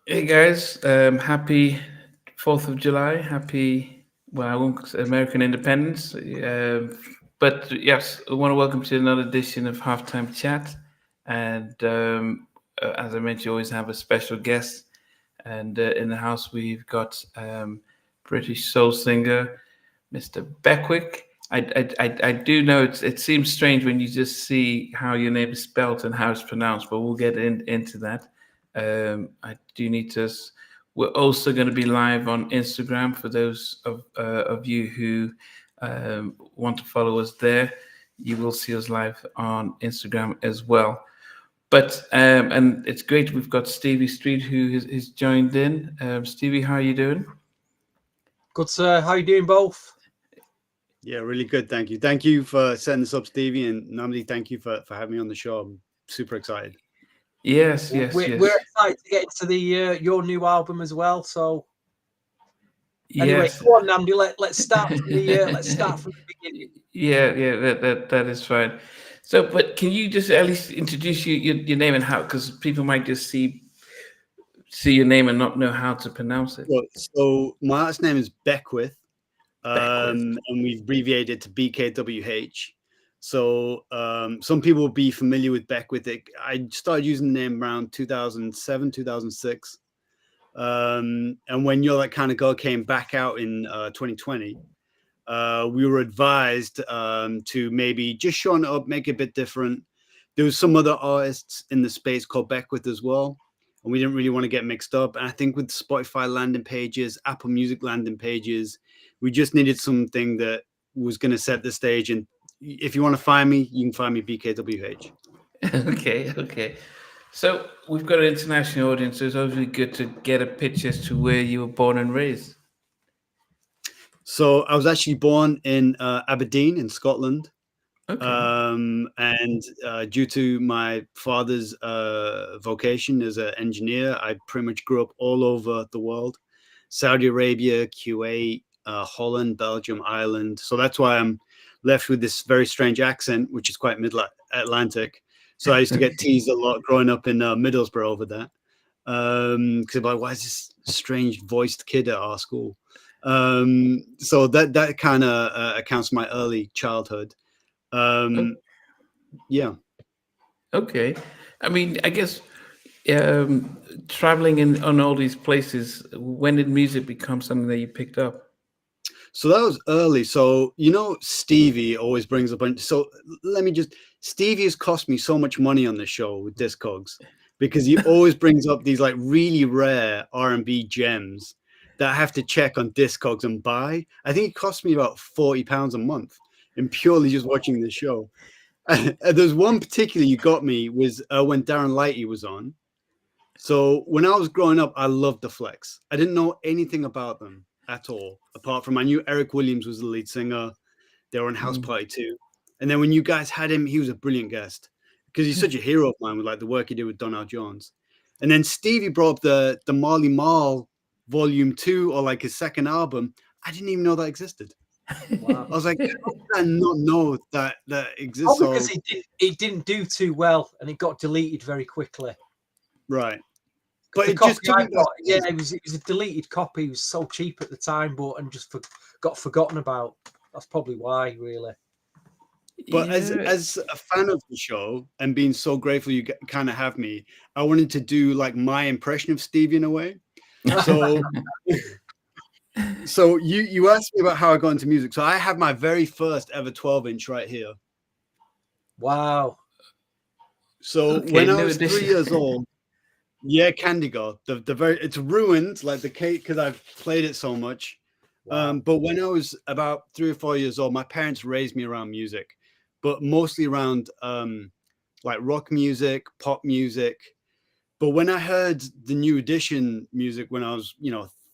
Hey guys, happy 4th of July. Happy, well, I won't say American Independence. But yes, I want to welcome to another edition of Halftime Chat. And as I mentioned, you always have a special guest. And in the house, we've got British soul singer Mr. Beckwith. I do know it seems strange when you just see how your name is spelt and how it's pronounced, but we'll get into that. I do need to. We're also going to be live on Instagram for those of you who want to follow us there. You will see us live on Instagram as well. But and it's great we've got Stevie Street who has joined in. Stevie, how are you doing? Good, sir. How you doing, both? Yeah, really good. Thank you. Thank you for setting this up, Stevie. And Namdi, thank you for having me on the show. I'm super excited. Yes, yes, We're yes, excited to get into the your new album as well. So anyway, yes. go on, Namdi. Let's start from the beginning. Yeah, that is fine. So, but can you just at least introduce your name and how? Because people might just see your name and not know how to pronounce it. So my last name is Beckwith, Beckwith. and we've abbreviated to B.K.W.H. So some people will be familiar with Beckwith. I started using the name around 2007, 2006. And when You're That Kind of Girl came back out in 2020, we were advised to maybe just shorten it up, make it a bit different. There was some other artists in the space called Beckwith as well, and we didn't really want to get mixed up. And I think with Spotify landing pages, Apple Music landing pages, we just needed something that was going to set the stage. And if you want to find me, you can find me BKWH. Okay, okay. So we've got an international audience, so it's obviously good to get a picture as to where you were born and raised. So I was actually born in Aberdeen in Scotland. Okay. And due to my father's vocation as an engineer, I pretty much grew up all over the world: Saudi Arabia, Kuwait, Holland, Belgium, Ireland. So that's why I'm left with this very strange accent, which is quite mid-Atlantic. So I used to get teased a lot growing up in Middlesbrough over that. Because like, why is this strange voiced kid at our school? So that kind of accounts for my early childhood. O- Um, yeah. Okay. I mean, I guess traveling in on all these places. When did music become something that you picked up? So that was early. So, Stevie always brings up. So let me just. Stevie has cost me so much money on the show with Discogs because he always brings up these like really rare R&B gems that I have to check on Discogs and buy. I think it cost me about £40 a month in purely just watching the show. There's one particular you got me was when Darren Lighty was on. So when I was growing up, I loved the Flex. I didn't know anything about them at all, apart from I knew Eric Williams was the lead singer. They were on House Mm. Party too. And then when you guys had him, he was a brilliant guest because he's such a hero of mine with like the work he did with Donald Jones. And then Stevie brought up the Marley Marl Volume 2 or like his second album. I didn't even know that existed. Wow. I was like, how did I not know that exists? Probably because So it didn't do too well and it got deleted very quickly. right. Because But the it just copy took I me back. got, yeah, it was a deleted copy. It was so cheap at the time, but and just got forgotten about. That's probably why, really. But as Yeah. as a fan of the show and being so grateful you kind of have me, I wanted to do like my impression of Stevie in a way. So so you asked me about how I got into music. So I have my very first ever 12-inch right here. Wow. So Okay. when I New was 3 edition. years old, yeah, Candy God, the very it's ruined like the cake because I've played it so much. Wow. But when I was about 3 or 4 years old, my parents raised me around music, but mostly around like rock music, pop music. But when I heard the New Edition music when I was,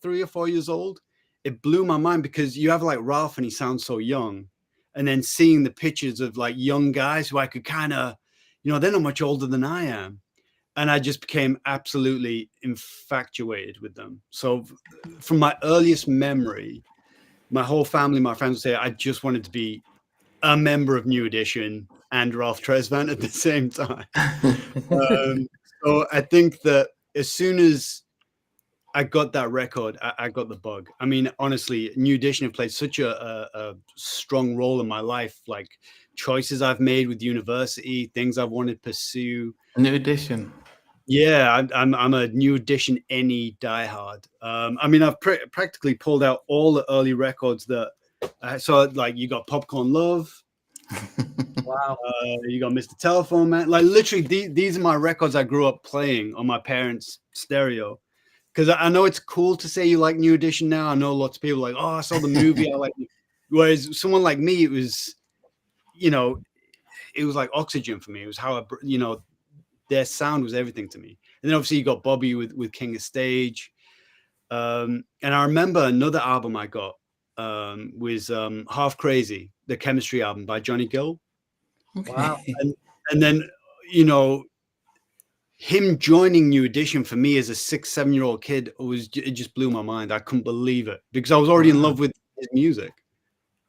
3 or 4 years old, it blew my mind because you have like Ralph and he sounds so young. And then seeing the pictures of like young guys who I could kind of, they're not much older than I am. And I just became absolutely infatuated with them. So from my earliest memory, my whole family, my friends would say, I just wanted to be a member of New Edition and Ralph Tresvant at the same time. Um, so I think that as soon as I got that record. I got the bug. I mean, honestly, New Edition have played such a strong role in my life. Like choices I've made with university, things I've wanted to pursue. New Edition. Yeah, I'm a New Edition any diehard. I mean, I've practically pulled out all the early records that. So like you got Popcorn Love. Wow. You got Mr. Telephone Man. Like literally, these are my records I grew up playing on my parents' stereo. Because I know it's cool to say you like New Edition now. I know lots of people are like, oh, I saw the movie. I like it. Whereas someone like me, it was, you know, it was like oxygen for me. It was how I, you know, their sound was everything to me. And then obviously you got Bobby with King of Stage. And I remember another album I got was Half Crazy, the Chemistry album by Johnny Gill. Okay. Wow. And then, you know, him joining New Edition for me as a 6-7-year-old kid it just blew my mind. I couldn't believe it because I was already in love with his music.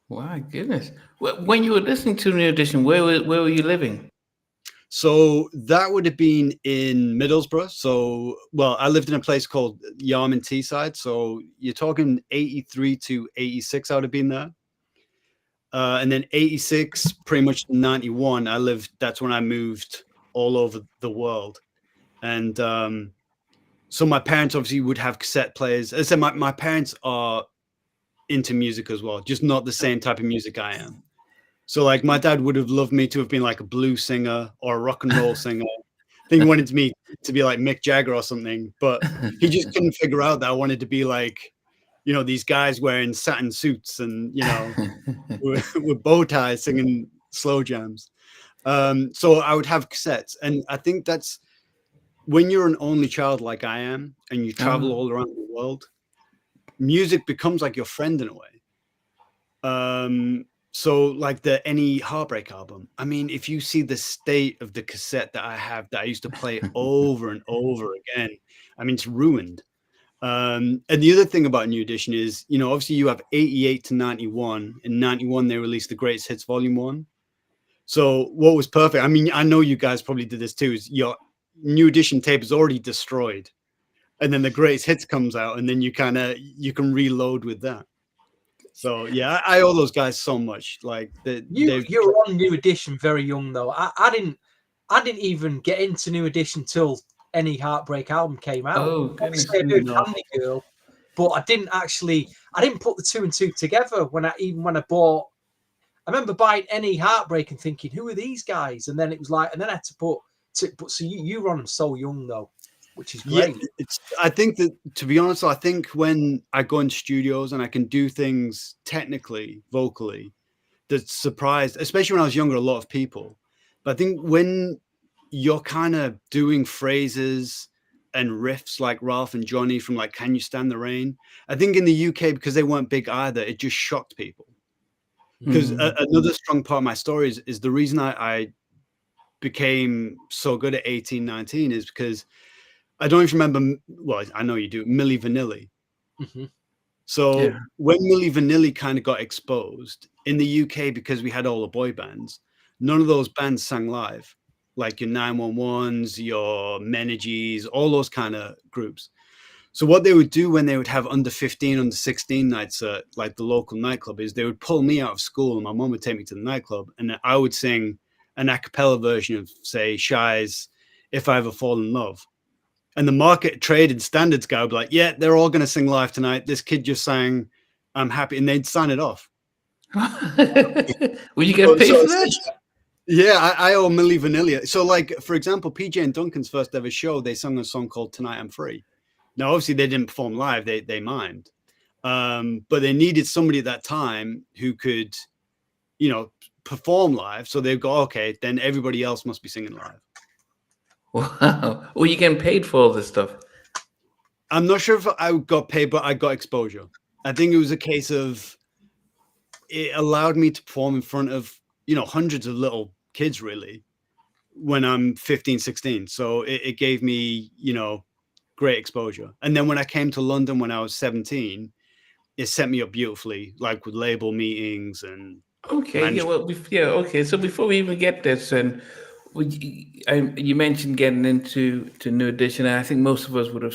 My goodness. When you were listening to New Edition, where were you living? So that would have been in Middlesbrough. So, well, I lived in a place called Yarmouth Teesside. So you're talking 83 to 86, I would have been there. And then 86, pretty much 91, that's when I moved all over the world. And so my parents obviously would have cassette players. As I said, my parents are into music as well, just not the same type of music I am. So like my dad would have loved me to have been like a blues singer or a rock and roll singer. I think he wanted me to be like Mick Jagger or something, but he just couldn't figure out that I wanted to be like, you know, these guys wearing satin suits and, you know, with bow ties singing slow jams. So I would have cassettes. And I think that's when you're an only child like I am and you travel all around the world, music becomes like your friend in a way. So like any Heartbreak album, I mean, if you see the state of the cassette that I have that I used to play over and over again, I mean, it's ruined. And the other thing about New Edition is, you know, obviously you have 88 to 91. In 91, they released the Greatest Hits Volume 1. So what was perfect, I mean, I know you guys probably did this too, is your New Edition tape is already destroyed. And then the Greatest Hits comes out and then you can reload with that. So yeah, I owe those guys so much. Like you were on New Edition very young though. I didn't even get into New Edition till any Heartbreak album came out. Oh, goodness. Obviously, I knew Candy Girl, but I didn't put the two and two together when I bought. I remember buying any Heartbreak and thinking, who are these guys? And then it was like, and then I had to put. So you were on them so young though, which is great. Yeah, I think that, to be honest, I think when I go in studios and I can do things technically, vocally, that surprised, especially when I was younger, a lot of people. But I think when you're kind of doing phrases and riffs like Ralph and Johnny from like Can You Stand the Rain? I think in the UK, because they weren't big either, it just shocked people. Because another strong part of my story is the reason I became so good at 18, 19 is because I don't even remember. Well, I know you do. Milli Vanilli. Mm-hmm. So when Milli Vanilli kind of got exposed in the UK, because we had all the boy bands, none of those bands sang live, like your 911s, your Menagees, all those kind of groups. So what they would do when they would have under 15, under 16 nights at like the local nightclub is they would pull me out of school and my mom would take me to the nightclub and I would sing an a cappella version of, say, Shy's If I Ever Fall in Love. And the market traded standards guy would be like, yeah, they're all going to sing live tonight. This kid just sang I'm Happy. And they'd sign it off. Will you get paid for that? Yeah, I owe Milli Vanilli. So like, for example, PJ and Duncan's first ever show, they sung a song called Tonight I'm Free. Now, obviously they didn't perform live. They mimed. But they needed somebody at that time who could, you know, perform live. So they'd go, okay, then everybody else must be singing live. Wow. Well, you getting paid for all this stuff? I'm not sure if I got paid, but I got exposure. I think it was a case of it allowed me to perform in front of, you know, hundreds of little kids really when I'm 15, 16. So it gave me, you know, great exposure. And then when I came to London when I was 17, it set me up beautifully, like with label meetings and okay. Okay. So before we even get this, and you mentioned getting into New Edition, and I think most of us would have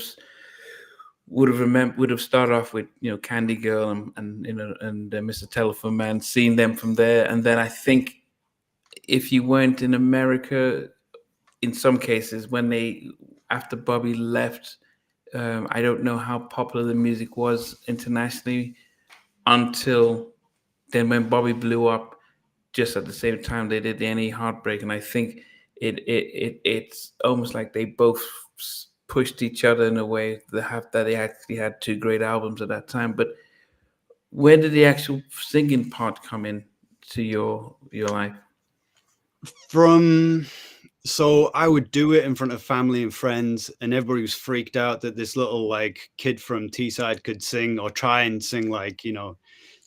would have started off with Candy Girl and Mr. Telephone Man, seeing them from there, and then I think if you weren't in America, in some cases when they after Bobby left, I don't know how popular the music was internationally until then when Bobby blew up. Just at the same time they did the Any Heartbreak, and I think it's almost like they both pushed each other in a way that they actually had two great albums at that time. But where did the actual singing part come in to your life? So I would do it in front of family and friends, and everybody was freaked out that this little like kid from Teesside could sing or try and sing like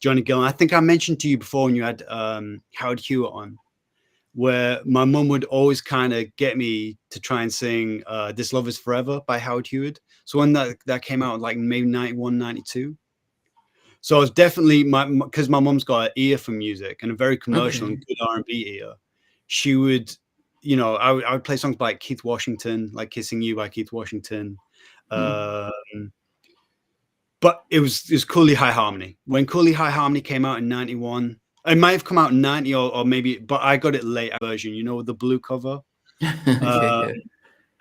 Johnny Gill. I think I mentioned to you before when you had Howard Hewitt on, where my mum would always kind of get me to try and sing "This Love Is Forever" by Howard Hewitt. So when that came out, like maybe 91, 92. So I was definitely because my mum's got an ear for music and a very commercial Okay. and good R&B ear. She would, I would play songs by Keith Washington, like "Kissing You" by Keith Washington. But it was Cooley High Harmony. When Cooley High Harmony came out in 91, it might have come out in 90 or maybe, but I got it late version, with the blue cover. Yeah.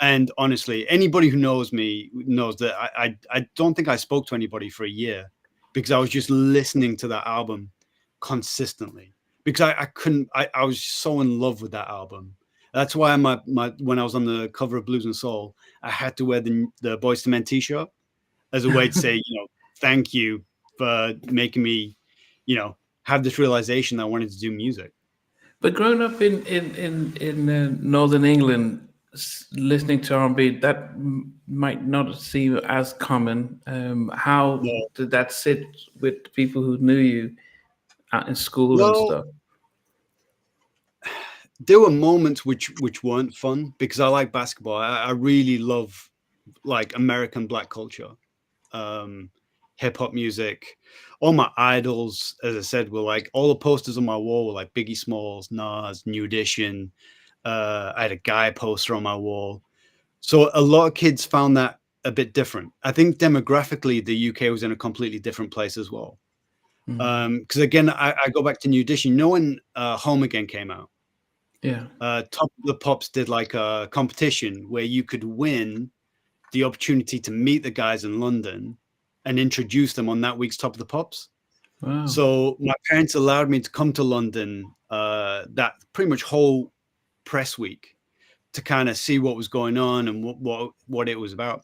And honestly, anybody who knows me knows that I don't think I spoke to anybody for a year because I was just listening to that album consistently because I couldn't, I was so in love with that album. That's why when I was on the cover of Blues and Soul, I had to wear the Boyz II Men t-shirt as a way to say, thank you for making me, have this realization that I wanted to do music. But growing up in Northern England, listening to R&B, that might not seem as common. How Yeah. did that sit with people who knew you out in school and Well, stuff? there were moments which weren't fun because I like basketball. I really love like American black culture, hip hop music. All my idols, as I said, were like all the posters on my wall were like Biggie Smalls, Nas, New Edition. I had a Guy poster on my wall. So a lot of kids found that a bit different. I think demographically, the UK was in a completely different place as well. Because again, I go back to New Edition. When Home Again came out, Yeah. Top of the Pops did like a competition where you could win the opportunity to meet the guys in London and introduce them on that week's Top of the Pops. Wow. So my parents allowed me to come to London that pretty much whole press week to kind of see what was going on and what it was about.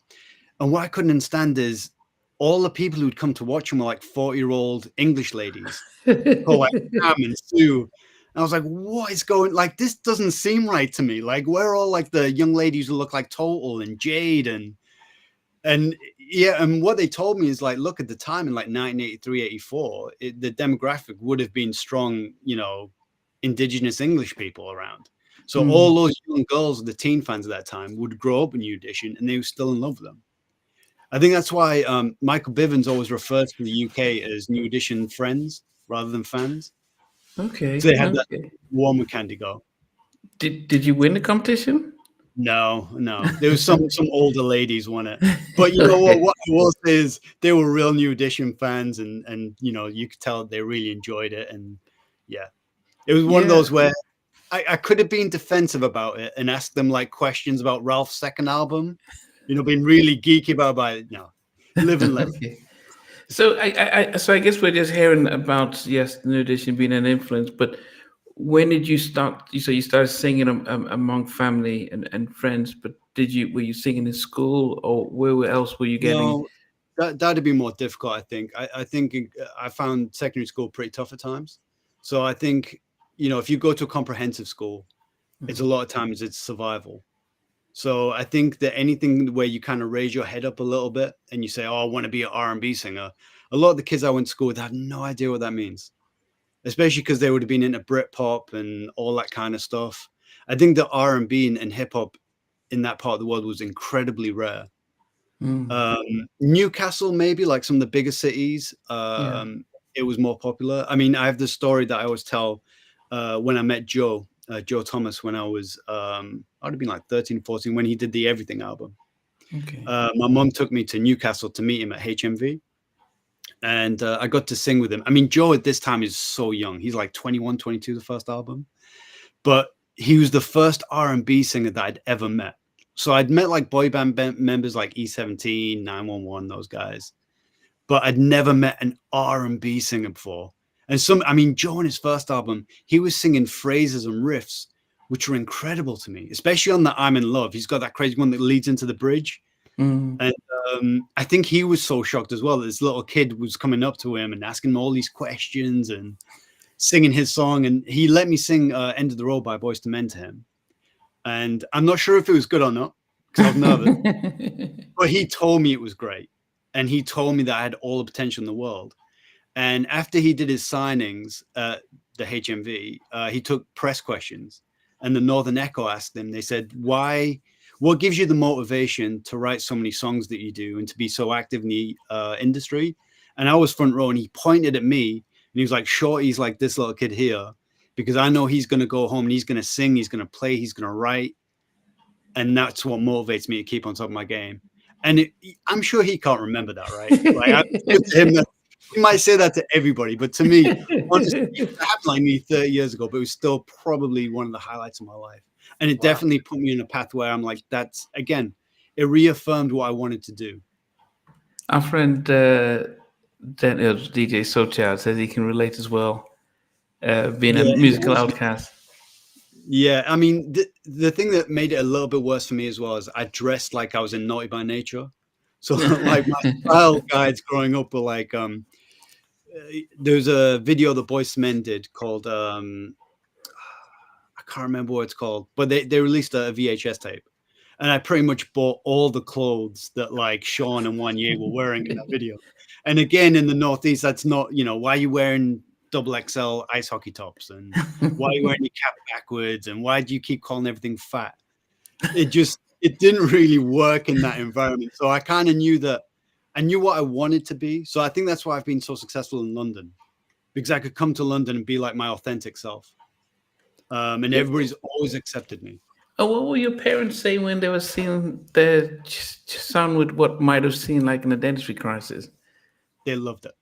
And what I couldn't understand is all the people who'd come to watch him were like 40-year-old English ladies called like Pam and Sue. And I was like, what is going, like, this doesn't seem right to me. Like, where are all like the young ladies who look like Total and Jade and yeah, and what they told me is like, look, at the time in like 1983, 84, the demographic would have been strong, indigenous English people around. So all those young girls, the teen fans at that time, would grow up in New Edition and they were still in love with them. I think that's why Michael Bivins always refers to the UK as New Edition friends rather than fans. Okay. So they had that Okay. warm with Candy Go. Did you win the competition? No. There was some older ladies won it. But you know Okay. what I will say is they were real New Edition fans and you could tell they really enjoyed it. And yeah. It was one of Yeah. those where I could have been defensive about it and asked them like questions about Ralph's second album, being really geeky about it. No, live and let live. Okay. So I guess we're just hearing about yes, New Edition being an influence, but when did you start? So you started singing among family and friends, but were you singing in school or where else were you getting? No, that'd be more difficult. I think. I think I found secondary school pretty tough at times. So I think if you go to a comprehensive school, it's a lot of times it's survival. So I think that anything where you kind of raise your head up a little bit and you say, "Oh, I want to be an R&B singer," a lot of the kids I went to school with have no idea what that means, especially because they would have been into Britpop and all that kind of stuff. I think that R&B and hip hop in that part of the world was incredibly rare. Newcastle, maybe like some of the bigger cities, Yeah. it was more popular. I mean, I have this story that I always tell when I met Joe Thomas when I was, I'd have been like 13, 14 when he did the Everything album. Okay. My mom took me to Newcastle to meet him at HMV. And I got to sing with him. I mean, Joe at this time is so young. He's like 21, 22, the first album. But he was the first R&B singer that I'd ever met. So I'd met like boy band members like E17, 911, those guys. But I'd never met an R&B singer before. And Joe on his first album, he was singing phrases and riffs, which were incredible to me, especially on the I'm in Love. He's got that crazy one that leads into the bridge. Mm. And I think he was so shocked as well that this little kid was coming up to him and asking him all these questions and singing his song. And he let me sing End of the Road by Boyz II Men to him. And I'm not sure if it was good or not because I was nervous. But he told me it was great. And he told me that I had all the potential in the world. And after he did his signings at the HMV, he took press questions. And the Northern Echo asked him, they said, what gives you the motivation to write so many songs that you do and to be so active in the industry? And I was front row and he pointed at me and he was like, Shorty's like this little kid here, because I know he's going to go home and he's going to sing, he's going to play, he's going to write. And that's what motivates me to keep on top of my game. And I'm sure he can't remember that, right? Like I to him that he might say that to everybody, but to me, honestly, it happened like me 30 years ago, but it was still probably one of the highlights of my life. And it definitely put me in a path where I'm like, that's, again, it reaffirmed what I wanted to do. Our friend DJ Socha says he can relate as well, being a musical outcast. Yeah, I mean, the thing that made it a little bit worse for me as well is I dressed like I was in Naughty by Nature. So like my style guides growing up were like, there's a video the Boyz II Men did called, I can't remember what it's called, but they released a VHS tape. And I pretty much bought all the clothes that like Sean and Wanye were wearing in that video. And again, in the Northeast, that's not, why are you wearing double XL ice hockey tops? And why are you wearing your cap backwards? And why do you keep calling everything fat? It didn't really work in that environment. So I kind of knew that I knew what I wanted to be. So I think that's why I've been so successful in London, because I could come to London and be like my authentic self. And everybody's always accepted me. Oh, what were your parents say when they were seeing the son with what might have seemed like an identity crisis? They loved it.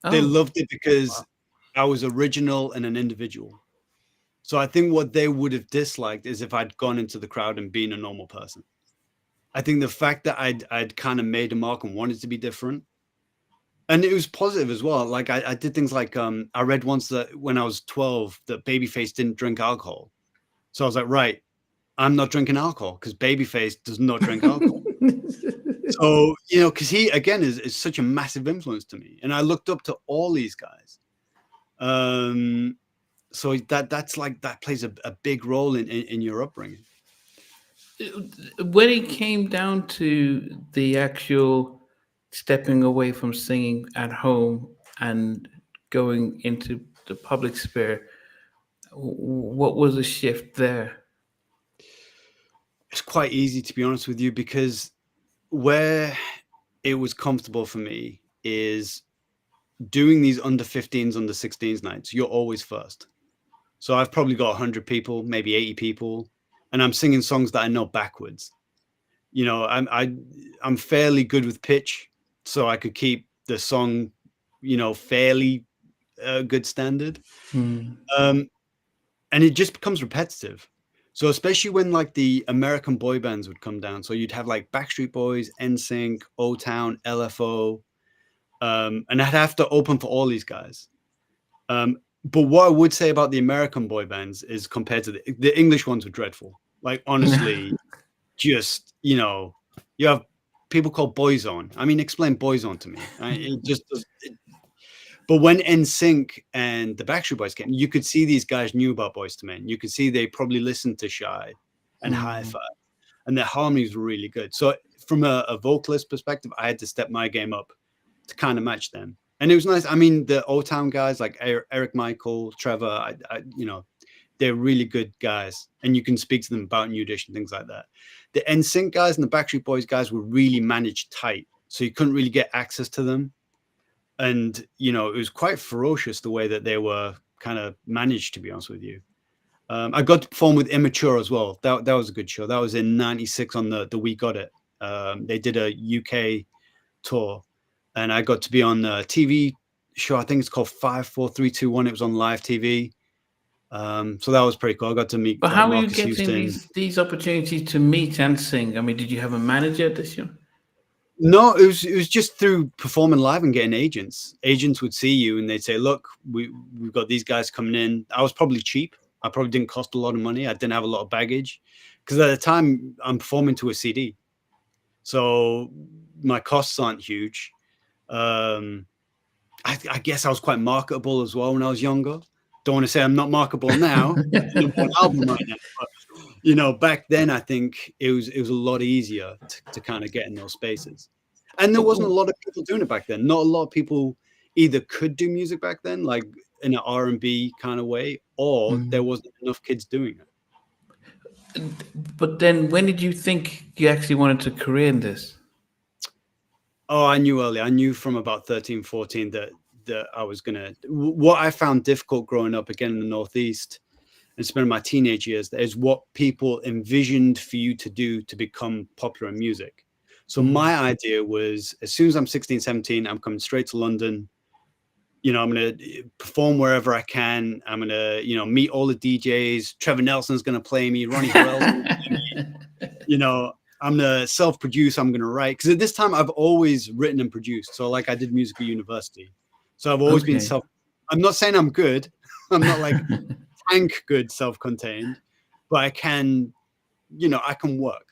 Oh. They loved it because I was original and an individual. So I think what they would have disliked is if I'd gone into the crowd and been a normal person. I think the fact that I'd kind of made a mark and wanted to be different. And it was positive as well. Like I did things like I read once that when I was 12 that Babyface didn't drink alcohol. So I was like, right, I'm not drinking alcohol because Babyface does not drink alcohol. So, because he, again, is such a massive influence to me. And I looked up to all these guys. So that plays a big role in your upbringing. When it came down to the actual stepping away from singing at home and going into the public sphere, what was the shift there? It's quite easy, to be honest with you, because where it was comfortable for me is doing these under 15s, under 16s nights. You're always first. So I've probably got 100 people, maybe 80 people, and I'm singing songs that I know backwards. I'm fairly good with pitch, so I could keep the song, fairly good standard. And it just becomes repetitive. So especially when like the American boy bands would come down, so you'd have like Backstreet Boys, NSYNC, O-Town, LFO, and I'd have to open for all these guys. But what I would say about the American boy bands is compared to the English ones were dreadful. Like honestly, just you have people called Boyzone. I mean, explain Boyzone to me. It just does. But when NSYNC and the Backstreet Boys came, you could see these guys knew about Boyz II Men. You could see they probably listened to Shy and Hi-Fi, and their harmonies were really good. So from a vocalist perspective, I had to step my game up to kind of match them. And it was nice. I mean, the O-Town guys like Eric Michael, Trevor, they're really good guys. And you can speak to them about New Edition, things like that. The NSYNC guys and the Backstreet Boys guys were really managed tight. So you couldn't really get access to them. And, it was quite ferocious the way that they were kind of managed, to be honest with you. I got to perform with Immature as well. That was a good show. That was in 96 on the We Got It They did a UK tour, and I got to be on a TV show. I think it's called 5, 4, 3, 2, 1. It was on live TV. So that was pretty cool. I got to meet But like how are you Marcus getting Houston. these opportunities to meet and sing? I mean, did you have a manager this year? No, it was just through performing live and getting agents. Agents would see you and they'd say, "Look, we've got these guys coming in." I was probably cheap. I probably didn't cost a lot of money. I didn't have a lot of baggage because at the time I'm performing to a CD, so my costs aren't huge. I guess I was quite marketable as well when I was younger. Don't want to say I'm not marketable now. Number one album right now, but back then I think it was a lot easier to kind of get in those spaces, and there wasn't a lot of people doing it back then. Not a lot of people either could do music back then, like in an R&B kind of way, or there wasn't enough kids doing it. But then, when did you think you actually wanted to career in this? Oh, I knew early. I knew from about 13, 14 that I was gonna. What I found difficult growing up again in the Northeast and spending my teenage years is what people envisioned for you to do to become popular in music. So my idea was, as soon as I'm 16, 17, I'm coming straight to London. I'm going to perform wherever I can. I'm going to, meet all the DJs. Trevor Nelson's going to play me. Ronnie Hill's going to play me. I'm going to self-produce. I'm going to write. Because at this time, I've always written and produced. So like I did music at university. So I've always been I'm not saying I'm good. I'm not like tank good self-contained, but I can work.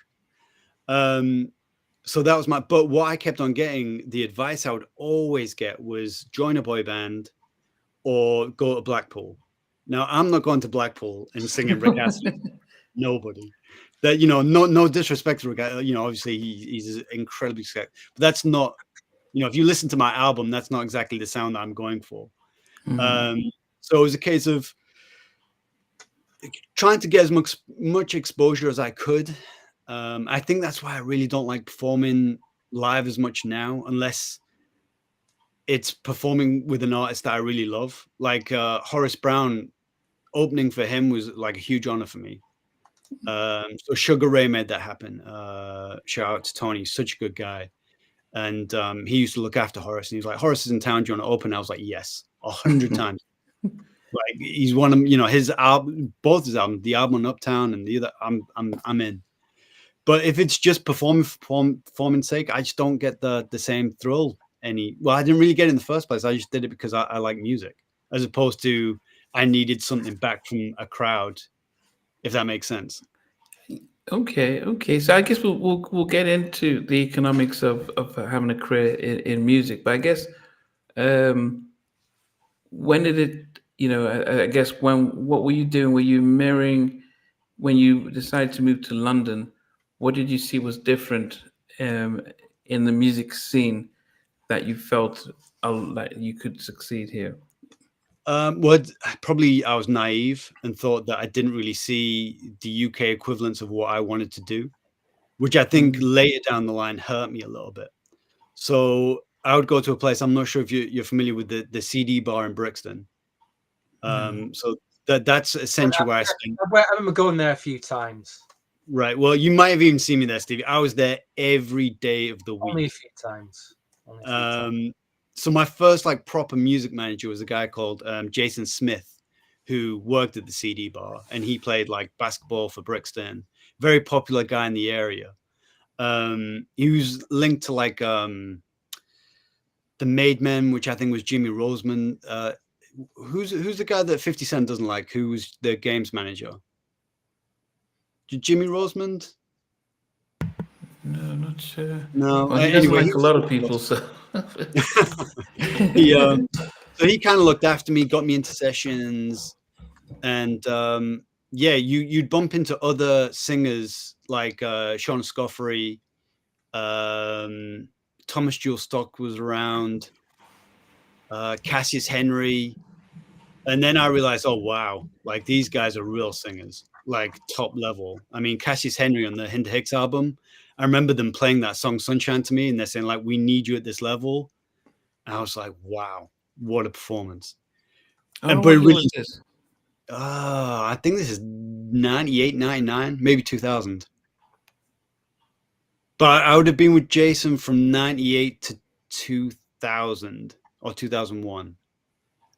So that was but what I kept on getting, the advice I would always get was join a boy band or go to Blackpool. Now I'm not going to Blackpool and singing Rick Astley. Nobody. That, no disrespect to Rick, obviously he's incredibly sick, but that's not, if you listen to my album, that's not exactly the sound that I'm going for. So it was a case of trying to get as much exposure as I could. I think that's why I really don't like performing live as much now, unless it's performing with an artist that I really love. Like Horace Brown, opening for him was like a huge honor for me. So Sugar Ray made that happen. Shout out to Tony, such a good guy. And he used to look after Horace, and he's like, "Horace is in town, do you want to open?" I was like, "Yes, 100 times." Like he's one of his album, both his albums, the album on Uptown and the other. I'm in. But if it's just performance sake, I just don't get the same thrill I didn't really get it in the first place. I just did it because I like music, as opposed to I needed something back from a crowd, if that makes sense. Okay. So I guess we'll get into the economics of having a career in music. But I guess when did it? I guess what were you doing? Were you mirroring when you decided to move to London? What did you see was different in the music scene that you felt like you could succeed here? Well, probably I was naive and thought that I didn't really see the UK equivalents of what I wanted to do, which I think later down the line hurt me a little bit. So I would go to a place. I'm not sure if you're familiar with the CD bar in Brixton. So that's essentially where I spent. I remember going there a few times. Right. Well, you might have even seen me there, Stevie. I was there every day of the week. Only a few times. So my first like proper music manager was a guy called Jason Smith, who worked at the CD bar, and he played like basketball for Brixton. Very popular guy in the area. He was linked to like the Made Men, which I think was Jimmy Roseman. Who's the guy that 50 Cent doesn't like? Who was the games manager? Jimmy Roseman? No, not sure. No. Well, he doesn't like a lot of people, so. So he kind of looked after me, got me into sessions, and you'd bump into other singers like Sean Scoffery, Thomas Jewel Stock was around, Cassius Henry, and then I realized, oh wow, like these guys are real singers, like top level. I mean, Cassius Henry on the Hinda Hicks album, I remember them playing that song Sunshine to me, and they're saying like, "We need you at this level." And I was like, wow, what a performance. And but really, was this? I think this is 98, 99, maybe 2000. But I would have been with Jason from 98 to 2000 or 2001.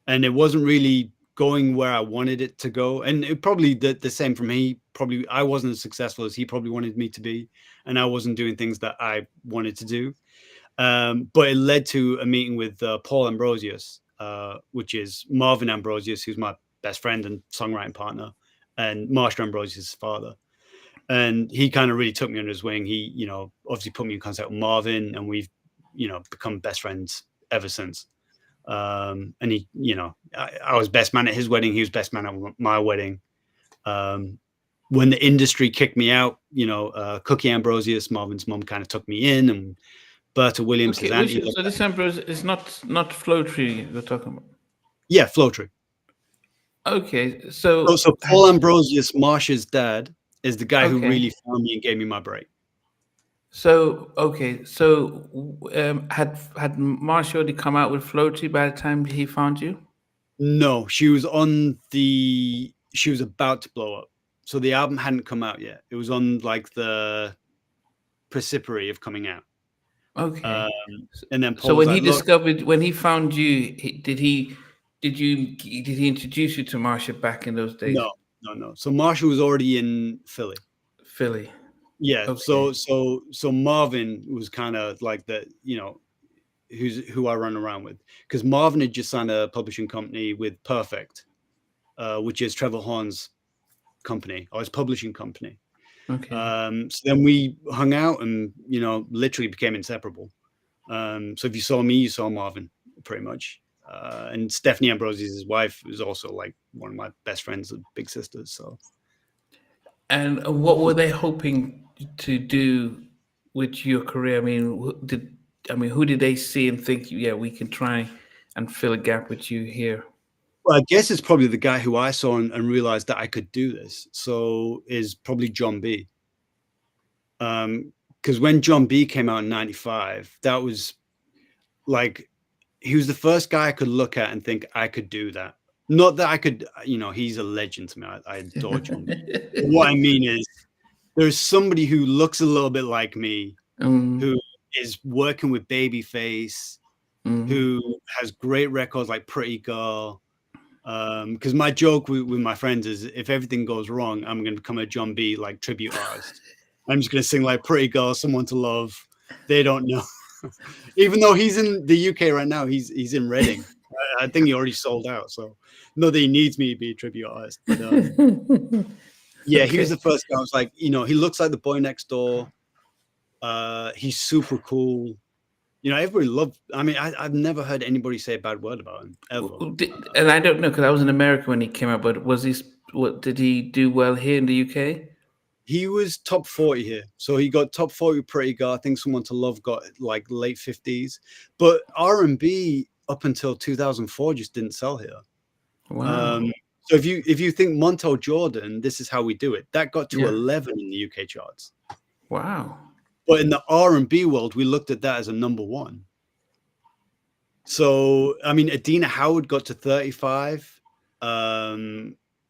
And it wasn't really going where I wanted it to go. And it probably the same for me. Probably I wasn't as successful as he probably wanted me to be. And I wasn't doing things that I wanted to do. But it led to a meeting with Paul Ambrosius, which is Marvin Ambrosius, who's my best friend and songwriting partner, and Marsha Ambrosius' father. And he kind of really took me under his wing. He, obviously put me in contact with Marvin, and we've, become best friends ever since. And he, I was best man at his wedding. He was best man at my wedding. When the industry kicked me out, Cookie Ambrosius, Marvin's mom, kind of took me in, and Berta Williams, his auntie. So this Ambrose is not Flow Tree we're talking about. Yeah, Flow Tree. Okay, so Paul Ambrosius, Marsha's dad, is the guy who really found me and gave me my break. So had Marsha already come out with Flow Tree by the time he found you? No, she was about to blow up. So the album hadn't come out yet. It was on like the precipice of coming out. Okay. And then Paul when he found you, did he introduce you to Marsha back in those days? No. So Marsha was already in Philly. Yeah. Okay. So Marvin was kind of like the, who I run around with, because Marvin had just signed a publishing company with Perfect, which is Trevor Horn's company, or his publishing company. Okay. So then we hung out and, literally became inseparable. So if you saw me, you saw Marvin, pretty much. And Stephanie Ambrosius, his wife, was also like one of my best friends, big sisters. So. And what were they hoping to do with your career? I mean, who did they see and think, yeah, we can try and fill a gap with you here? Well, I guess it's probably the guy who I saw and realized that I could do this. So is probably John B. Because when John B came out in 95, that was like, he was the first guy I could look at and think I could do that. Not that I could, he's a legend to me. I adore John B. What I mean is, there's somebody who looks a little bit like me, who is working with Babyface, who has great records like Pretty Girl. Because my joke with my friends is, if everything goes wrong, I'm going to become a John B like tribute artist. I'm just going to sing like Pretty Girl, Someone to Love. They don't know. Even though he's in the UK right now, he's in Reading. I think he already sold out. So not that he needs me to be a tribute artist. But yeah, he was the first guy. I was like, he looks like the boy next door. He's super cool. Everybody loved. I mean, I've never heard anybody say a bad word about him ever. And I don't know, because I was in America when he came out. But did he do well here in the UK? He was top 40 here. So he got top 40 with Pretty Girl. I think Someone to Love got like late 50s. But R&B up until 2004 just didn't sell here. Wow. So if you think Montel Jordan, This Is How We Do It, that got to 11 in the UK charts. Wow. But in the R&B world, we looked at that as a number one. So, I mean, Adina Howard got to 35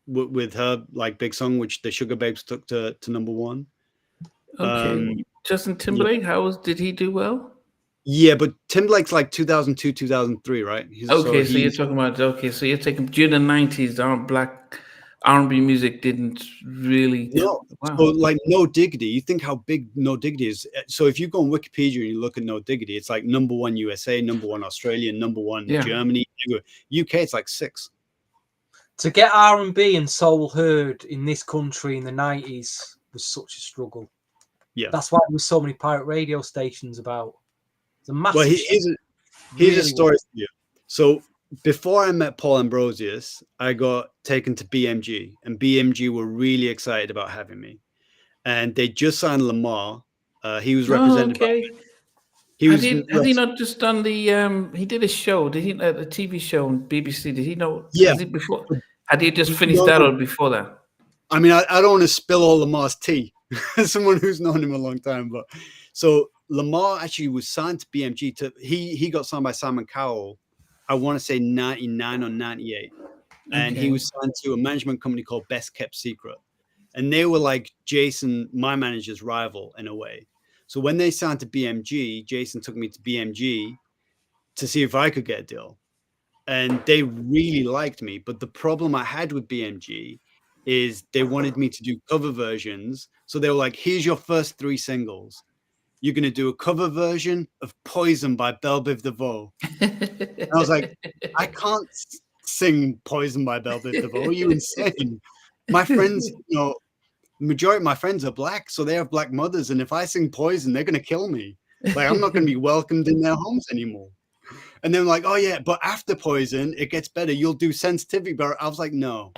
with her like big song, which the Sugar Babes took to number one. Okay. Justin Timberlake, did he do well? Yeah, but Timberlake's like 2002, 2003, right? So you're talking about, so you're taking, during the 90s, black R&B music didn't really. No. Wow. So like No Diggity, you think how big No Diggity is. So if you go on Wikipedia and you look at No Diggity, it's like number one USA, number one Australia, number one Germany. UK, it's like 6. To get R&B and soul heard in this country in the 90s was such a struggle. Yeah. That's why there were so many pirate radio stations about. It's a massive. Well, here's a story for you. So before I met Paul Ambrosius, I got taken to BMG, and BMG were really excited about having me. And they just signed Lamar. He was represented by. Has he not just done the? He did a show. Did he a TV show on BBC? Did he know? Yeah. Before, had he just finished that or before that? I mean, I don't want to spill all Lamar's tea. As someone who's known him a long time, but so Lamar actually was signed to BMG. He got signed by Simon Cowell. I want to say 99 or 98, and he was signed to a management company called Best Kept Secret, and they were like Jason, my manager's rival in a way. So when they signed to BMG, Jason took me to BMG to see if I could get a deal. And they really liked me. But the problem I had with BMG is they wanted me to do cover versions. So they were like, here's your first 3 singles. You're going to do a cover version of Poison by Belle Biv DeVoe. And I was like, I can't sing Poison by Belle Biv DeVoe. Are you insane? My friends, the majority of my friends are black, so they have black mothers. And if I sing Poison, they're going to kill me. Like, I'm not going to be welcomed in their homes anymore. And then like, oh yeah, but after Poison, it gets better. You'll do Sensitivity. But I was like, no.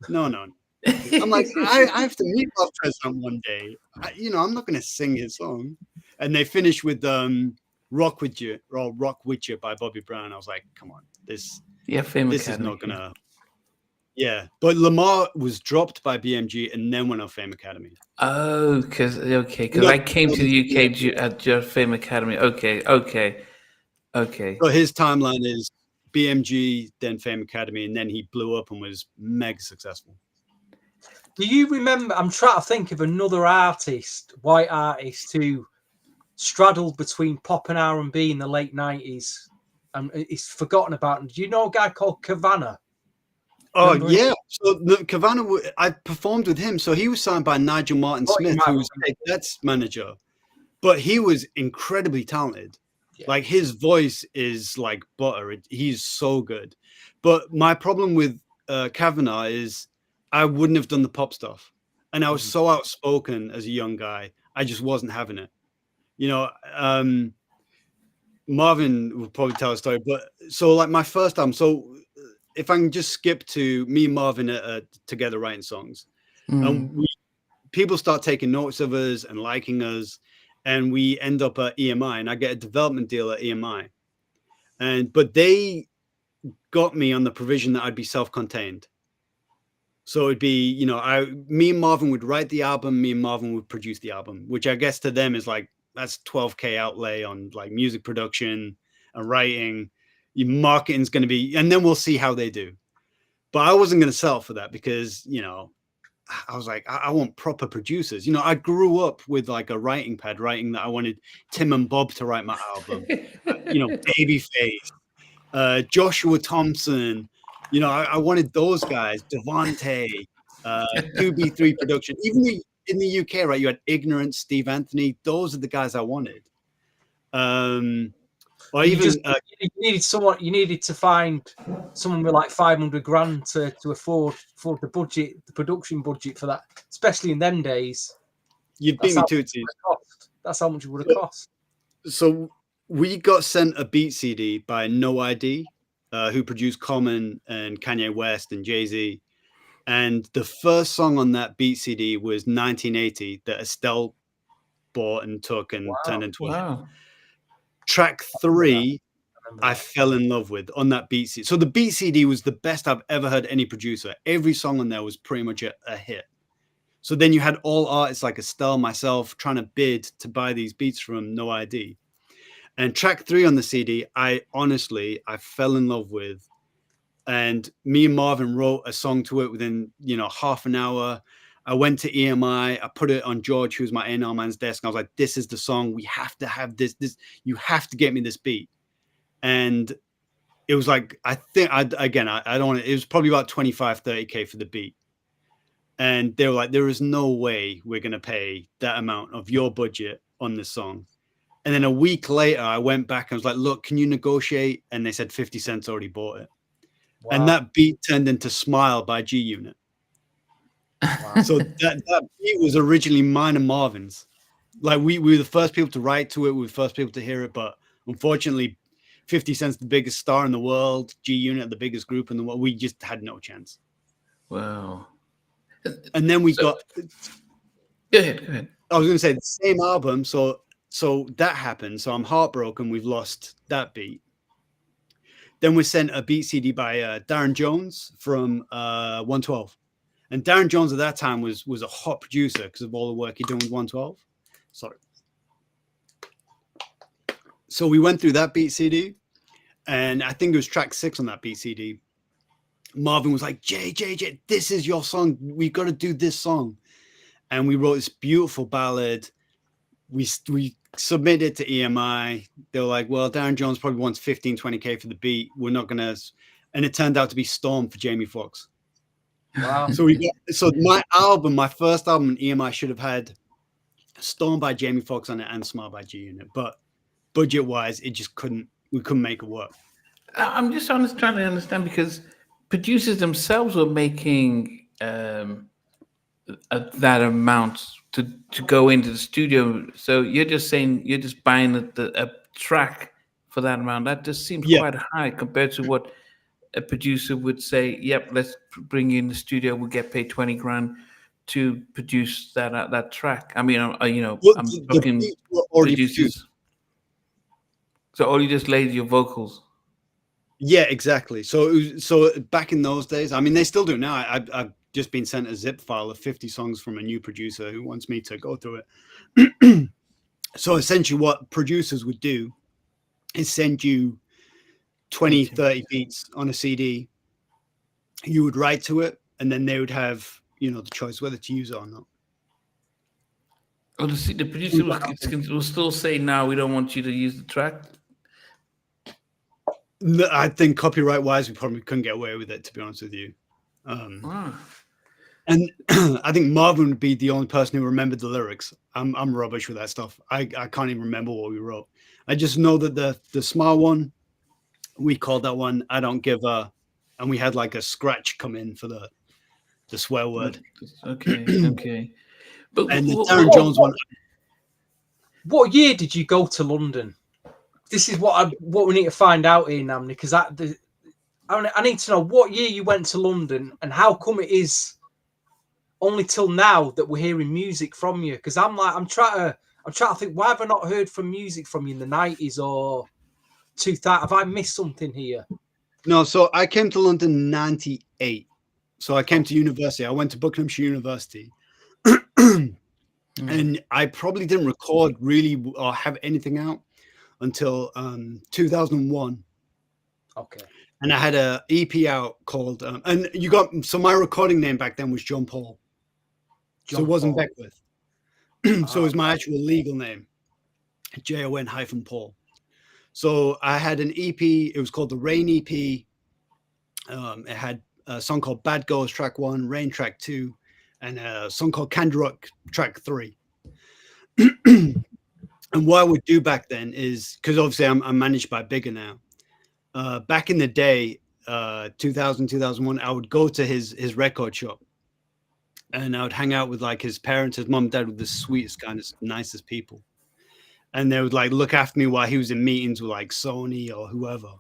I'm like, I have to meet Love President one day. I'm not going to sing his song. And they finished with Rock With You or Rock With You by Bobby Brown. I was like, come on, this is not going to. Yeah, but Lamar was dropped by BMG and then went on Fame Academy. Oh, because I came to the UK at your Fame Academy. Okay. So his timeline is BMG, then Fame Academy, and then he blew up and was mega successful. Do you remember? I'm trying to think of another white artist, who straddled between pop and R&B in the late 90s, and he's forgotten about him. Do you know a guy called Kavana? Oh, yeah. So Kavana, I performed with him. So he was signed by Nigel Martin Smith, who was That's manager. But he was incredibly talented. Yeah. Like, his voice is like butter. He's so good. But my problem with Kavanaugh is I wouldn't have done the pop stuff. And I was so outspoken as a young guy. I just wasn't having it. Marvin will probably tell a story. But so like my first album, so if I can just skip to me and Marvin together writing songs, and people start taking notes of us and liking us, and we end up at EMI, and I get a development deal at EMI, but they got me on the provision that I'd be self-contained. So it'd be, me and Marvin would write the album, me and Marvin would produce the album, which I guess to them is like, that's $12K outlay on like music production and writing. Your marketing's going to be, and then we'll see how they do. But I wasn't going to sell for that because, I was like, I want proper producers. I grew up with like a writing pad writing that I wanted Tim and Bob to write my album, Babyface, Joshua Thompson. I wanted those guys, Devante, 2B3 production. Even in the UK, right, you had Ignorant, Steve Anthony. Those are the guys I wanted. Or even you needed someone. You needed to find someone with like 500 grand to afford the production budget for that, especially in them days. You beat me to it. That's how much it would have cost. So we got sent a beat CD by No ID, who produced Common and Kanye West and Jay-Z. And the first song on that beat CD was 1980 that Estelle bought and took and turned into a hit. Track 3, I fell in love with on that beat CD. So the beat CD was the best I've ever heard any producer. Every song on there was pretty much a hit. So then you had all artists like Estelle, myself, trying to bid to buy these beats from No ID. And track 3 on the CD, I fell in love with. And me and Marvin wrote a song to it within, half an hour. I went to EMI. I put it on George, who's my A&R man's desk. And I was like, this is the song. We have to have this. You have to get me this beat. And it was like, I think, I don't want to, it was probably about 25, 30K for the beat. And they were like, there is no way we're going to pay that amount of your budget on this song. And then a week later, I went back and was like, look, can you negotiate? And they said 50 Cent's already bought it. Wow. And that beat turned into Smile by G Unit. Wow. So that beat was originally mine and Marvin's. Like we were the first people to write to it. We were the first people to hear it. But unfortunately, 50 Cent's the biggest star in the world. G Unit, the biggest group in the world. We just had no chance. Wow. And then we got... Go ahead. I was going to say the same album. So that happened. So I'm heartbroken. We've lost that beat. Then we sent a beat CD by Darren Jones from 112. And Darren Jones at that time was a hot producer because of all the work he'd done with 112. Sorry. So we went through that beat CD. And I think it was track 6 on that beat CD. Marvin was like, Jay, this is your song. We've got to do this song. And we wrote this beautiful ballad. we submitted it to EMI. They were like, well, Darren Jones probably wants 15, 20K for the beat. We're not going to. And it turned out to be Storm for Jamie Foxx. Wow. So my first album, EMI should have had Storm by Jamie Foxx on it and Smile by G Unit. But budget wise, we couldn't make it work. I'm just trying to understand, because producers themselves were making that amount to go into the studio. So you're just saying you're just buying a track for that amount. That just seems quite high compared to what a producer would say. Yep, let's bring you in the studio. We'll get paid 20 grand to produce that track. I mean, I'm talking producers. So all you just laid your vocals. Yeah, exactly. So back in those days, I mean, they still do now. I've just been sent a zip file of 50 songs from a new producer who wants me to go through it. So essentially what producers would do is send you 20, 30 beats on a CD. You would write to it, and then they would have, the choice whether to use it or not. Oh, the producer will still say, no, we don't want you to use the track? No, I think copyright-wise, we probably couldn't get away with it, to be honest with you. And I think Marvin would be the only person who remembered the lyrics. I'm rubbish with that stuff. I can't even remember what we wrote. I just know that the Smile one, we called that one I Don't Give a, and we had like a scratch come in for the swear word. Okay. But and the Darren Jones one. What year did you go to London? This is what we need to find out here, Namni, because I need to know what year you went to London and how come it is only till now that we're hearing music from you. Because I'm trying to think, why have I not heard music from you in the 90s or 2000? Have I missed something here? No, so I came to London in 98. So I came to university. I went to Buckinghamshire University. And I probably didn't record really or have anything out until 2001. Okay. And I had a EP out called so my recording name back then was John Paul. So it wasn't Beckwith. So it was my actual legal name, JON-Paul. So I had an EP. It was called the Rain EP. It had a song called Bad Girls track 1, Rain track 2, and a song called Candy Rock track 3. And what I would do back then is, because obviously I'm managed by Bigger now. Back in the day, 2000, 2001, I would go to his record shop, and I would hang out with like his parents. His mom and dad were the sweetest, kindest, nicest people. And they would like look after me while he was in meetings with like Sony or whoever.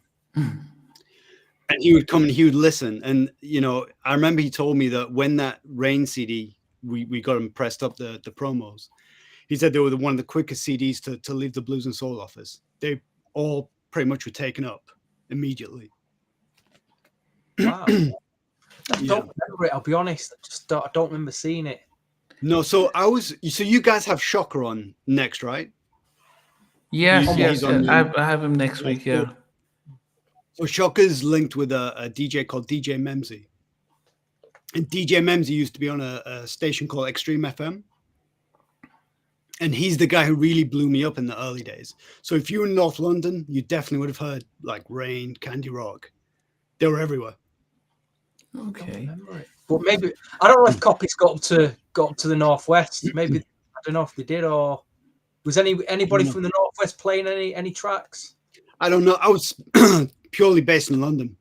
And he would come and he would listen. And, I remember he told me that when that Rain CD, we got him pressed up the promos, he said they were one of the quickest CDs to leave the Blues and Soul office. They all pretty much were taken up immediately. Wow. I don't remember it, I'll be honest. I don't remember seeing it. No, so you guys have Shocker on next, right? Yes. I have him next week, yeah. So Shocker's linked with a DJ called DJ Memsy. And DJ Memsy used to be on a station called Extreme FM. And he's the guy who really blew me up in the early days. So if you were in North London, you definitely would have heard like Rain, Candy Rock. They were everywhere. Okay. But maybe I don't know if copies got up to the Northwest. Maybe I don't know if they did, or was anybody from the Northwest playing any tracks? I don't know. I was purely based in London.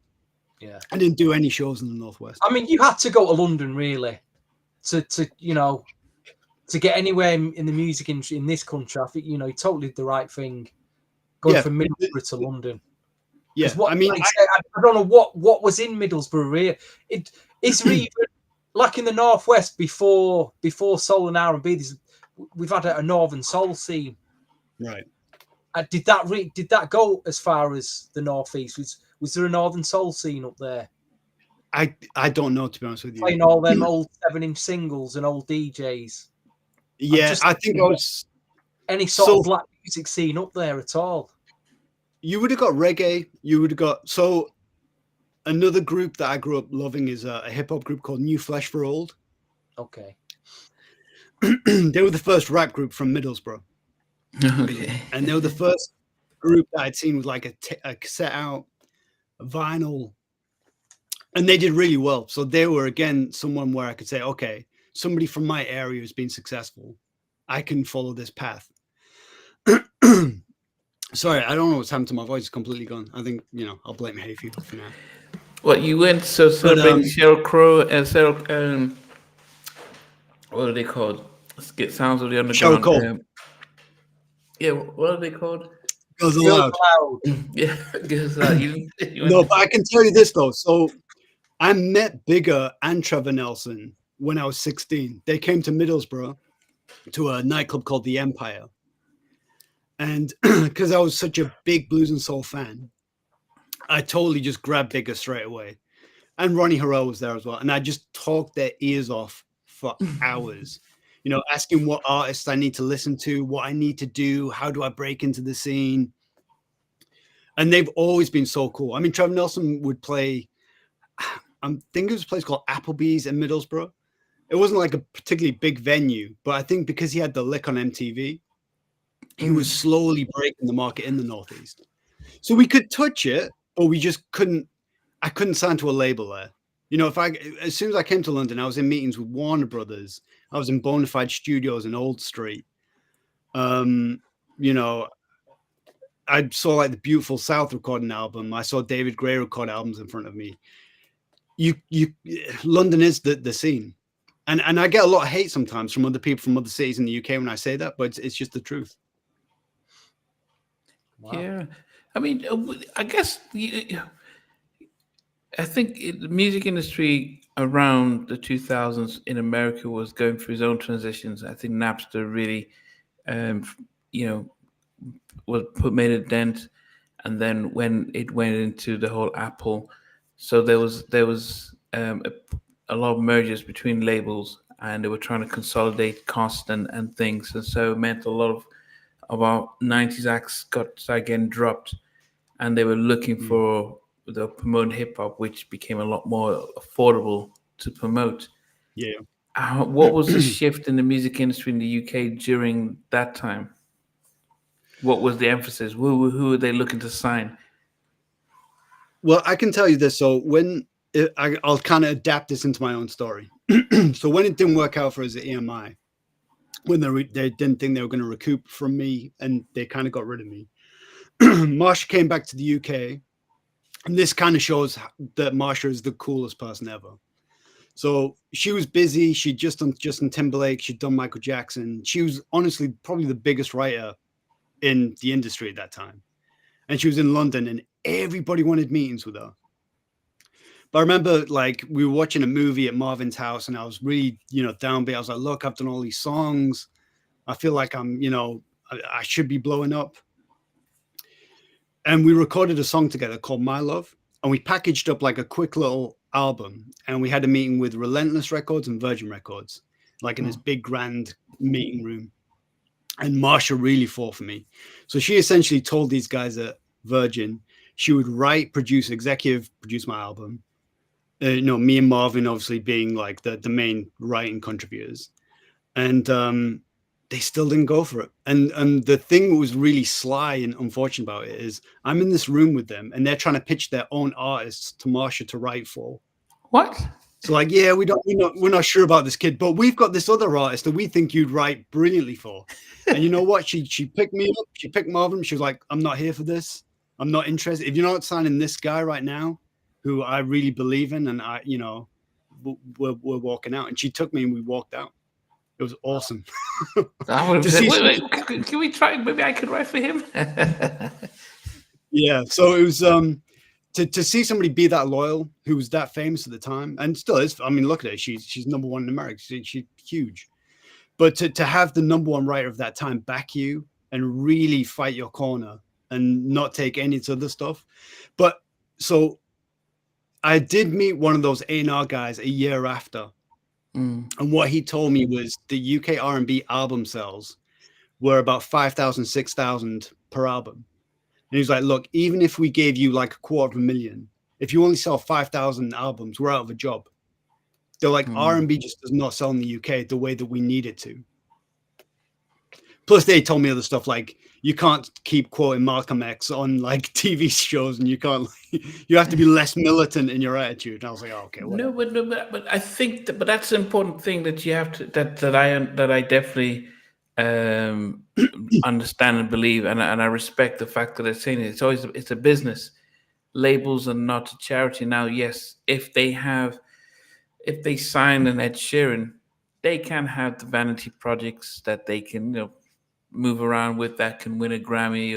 Yeah. I didn't do any shows in the Northwest. I mean, you had to go to London really to get anywhere in the music industry in this country. I think you totally did the right thing going from Middlesbrough to London. Yeah, I don't know what was in Middlesbrough. Really, it's really like in the Northwest before soul and R&B. We've had a northern soul scene, right? Did that go as far as the Northeast? Was there a northern soul scene up there? I don't know, to be honest with you. Playing all them old 7-inch singles and old DJs. Yeah, I think I was any sort of black music scene up there at all. You would have got reggae. You would have got another group that I grew up loving is a hip hop group called New Flesh for Old. Okay. They were the first rap group from Middlesbrough. Okay. And they were the first group that I'd seen with like a cassette out, a vinyl, and they did really well. So they were again someone where I could say, okay, somebody from my area has been successful. I can follow this path. Sorry, I don't know what's happened to my voice. It's completely gone. I think I'll blame hay fever for now. Well, you went so But celebrating Sheryl Crow and Sheryl. What are they called? Get Sounds of the Cheryl Underground. Cole Yeah, what are they called? goes Girls aloud. Aloud. Yeah, guess you No, went. but I can tell you this though. So I met Bigger and Trevor Nelson when I was 16. They came to Middlesbrough to a nightclub called the Empire. And because I was such a big blues and soul fan, I totally just grabbed Bigger straight away. And Ronnie Harrell was there as well. And I just talked their ears off for hours, asking what artists I need to listen to, what I need to do, how do I break into the scene. And they've always been so cool. I mean, Trevor Nelson would play, I think it was a place called Applebee's in Middlesbrough. It wasn't like a particularly big venue, but I think because he had the lick on MTV, he was slowly breaking the market in the Northeast. So we could touch it, but we just couldn't. I couldn't sign to a label there. As soon as I came to London, I was in meetings with Warner Brothers. I was in Bonafide Studios in Old Street. You know, I saw like the Beautiful South recording album. I saw David Gray record albums in front of me. London is the scene. And I get a lot of hate sometimes from other people from other cities in the UK when I say that, but it's just the truth. Wow. Yeah, I mean, I guess I think the music industry around the 2000s in America was going through its own transitions. I think Napster really, um, you know, made a dent, and then when it went into the whole Apple, so there was a lot of mergers between labels, and they were trying to consolidate cost and things, and so it meant a lot of our 90s acts started getting dropped, and they were looking for the promoting hip hop, which became a lot more affordable to promote. Yeah. What was the shift in the music industry in the UK during that time? What was the emphasis? Who were they looking to sign? Well, I can tell you this. So I'll kind of adapt this into my own story. So when it didn't work out for us at EMI, when they didn't think they were going to recoup from me, and they kind of got rid of me, Marsha came back to the UK, and this kind of shows that Marsha is the coolest person ever. So she was busy. She'd just done Justin Timberlake. She'd done Michael Jackson. She was honestly probably the biggest writer in the industry at that time. And she was in London, and everybody wanted meetings with her. But I remember like we were watching a movie at Marvin's house, and I was really, downbeat. I was like, look, I've done all these songs. I feel like I'm, I should be blowing up. And we recorded a song together called My Love, and we packaged up like a quick little album. And we had a meeting with Relentless Records and Virgin Records, like in this big grand meeting room. And Marsha really fought for me. So she essentially told these guys at Virgin she would write, executive produce my album. Me and Marvin obviously being like the main writing contributors. And they still didn't go for it. And the thing that was really sly and unfortunate about it is I'm in this room with them, and they're trying to pitch their own artists to Marsha to write for. What? So like, yeah, we're not sure about this kid, but we've got this other artist that we think you'd write brilliantly for. And you know what? She picked me up. She picked Marvin. She was like, I'm not here for this. I'm not interested. If you're not signing this guy right now, who I really believe in, and we're walking out. And she took me, and we walked out. It was awesome. I would have To said, see wait, can we try? Maybe I could write for him. Yeah. So it was to see somebody be that loyal, who was that famous at the time, and still is. I mean, look at her. She's number one in America. She's huge. But to have the number one writer of that time back you and really fight your corner and not take any of the other stuff. But so I did meet one of those A&R guys a year after. And what he told me was the UK R&B album sales were about 5,000, 6,000 per album. And he was like, look, even if we gave you like 250,000, if you only sell 5,000 albums, we're out of a job. They're like, R&B just does not sell in the UK the way that we need it to. Plus, they told me other stuff like you can't keep quoting Malcolm X on like TV shows, and you can't. You have to be less militant in your attitude. And I was like, oh, okay, whatever. No, but I think but that's an important thing that you have to that I definitely um, understand and believe, and I respect the fact that they're saying it. It's always it's a business. Labels are not a charity. Now, yes, if they sign an Ed Sheeran, they can have the vanity projects that they can move around with that can win a Grammy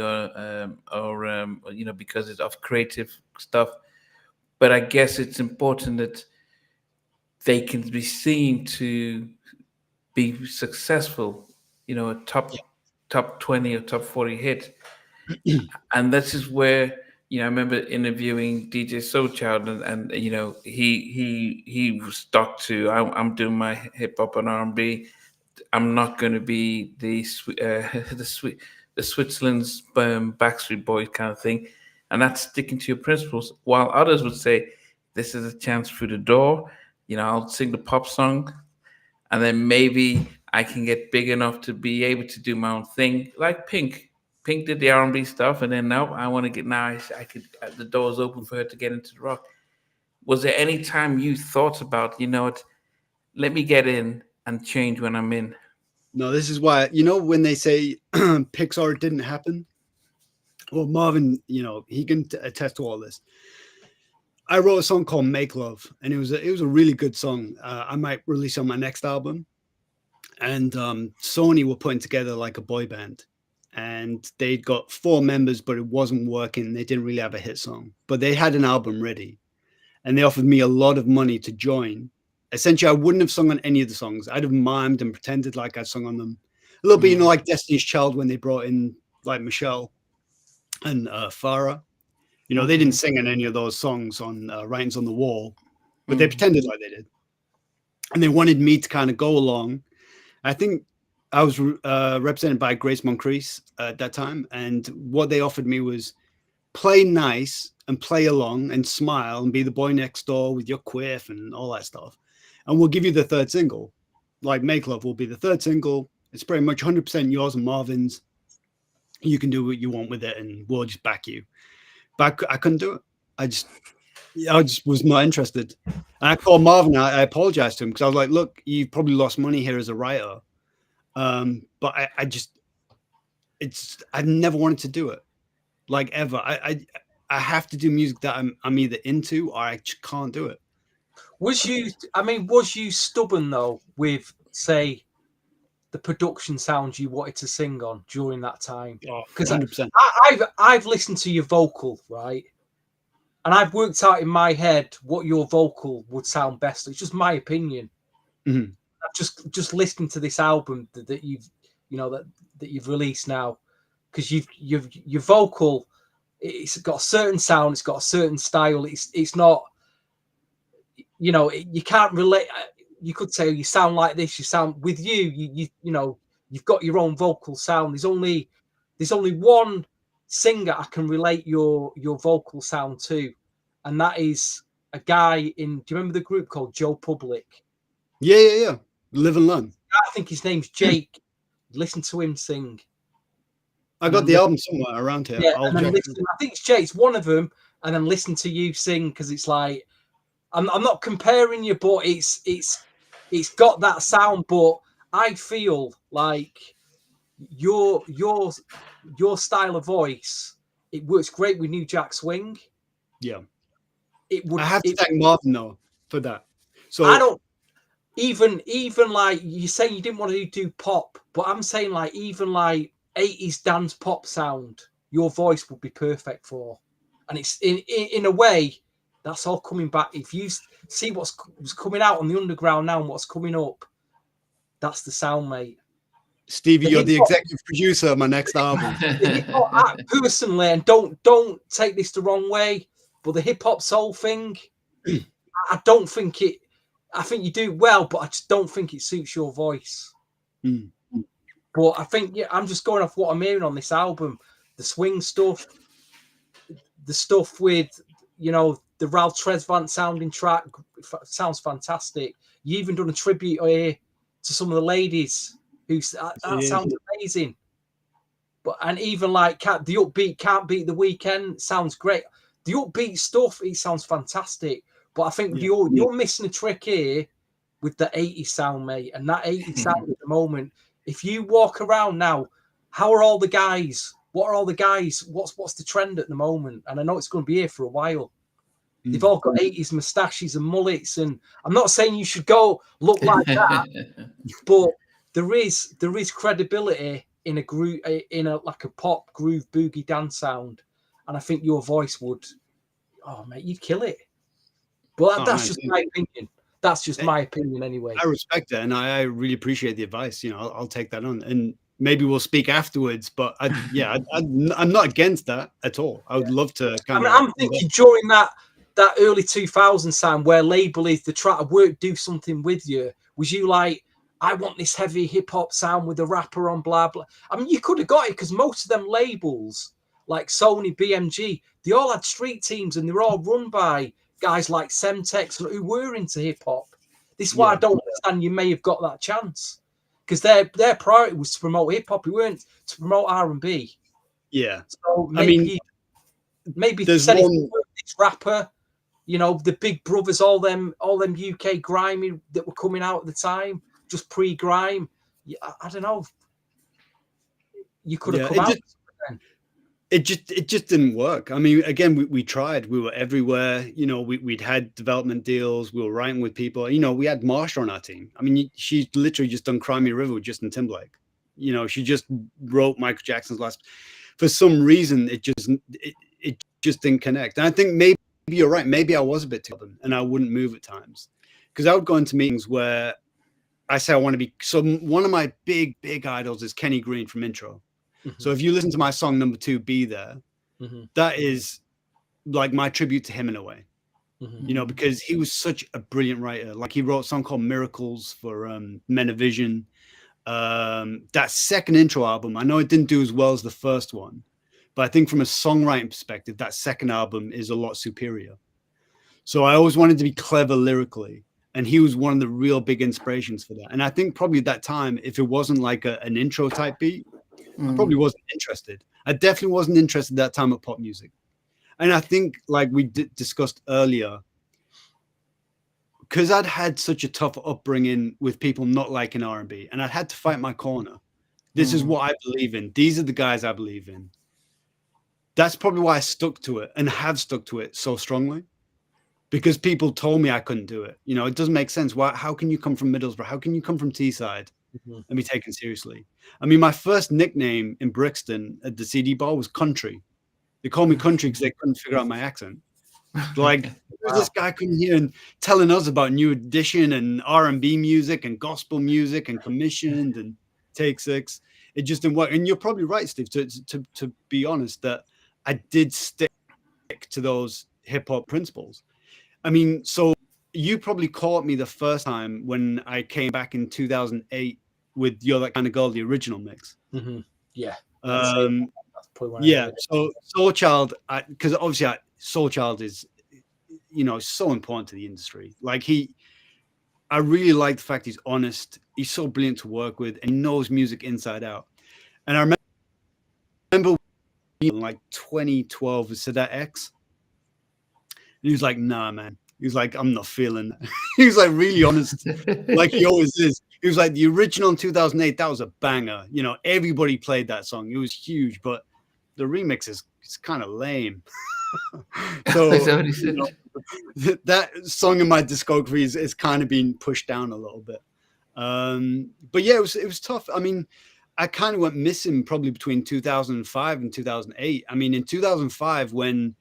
or because it's of creative stuff. But I guess it's important that they can be seen to be successful, a top 20 or top 40 hit. And this is where I remember interviewing DJ Soulchild, and he stuck to I'm doing my hip hop and R&B. I'm not going to be the Switzerland's Backstreet Boys kind of thing, and that's sticking to your principles. While others would say, "This is a chance through the door." I'll sing the pop song, and then maybe I can get big enough to be able to do my own thing, like Pink. Pink did the R&B stuff, and then now I want to get now. I could the door's open for her to get into the rock. Was there any time you thought about what? Let me get in and change when I'm in. No, this is why when they say Pixar didn't happen. Well, Marvin, he can attest to all this. I wrote a song called "Make Love," and it was a really good song. I might release on my next album. And Sony were putting together like a boy band, and they'd got 4 members, but it wasn't working. They didn't really have a hit song, but they had an album ready, and they offered me a lot of money to join. Essentially, I wouldn't have sung on any of the songs. I'd have mimed and pretended like I'd sung on them a little bit, like Destiny's Child when they brought in like Michelle and Farah. They didn't sing in any of those songs on Writings on the Wall, but they pretended like they did, and they wanted me to kind of go along. I think I was represented by Grace Moncrief at that time, and what they offered me was play nice and play along and smile and be the boy next door with your quiff and all that stuff, and we'll give you the 3rd single. Like "Make Love" will be the 3rd single. It's pretty much 100% yours and Marvin's. You can do what you want with it, and we'll just back you. But I couldn't do it. I just was not interested. And I called Marvin. I apologized to him because I was like, "Look, you've probably lost money here as a writer." But I've never wanted to do it, like ever. I have to do music that I'm either into or I just can't do it. Was you stubborn though with, say, the production sounds you wanted to sing on during that time? Because 100%. I've listened to your vocal, right? And I've worked out in my head what your vocal would sound best. It's just my opinion. Mm-hmm. I've just listened to this album that you've that you've released now, because your vocal, it's got a certain sound, it's got a certain style. It's not, you can't relate. You could say you sound like this. You sound with you've got your own vocal sound. There's only one singer I can relate your vocal sound to, and that is a guy in. Do you remember the group called Joe Public? Yeah. Live and Learn. I think his name's Jake. Listen to him sing. I got the album somewhere around here. Yeah, and then listen, I think it's Jake's one of them, and then listen to you sing, because it's like I'm not comparing you, but it's got that sound. But I feel like your style of voice, it works great with New Jack Swing. Yeah, it would. I have to thank Marvin though for that. So I don't even like you say you didn't want to do pop, but I'm saying like even like 80s dance pop sound, your voice would be perfect for. And it's in a way that's all coming back. If you see what's coming out on the underground now and what's coming up, that's the sound, mate. Stevie, you're the executive producer of my next album. Personally, and don't take this the wrong way, but the hip hop soul thing, I don't think it. I think you do well, but I just don't think it suits your voice. Mm. But I think I'm just going off what I'm hearing on this album. The swing stuff, the stuff with the Ralph Tresvant sounding track sounds fantastic. You even done a tribute here to some of the ladies That sounds amazing. But and even like the upbeat Can't Beat the Weekend sounds great. The upbeat stuff, it sounds fantastic. But I think you're missing a trick here with the 80s sound, mate. And that 80s sound at the moment, if you walk around now, how are all the guys? What are all the guys? What's the trend at the moment? And I know it's going to be here for a while. They've all got 80s moustaches and mullets. And I'm not saying you should go look like that, but there is credibility in a groove, like a pop groove boogie dance sound, and I think your voice would, mate, you'd kill it. But that's just my opinion. That's just my opinion, anyway. I respect it, and I really appreciate the advice. You know, I'll take that on, and maybe we'll speak afterwards. But I'm not against that at all. I would love to. I'm thinking during that early 2000s sound where label is the try to do something with you. Was you like, I want this heavy hip hop sound with a rapper on blah blah? I mean, you could have got it because most of them labels, like Sony, BMG, they all had street teams and they were all run by guys like Semtex who were into hip hop. This is why I don't understand. You may have got that chance because their priority was to promote hip hop. It weren't to promote R&B. Yeah. So maybe there's this rapper. You know, the Big Brothers, all them UK grimy that were coming out at the time, just pre-grime. I don't know. You could have come out. It just didn't work. I mean, again, we tried. We were everywhere. You know, we'd had development deals. We were writing with people. You know, we had Marsha on our team. I mean, she's literally just done Cry Me a River with Justin Timberlake. You know, she just wrote Michael Jackson's last. For some reason, it just didn't connect. And I think maybe you're right. Maybe I was a bit too open and I wouldn't move at times because I would go into meetings where I say I want to be. So one of my big idols is Kenny Green from Intro. Mm-hmm. So if you listen to my song number 2, Be There, that is like my tribute to him in a way, you know, because he was such a brilliant writer. Like he wrote a song called Miracles for Men of Vision. That second Intro album, I know it didn't do as well as the first one. But I think from a songwriting perspective, that second album is a lot superior. So I always wanted to be clever lyrically. And he was one of the real big inspirations for that. And I think probably at that time, if it wasn't like an intro type beat, I probably wasn't interested. I definitely wasn't interested at that time at pop music. And I think like we discussed earlier, because I'd had such a tough upbringing with people not liking R&B and I'd had to fight my corner. This is what I believe in. These are the guys I believe in. That's probably why I stuck to it and have stuck to it so strongly because people told me I couldn't do it. You know, it doesn't make sense. How can you come from Middlesbrough? How can you come from Teesside and be taken seriously? I mean, my first nickname in Brixton at the CD bar was Country. They called me Country because they couldn't figure out my accent. Like this guy coming here and telling us about New Edition and R&B music and gospel music and commissioned and Take 6. It just didn't work. And you're probably right, Steve, to be honest, that I did stick to those hip hop principles. I mean, so you probably caught me the first time when I came back in 2008 with You're That Kind of Girl, the original mix. Yeah. Yeah. So Soul Child, because obviously Soul Child is, you know, so important to the industry. Like I really like the fact he's honest. He's so brilliant to work with and he knows music inside out. And I remember in like 2012 with Sadat X. And he was like, nah, man. He was like, I'm not feeling that. He was like really honest, like he always is. He was like, the original in 2008, that was a banger. You know, everybody played that song. It was huge, but the remix is kind of lame. So you know, that song in my discography is kind of being pushed down a little bit. But yeah, it was tough. I mean, I kind of went missing probably between 2005 and 2008. I mean, in 2005, when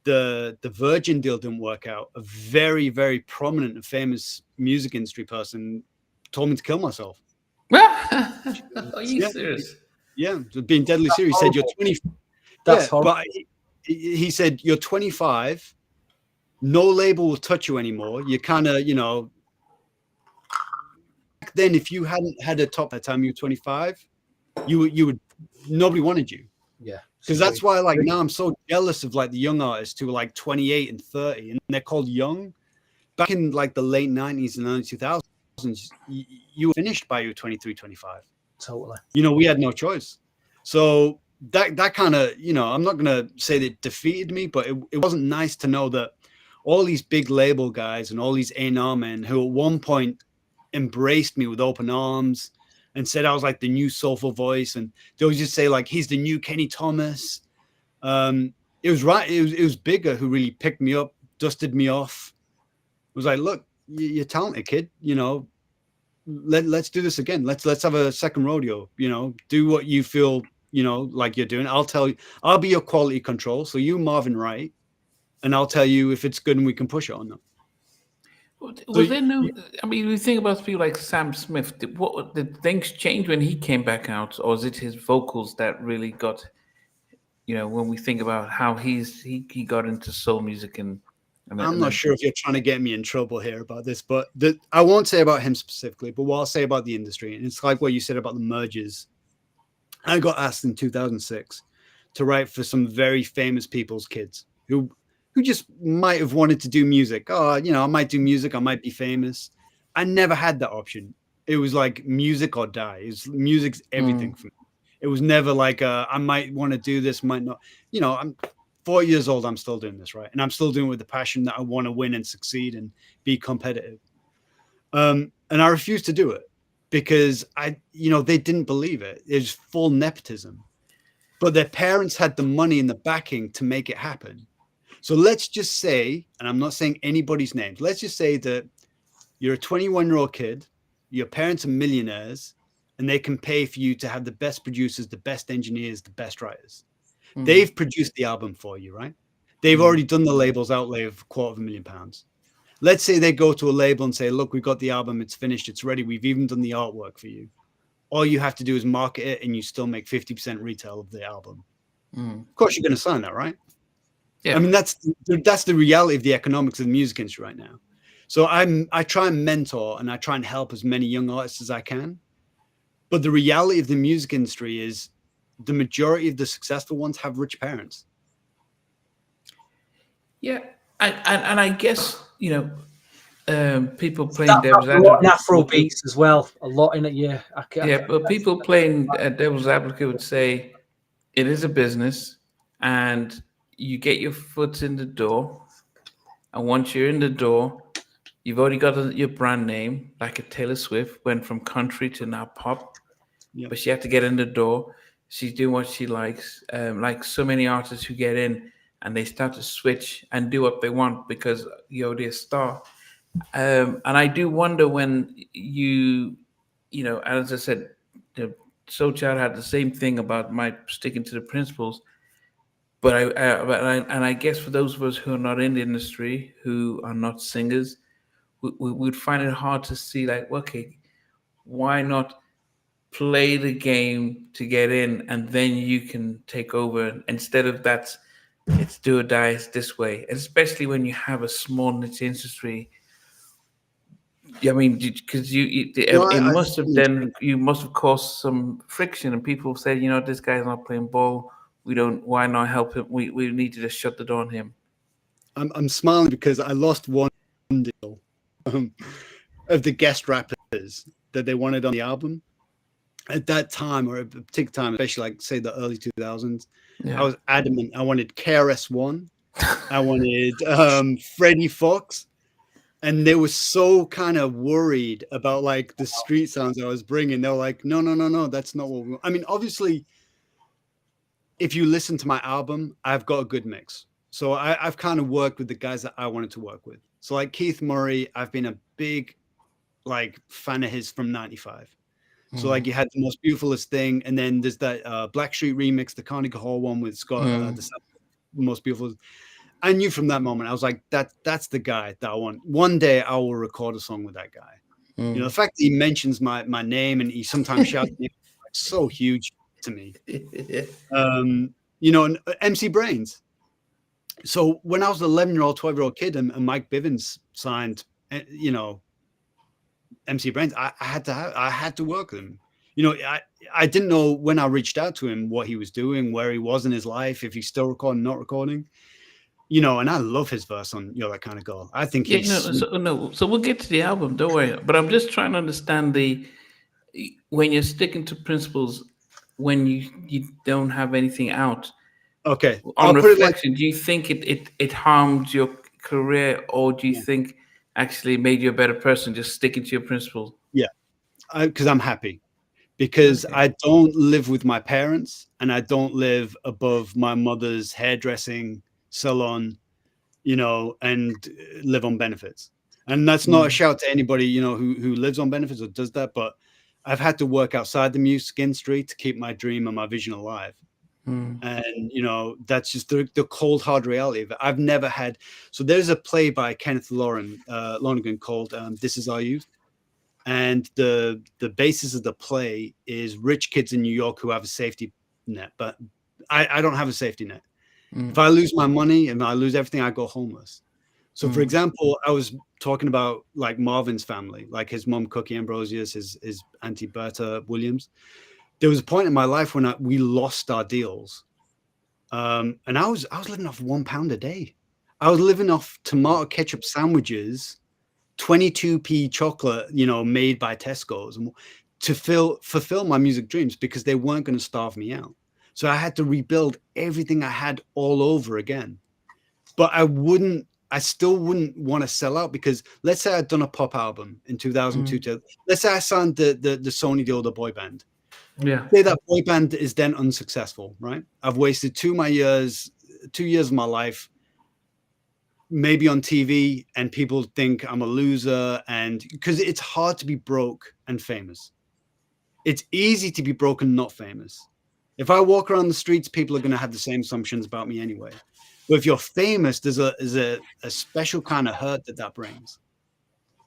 the Virgin deal didn't work out, a very, very prominent and famous music industry person told me to kill myself. Are you serious? Yeah, being deadly serious. He said, you're 20. That's horrible. But he said, you're 25. No label will touch you anymore. You kind of, you know, back then, if you hadn't had a top that time you were 25, you would nobody wanted you. Yeah. Because that's why, like, now I'm so jealous of like the young artists who are like 28 and 30 and they're called young. Back in like the late 90s and early 2000s, you were finished by your 23, 25. Totally. You know, we had no choice. So that kind of, you know, I'm not going to say that it defeated me, but it wasn't nice to know that all these big label guys and all these A&R men who at one point embraced me with open arms and said I was like the new soulful voice, and they always just say like he's the new Kenny Thomas. It was right. It was Bigger who really picked me up, dusted me off. It was like, look, you're talented, kid. You know, let's do this again. Let's have a second rodeo. You know, do what you feel, you know, like you're doing. I'll tell you, I'll be your quality control. So you Marvin Wright, and I'll tell you if it's good and we can push it or not. Was there no? I mean, we think about people like Sam Smith. Did things change when he came back out, or is it his vocals that really got? You know, when we think about how he got into soul music I'm not sure if you're trying to get me in trouble here about this, but I won't say about him specifically, but what I'll say about the industry, and it's like what you said about the mergers. I got asked in 2006 to write for some very famous people's kids who just might have wanted to do music. Oh, you know, I might do music, I might be famous. I never had that option. It was like music or die. Music's everything for me. It was never like I might want to do this, might not. You know, I'm 4 years old. I'm still doing this, right? And I'm still doing it with the passion that I want to win and succeed and be competitive. And I refused to do it because they didn't believe it. It was full nepotism. But their parents had the money and the backing to make it happen. So let's just say, and I'm not saying anybody's names, let's just say that you're a 21-year-old kid, your parents are millionaires, and they can pay for you to have the best producers, the best engineers, the best writers. They've produced the album for you, right? They've already done the label's outlay of £250,000. Let's say they go to a label and say, look, we've got the album, it's finished, it's ready, we've even done the artwork for you. All you have to do is market it and you still make 50% retail of the album. Of course, you're going to sign that, right? Yeah. I mean, that's the reality of the economics of the music industry right now. So I try and mentor and I try and help as many young artists as I can. But the reality of the music industry is the majority of the successful ones have rich parents. Yeah. And I guess, you know, people playing devil's advocate. A lot in Afro beats as well. A lot in it, yeah. But people playing devil's advocate would say it is a business and you get your foot in the door. And once you're in the door, you've already got your brand name, like a Taylor Swift, went from country to now pop. Yep. But she had to get in the door. She's doing what she likes. Like so many artists who get in and they start to switch and do what they want because you're a star. And I do wonder when you know, as I said, Soul Child had the same thing about my sticking to the principles. But I guess for those of us who are not in the industry, who are not singers, we would find it hard to see like, okay, why not play the game to get in and then you can take over instead of that it's do or die this way, and especially when you have a small niche industry. I mean, because you must have caused some friction and people said, you know, this guy's not playing ball, why not help him, we need to just shut the door on him. I'm smiling because I lost one deal of the guest rappers that they wanted on the album at that time, or at a particular time, especially like say the early 2000s. I was adamant. I wanted KRS-One. I wanted Freddie Fox. And they were so kind of worried about like the street sounds I was bringing. They're like, no, that's not what we want. I mean, obviously, if you listen to my album, I've got a good mix. So I've kind of worked with the guys that I wanted to work with. So like Keith Murray, I've been a big like fan of his from 95. So like you had The Most Beautifulest Thing, and then there's that Blackstreet remix, the Carnegie Hall one with Scott, the Most Beautiful. I knew from that moment, I was like, that's the guy that I want. One day I will record a song with that guy. You know, the fact that he mentions my name and he sometimes shouts me, like, so huge to me. You know, and MC Brains. So when I was an 11-year-old, 12-year-old kid and Mike Bivins signed, you know, MC Brains, I had to work with him. You know, I didn't know when I reached out to him what he was doing, where he was in his life, if he's still recording, not recording. you know, and I love his verse on "You're That Kind of Girl." I think Yeah, he's no, so, no. So we'll get to the album. Don't worry. But I'm just trying to understand the when you're sticking to principles when you don't have anything out. okay. On I'll put it like, reflection, do you think it harmed your career, or do you yeah, think actually made you a better person just sticking to your principles? yeah, because I'm happy. Because Okay. I don't live with my parents and I don't live above my mother's hairdressing salon, you know, and live on benefits. And that's not a Mm, shout to anybody, you know, who lives on benefits or does that, but I've had to work outside the music industry to keep my dream and my vision alive. mm, And you know, that's just the cold hard reality of it. I've never had. So there's a play by Kenneth Lonergan called "This Is Our Youth," and the basis of the play is rich kids in New York who have a safety net, but I don't have a safety net. If mm, I lose my money and I lose everything, I go homeless. So, for mm, example, I was talking about like Marvin's family, like his mom Cookie Ambrosius, his auntie Berta Williams. There was a point in my life when we lost our deals, and I was living off £1 a day. I was living off tomato ketchup sandwiches, 22p chocolate, you know, made by Tesco's, and to fulfill my music dreams because they weren't going to starve me out. So I had to rebuild everything I had all over again. But I still wouldn't want to sell out because let's say I'd done a pop album in 2002. mm. Let's say I signed the Sony deal, the boy band. Yeah. Say that boy band is then unsuccessful, right? I've wasted 2 years of my life maybe on TV, and people think I'm a loser, and because it's hard to be broke and famous. It's easy to be broke and not famous. If I walk around the streets, people are going to have the same assumptions about me anyway. But if you're famous, there's a special kind of hurt that brings.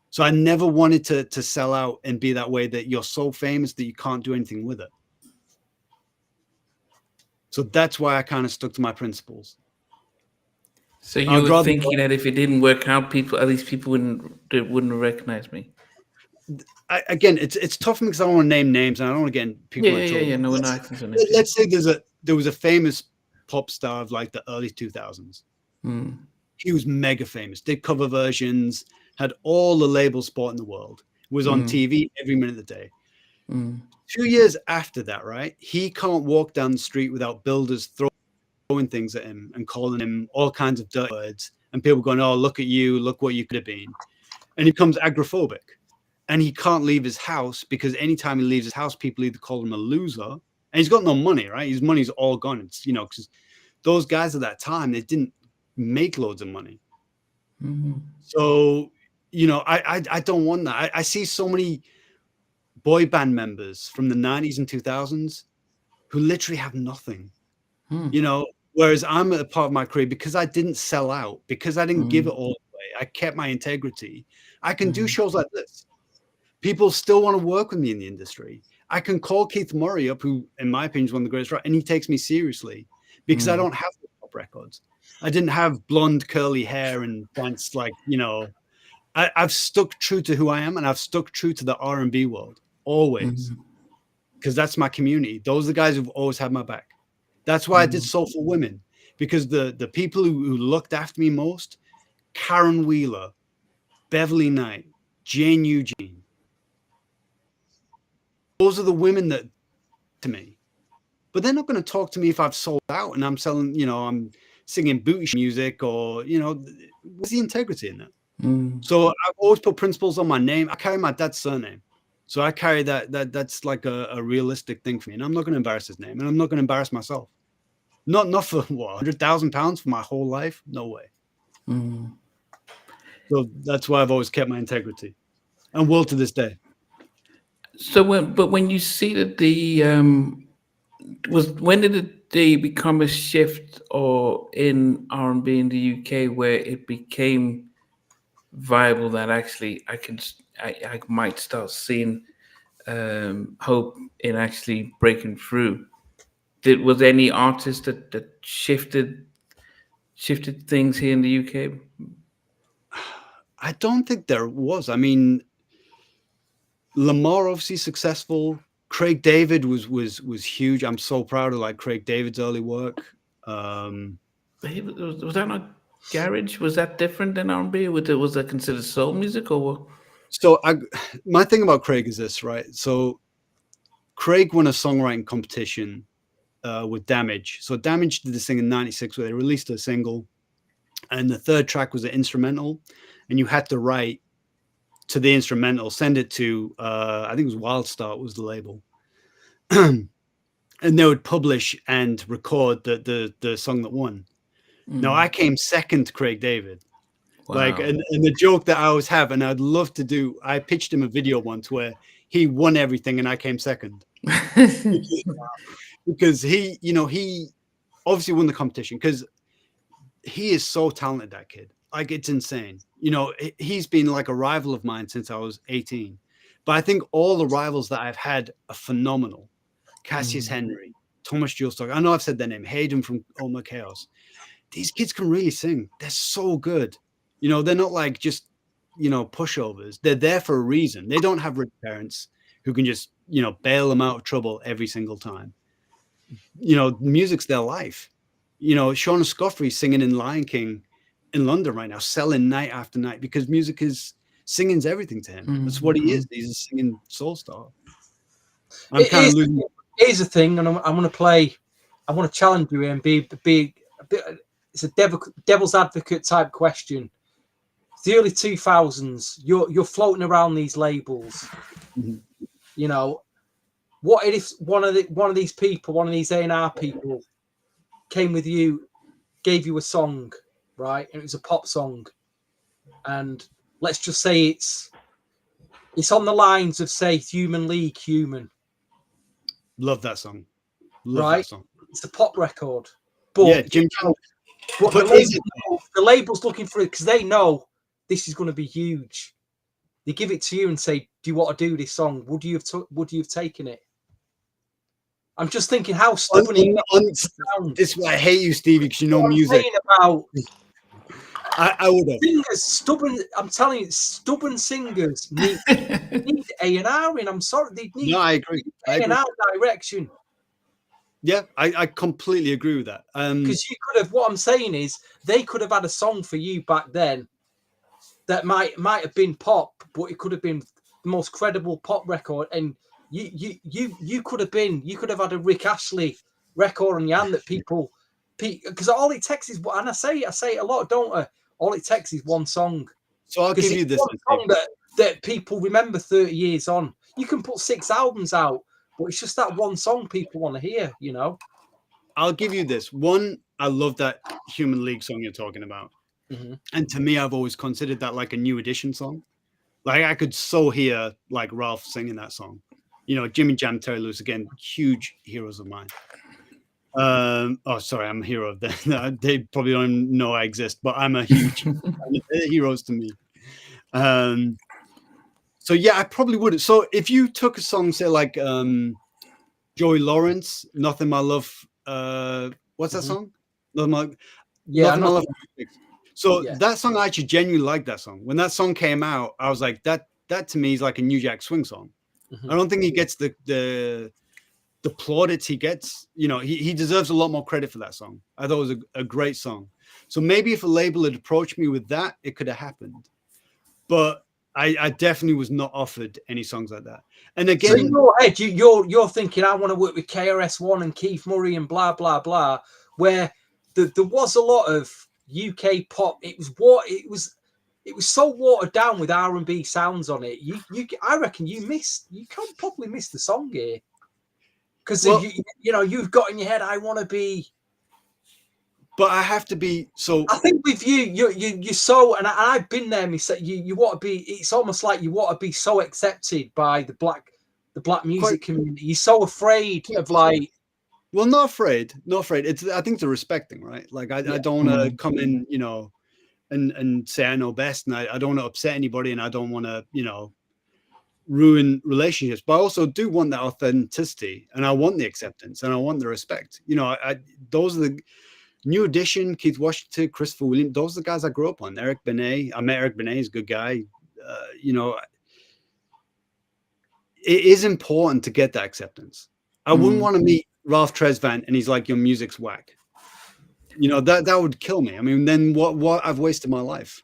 So I never wanted to sell out and be that way, that you're so famous that you can't do anything with it. So that's why I kind of stuck to my principles. So you I'd were rather thinking that if it didn't work out, people at least people wouldn't recognize me. again, it's tough because I don't want to name names and I don't want to get Yeah, people in yeah, yeah, trouble. yeah. But No, we're not acting on names. Yeah. let's say there was a famous pop star of like the early 2000s. Mm, He was mega famous, did cover versions, had all the labels spot in the world, was on mm, TV every minute of the day. mm, 2 years after that, right? He can't walk down the street without builders throwing things at him and calling him all kinds of dirty words, and people going, "Oh, look at you! Look what you could have been." And he becomes agoraphobic. And he can't leave his house because anytime he leaves his house, people either call him a loser, and he's got no money, right? His money's all gone. It's, you know, because those guys at that time, they didn't make loads of money. mm, So, you know, I don't want that. I see so many boy band members from the 90s and 2000s who literally have nothing, mm, you know, whereas I'm at a part of my career because I didn't sell out, because I didn't give it mm, all away. I kept my integrity. I can do mm, shows like this. People still want to work with me in the industry. I can call Keith Murray up, who, in my opinion, is one of the greatest, and he takes me seriously because I mm, don't have the pop records. I didn't have blonde curly hair and dance like, you know. I've stuck true to who I am, and I've stuck true to the R&B world always, mm, because that's my community. Those are the guys who've always had my back. That's why I did mm. Soulful Women, because the people who looked after me most, Karen Wheeler, Beverly Knight, Jane Eugene, those are the women that to me. But they're not going to talk to me if I've sold out and I'm selling, you know, I'm singing booty music, or, you know, what's the integrity in that? Mm. So I've always put principles on my name. I carry my dad's surname. So I carry that's like a realistic thing for me. And I'm not going to embarrass his name, and I'm not going to embarrass myself. Not for what, £100,000 for my whole life? No way. Mm. So that's why I've always kept my integrity, and will to this day. So when you see that the was when did they become a shift or in R&B in the UK where it became viable that actually I might start seeing hope in actually breaking through? Was there any artist that shifted things here in the UK? I don't think there was. I mean, Lamar obviously successful. Craig David was huge. I'm so proud of like Craig David's early work. Was that not? garage? Was that different than R&B? Was that considered soul music or what? So my thing about Craig is this, right? So Craig won a songwriting competition with Damage. So Damage did this thing in '96 where they released a single, and the third track was an instrumental, and you had to write to the instrumental, send it to I think it was Wildstart was the label, and they would publish and record the song that won. Now I came second to Craig David. Wow. Like, and the joke that I always have, and I'd love to do, I pitched him a video once where he won everything and I came second. Because he, you know, he obviously won the competition because he is so talented, that kid. Like, it's insane. You know, he's been like a rival of mine since I was 18. But I think all the rivals that I've had are phenomenal. Cassius Henry, Thomas Julestock. I know I've said their name. Hayden from Oma Chaos. These kids can really sing. They're so good. You know, they're not like just, you know, pushovers. They're there for a reason. They don't have rich parents who can just, you know, bail them out of trouble every single time. You know, music's their life. You know, Sean Scoffrey singing in Lion King in London right now, selling night after night because music is singing's everything to him. That's what he is. He's a singing soul star. I'm kind of losing. Here's the thing, and I'm going to play. I want to challenge you and be a bit. It's a devil's advocate type question. The early 2000s, you're floating around these labels. You know, what if one of these people, one of these A&R people, came with you, gave you a song, right, and it was a pop song, and let's just say it's on the lines of, say, Human League, Human. Love that song. Love right? that song. It's a pop record, but Yeah, Jim. But the label's looking for it because they know this is going to be huge. They give it to you and say, "Do you want to do this song? Would you have taken it?" I'm just thinking how stubborn. This is why I hate you, Stevie, because you know music. About I would have. Singers, stubborn. I'm telling you, stubborn singers need A&R in. I'm sorry, they need. No, I agree. A&R direction. Yeah, I completely agree with that. Because you could have. What I'm saying is, they could have had a song for you back then that might have been pop, but it could have been the most credible pop record, and you could have had a Rick Astley record on your hand that people, because all it takes is, and I say it a lot, don't I? All it takes is one song. So I'll give you this song that people remember 30 years on. You can put 6 albums out, but it's just that one song people want to hear, you know. I'll give you this one. I love that Human League song you're talking about. And to me, I've always considered that like a New Edition song. Like I could so hear like Ralph singing that song. You know, Jimmy Jam, Terry Lewis, again, huge heroes of mine. Oh, sorry, I'm a hero of them. They probably don't know I exist, but I'm a huge they're heroes to me. So yeah, I probably would. So if you took a song, say like Joey Lawrence, Nothing My Love, what's that song? Nothing My Love. So that song, I actually genuinely like that song. When that song came out, I was like, that to me is like a New Jack Swing song. I don't think he gets the plaudits he gets. You know, he deserves a lot more credit for that song. I thought it was a great song. So maybe if a label had approached me with that, it could have happened. But I definitely was not offered any songs like that. And again, so in your head, you're thinking, I want to work with KRS-One and Keith Murray and blah blah blah. Where there was a lot of UK pop. It was so watered down with R&B sounds on it. I reckon you can't probably miss the song here because you've got in your head, I want to be. But I have to be so. I think with you're so, and I've been there. You want to be. It's almost like you want to be so accepted by the black music community. You're so afraid of like. Well, not afraid. I think it's a respecting, right? Like I don't want to come in, you know, and say I know best, and I don't want to upset anybody, and I don't want to, you know, ruin relationships. But I also do want that authenticity, and I want the acceptance, and I want the respect. You know, those are the New Edition, Keith Washington, Christopher Williams. Those are the guys I grew up on. Eric Benet. I met Eric Benet. He's a good guy. You know, it is important to get that acceptance. I wouldn't want to meet Ralph Tresvant and he's like, your music's whack. You know, that would kill me. I mean, then what I've wasted my life.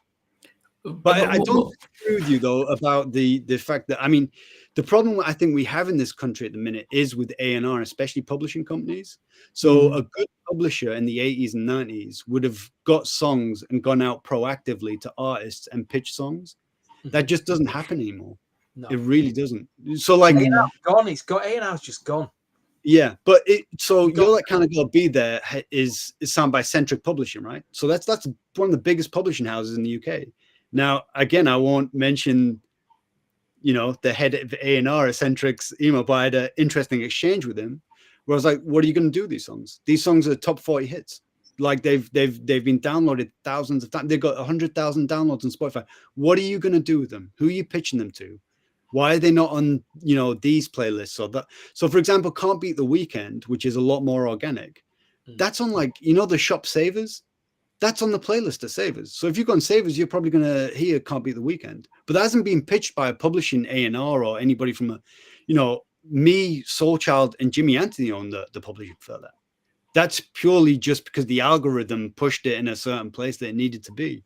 But I don't agree with you though about the fact that, I mean, the problem I think we have in this country at the minute is with A&R, especially publishing companies. So a good publisher in the 80s and 90s would have got songs and gone out proactively to artists and pitch songs. That just doesn't happen anymore. No. It really doesn't. So like A&R's gone. It's got A&R's just gone. Yeah, but you're like kind of got to be there is sound by Centric Publishing, right? So that's one of the biggest publishing houses in the UK. Now, again, I won't mention, you know, the head of A&R at Centric's email, but I had an interesting exchange with him where I was like, what are you going to do with these songs? These songs are top 40 hits. Like they've been downloaded thousands of times. They've got 100,000 downloads on Spotify. What are you going to do with them? Who are you pitching them to? Why are they not on, you know, these playlists or that? So, for example, Can't Beat the Weekend, which is a lot more organic, that's on like, you know, the shop Savers. That's on the playlist of Savers. So if you go on Savers, you're probably going to hear Can't Beat the Weekend. But that hasn't been pitched by a publishing A&R or anybody from a, you know, me, Soulchild, and Jimmy Anthony on the publishing for that. That's purely just because the algorithm pushed it in a certain place that it needed to be.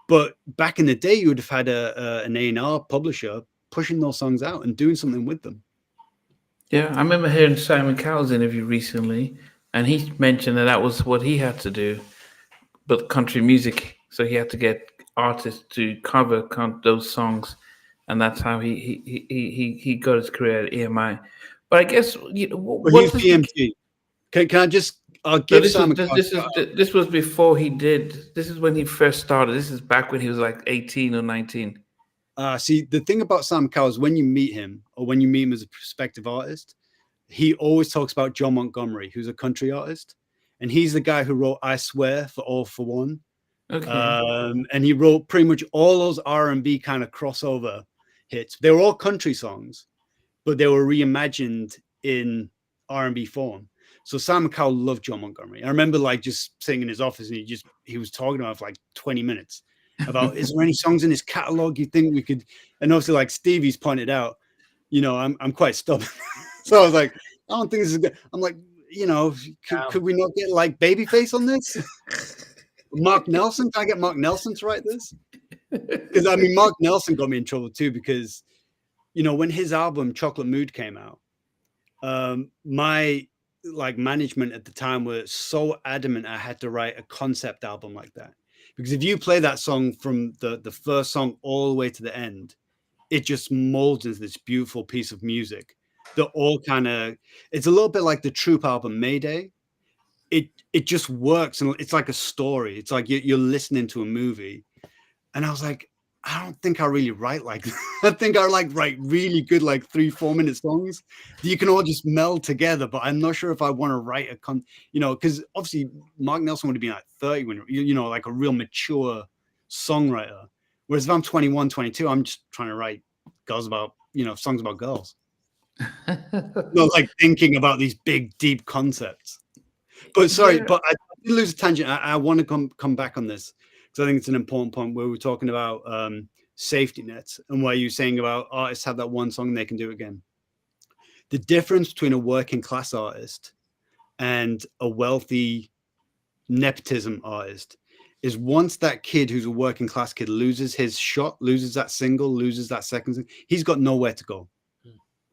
But back in the day, you would have had an A&R publisher pushing those songs out and doing something with them. Yeah, I remember hearing Simon Cowell's interview recently, and he mentioned that was what he had to do, but country music. So he had to get artists to cover those songs, and that's how he got his career at EMI. But I guess what's BMG? Can I just? I'll give Simon. This was before he did. This is when he first started. This is back when he was like 18 or 19. See, the thing about Sam Cowell is when you meet him or when you meet him as a prospective artist, he always talks about John Montgomery, who's a country artist. And he's the guy who wrote I Swear for All for One. Okay. And he wrote pretty much all those R&B kind of crossover hits. They were all country songs, but they were reimagined in R&B form. So Simon Cowell loved John Montgomery. I remember like just sitting in his office and he was talking about it for like 20 minutes. About is there any songs in his catalog you think we could? And obviously, like Stevie's pointed out, you know, I'm quite stubborn, so I was like, I don't think this is good. I'm like, you know, could we not get like Babyface on this? Mark Nelson? Can I get Mark Nelson to write this? Because I mean, Mark Nelson got me in trouble too because, you know, when his album Chocolate Mood came out, my like management at the time were so adamant I had to write a concept album like that. Because if you play that song from the first song all the way to the end, it just molds into this beautiful piece of music that all kind of, it's a little bit like the Troop album Mayday. It just works and it's like a story. It's like you're listening to a movie. And I was like, I don't think I really write like that. I think I like write really good, like 3-4 minute songs that you can all just meld together. But I'm not sure if I want to write you know, because obviously Mark Nelson would have been like 30 when, you know, like a real mature songwriter. Whereas if I'm 21, 22, I'm just trying to write girls about, you know, songs about girls. Not like thinking about these big, deep concepts. But sorry, but I did lose a tangent. I want to come back on this. So I think it's an important point where we're talking about safety nets and where you're saying about artists have that one song and they can do it again. The difference between a working class artist and a wealthy nepotism artist is once that kid who's a working class kid loses his shot, loses that single, loses that second single, he's got nowhere to go.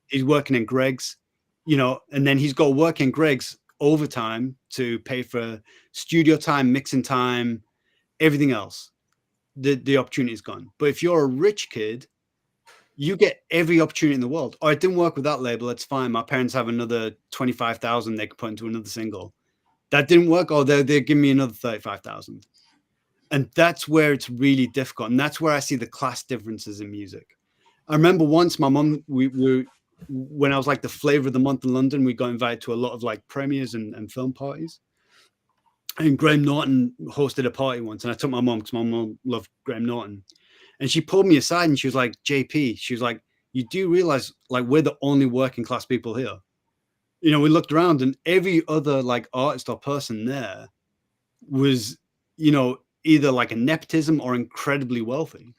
He's working in Greg's, you know, and then he's got to work in Greg's overtime to pay for studio time, mixing time, everything else. The opportunity is gone. But if you're a rich kid, you get every opportunity in the world. Oh, it didn't work with that label. It's fine. My parents have another 25,000 they could put into another single. That didn't work. Oh, they'll give me another 35,000. And that's where it's really difficult. And that's where I see the class differences in music. I remember once my mom, when I was like the flavor of the month in London, we got invited to a lot of like premieres and film parties. And Graham Norton hosted a party once, and I took my mom because my mom loved Graham Norton. And she pulled me aside and she was like, JP, she was like, you do realize like we're the only working class people here. You know, we looked around and every other like artist or person there was, you know, either like a nepotism or incredibly wealthy.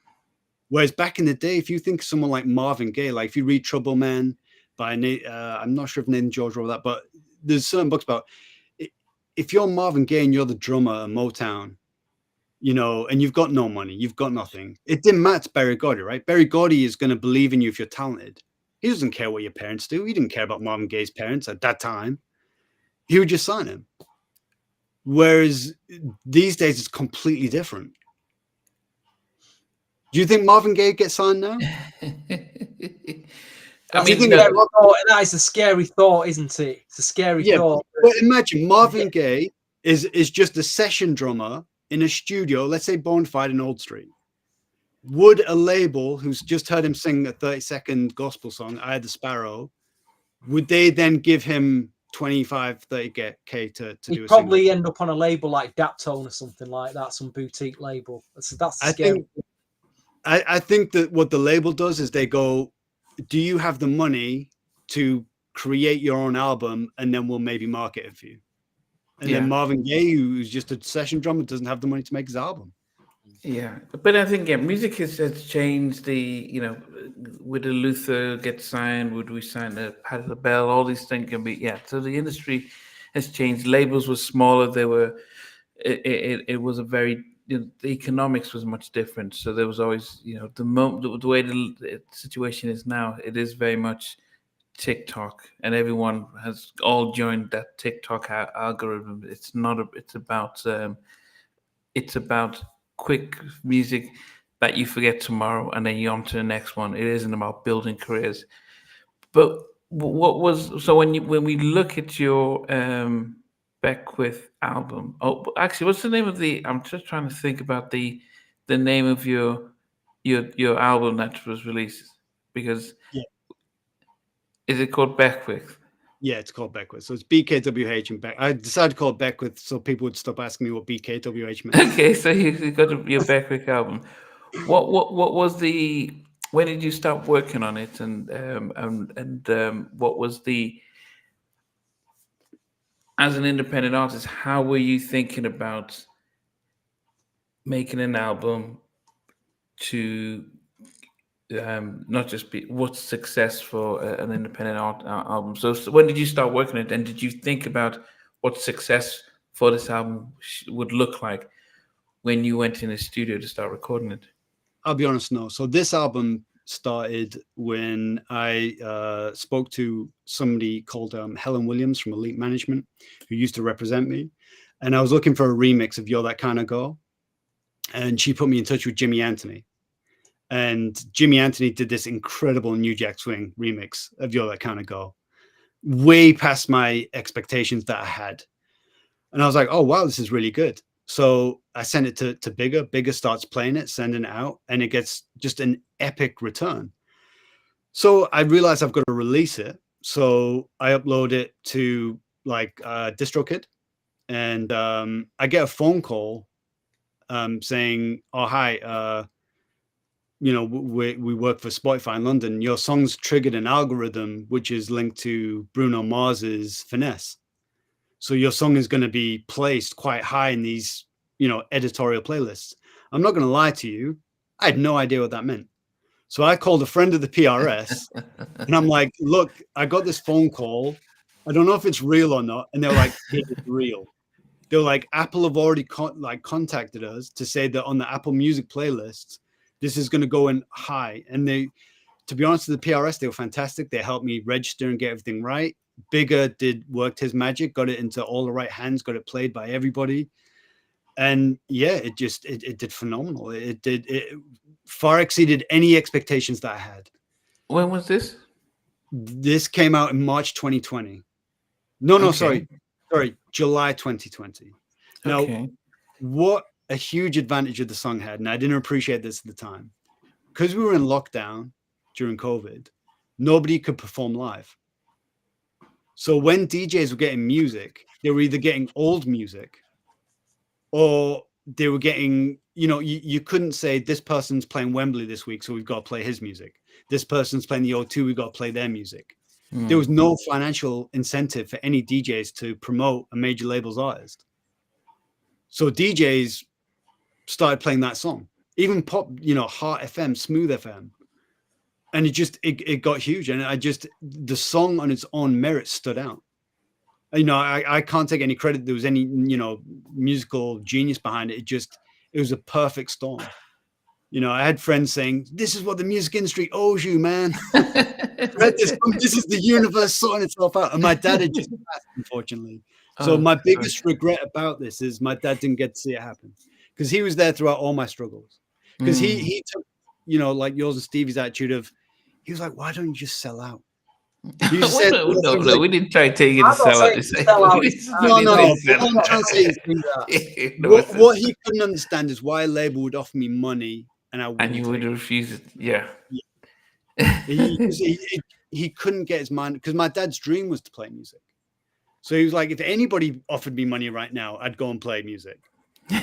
Whereas back in the day, if you think someone like Marvin Gaye, like if you read Trouble Man by I'm not sure if Nathan George wrote that, but there's certain books about it. if you're Marvin Gaye and you're the drummer at Motown, you know, and you've got no money, you've got nothing. It didn't matter to Berry Gordy, right? Berry Gordy is going to believe in you if you're talented. He doesn't care what your parents do. He didn't care about Marvin Gaye's parents at that time. He would just sign him. Whereas these days it's completely different. Do you think Marvin Gaye gets signed now? I mean, that is a scary thought, isn't it? It's a scary thought. But imagine Marvin Gaye is just a session drummer in a studio, let's say Bonafide in Old Street. Would a label who's just heard him sing a 30-second gospel song, I Had the Sparrow, would they then give him 25, 30K to do He'd a probably single? end up on a label like Daptone or something like that, some boutique label. That's I think that what the label does is they go, do you have the money to create your own album, and then we'll maybe market it for you? And then Marvin Gaye, who's just a session drummer, doesn't have the money to make his album. Yeah, but I think music has changed. Would a Luther get signed? Would we sign a Patti LaBelle? All these things can be So the industry has changed. Labels were smaller. They were. It was a very the economics was much different. So there was always the way the situation is now. It is very much TikTok, and everyone has all joined that TikTok algorithm. It's not. It's about quick music that you forget tomorrow, and then you're on to the next one. It isn't about building careers. But what was so when we look at your Beckwith album? Oh, actually, what's the name of the? I'm just trying to think about the name of your album that was released, because is it called Beckwith? Yeah, it's called Beckwith. So it's B.K.W.H. and I decided to call it Beckwith so people would stop asking me what B.K.W.H. meant. Okay, so you got your Beckwith album. What was the? When did you start working on it, and what was the? As an independent artist, how were you thinking about making an album to not just be what's success for an independent album? So when did you start working on it, and did you think about what success for this album would look like when you went in the studio to start recording it? I'll be honest, no. So this album started when I spoke to somebody called Helen Williams from Elite Management, who used to represent me. And I was looking for a remix of You're That Kind of Girl. And she put me in touch with Jimmy Anthony. And Jimmy Anthony did this incredible New Jack Swing remix of You're That Kind of Girl, way past my expectations that I had. And I was like, oh, wow, this is really good. So I sent it to Bigger. Bigger starts playing it, sending it out, and it gets just an epic return. So I realized I've got to release it. So I upload it to DistroKid, and I get a phone call saying, oh, hi, we work for Spotify in London. Your song's triggered an algorithm which is linked to Bruno Mars's Finesse. So your song is going to be placed quite high in these, editorial playlists. I'm not going to lie to you. I had no idea what that meant. So I called a friend of the PRS and I'm like, look, I got this phone call. I don't know if it's real or not. And they're like, it's real. They're like, Apple have already contacted us to say that on the Apple Music playlists, this is going to go in high. And to be honest with the PRS, they were fantastic. They helped me register and get everything right. Bigger worked his magic, got it into all the right hands, got it played by everybody. And yeah, it did phenomenal. It far exceeded any expectations that I had. When was this? This came out in March 2020. No, sorry, July 2020. Now, what a huge advantage of the song had, and I didn't appreciate this at the time, because we were in lockdown during COVID, nobody could perform live. So when DJs were getting music, they were either getting old music or they were getting, you couldn't say this person's playing Wembley this week, so we've got to play his music. This person's playing the O2, we've got to play their music. There was no financial incentive for any DJs to promote a major label's artist. So DJs started playing that song, even pop, Heart FM, Smooth FM. And it got huge. And the song on its own merit stood out. You know, I can't take any credit. There was any, you know, musical genius behind it. It was a perfect storm. You know, I had friends saying, "This is what the music industry owes you, man." This is the universe sorting itself out. And my dad had just passed, unfortunately. So Oh, my biggest sorry. regret about this is my dad didn't get to see it happen, because he was there throughout all my struggles. Because Mm. he took, you know, like yours and Stevie's attitude of, he was like, "Why don't you just sell out?" He just Well, said, no, he no, was no, like, we didn't try to take you to I'm not sell out. saying This, to sell we out. didn't, we no, didn't no, say no. But sell what I'm trying to say is, out. No, it's what he couldn't understand is why a label would offer me money and I and wouldn't you would take refuse it. Yeah. it. He couldn't get his mind, because my dad's dream was to play music. So he was like, if anybody offered me money right now, I'd go and play music.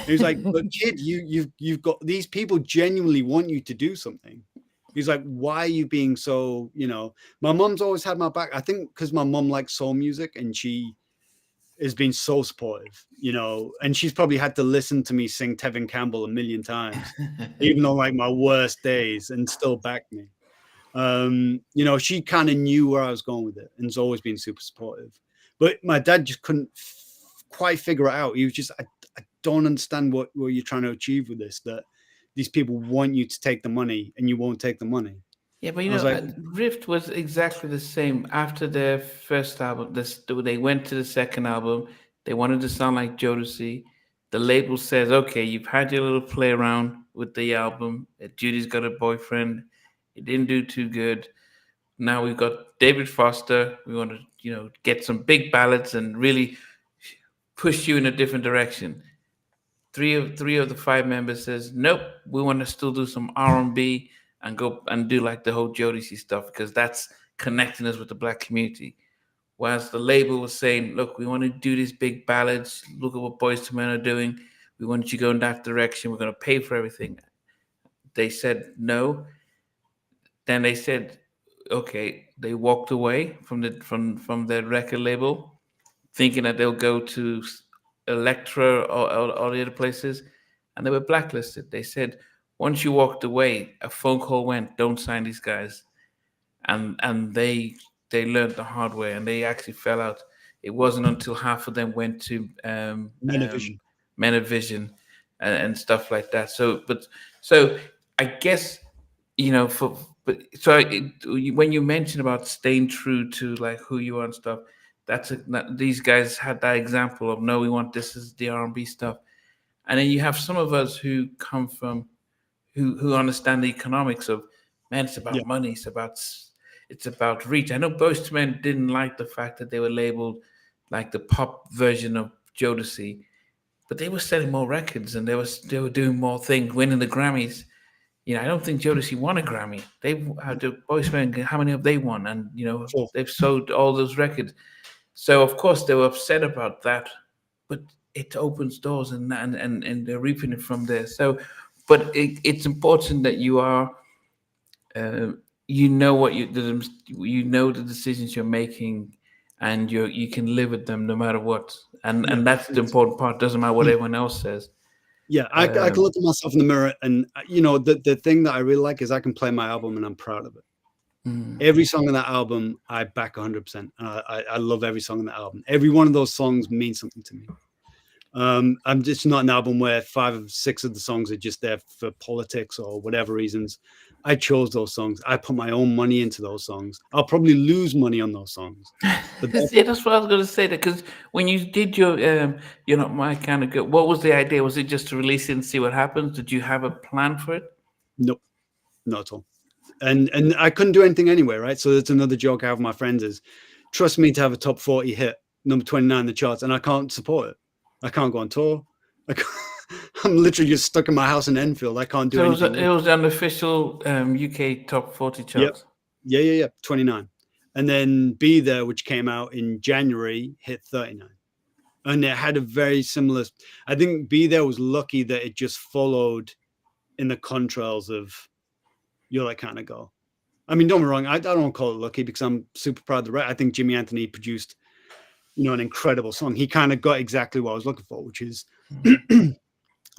He was like, but kid, you've got these people genuinely want you to do something. He's like, why are you being so, you know, my mom's always had my back. I think because my mom likes soul music and she has been so supportive, you know, and she's probably had to listen to me sing Tevin Campbell a million times, even on like my worst days, and still back me. You know, she kind of knew where I was going with it and has always been super supportive. But my dad just couldn't quite figure it out. He was just, I don't understand what you're trying to achieve with this, that these people want you to take the money and you won't take the money. Yeah, but you I was know, like, Rift was exactly the same after their first album. They went to the second album. They wanted to sound like Jodeci. The label says, "Okay, you've had your little play around with the album. Judy's got a boyfriend. It didn't do too good. Now we've got David Foster. We want to, get some big ballads and really push you in a different direction." Three of the five members says, "Nope, we want to still do some R&B and go and do like the whole Jodeci stuff because that's connecting us with the black community." Whilst the label was saying, "Look, we want to do these big ballads. Look at what Boys to Men are doing. We want you to go in that direction. We're going to pay for everything." They said no. Then they said, "Okay." They walked away from the record label, thinking that they'll go to Electra or the other places, and they were blacklisted. They said once you walked away, a phone call went, "Don't sign these guys," and they learned the hard way, and they actually fell out. It wasn't until half of them went to Metavision. Men of Vision and stuff like that. So I guess for but so when you mention about staying true to like who you are and stuff, these guys had that example of, no, we want this is the R&B stuff, and then you have some of us who come from who understand the economics of, man, it's Yeah. about money, it's about reach. I know Boyz II Men didn't like the fact that they were labeled like the pop version of Jodeci, but they were selling more records and they were doing more things, winning the Grammys. I don't think Jodeci won a Grammy. The Boyz II Men, how many have they won? And Sure. they've sold all those records. So of course they were upset about that, but it opens doors and they're reaping it from there. So, but it's important that you are, uh, what the decisions you're making, and you can live with them no matter what. Yeah. And that's the important part. Doesn't matter what everyone else says. Yeah. I can look at myself in the mirror, and the thing that I really like is I can play my album and I'm proud of it. Mm. Every song on that album, I back 100%. And I love every song on that album. Every one of those songs means something to me. I'm just not an album where 5 or 6 of the songs are just there for politics or whatever reasons. I chose those songs. I put my own money into those songs. I'll probably lose money on those songs, but Yeah, that's what I was going to say. That because when you did your, my kind of good. What was the idea? Was it just to release it and see what happens? Did you have a plan for it? nope, not at all. And I couldn't do anything anyway, right? So that's another joke I have with my friends is, trust me to have a top 40 hit, number 29 in the charts, and I can't support it. I can't go on tour. I'm literally just stuck in my house in Enfield. I can't do So anything. it was an official UK top 40 Yep. chart. Yeah. 29. And then Be There, which came out in January, hit 39. And it had a very similar, I think Be There was lucky that it just followed in the contrails of You're That Kind of Girl. I mean, don't get me wrong, I don't call it lucky because I'm super proud of the record. I think Jimmy Anthony produced, an incredible song. He kind of got exactly what I was looking for, which is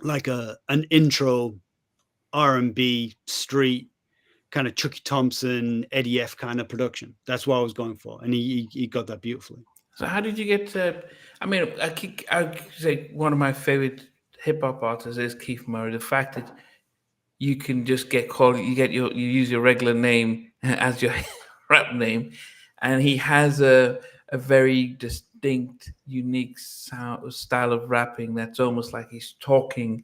like an intro R&B street kind of Chucky Thompson, Eddie F kind of production. That's what I was going for, and he got that beautifully. So how did you get to? I mean, I say one of my favorite hip hop artists is Keith Murray. The fact that you can just get called, you use your regular name as your rap name, and he has a very distinct, unique sound style of rapping that's almost like he's talking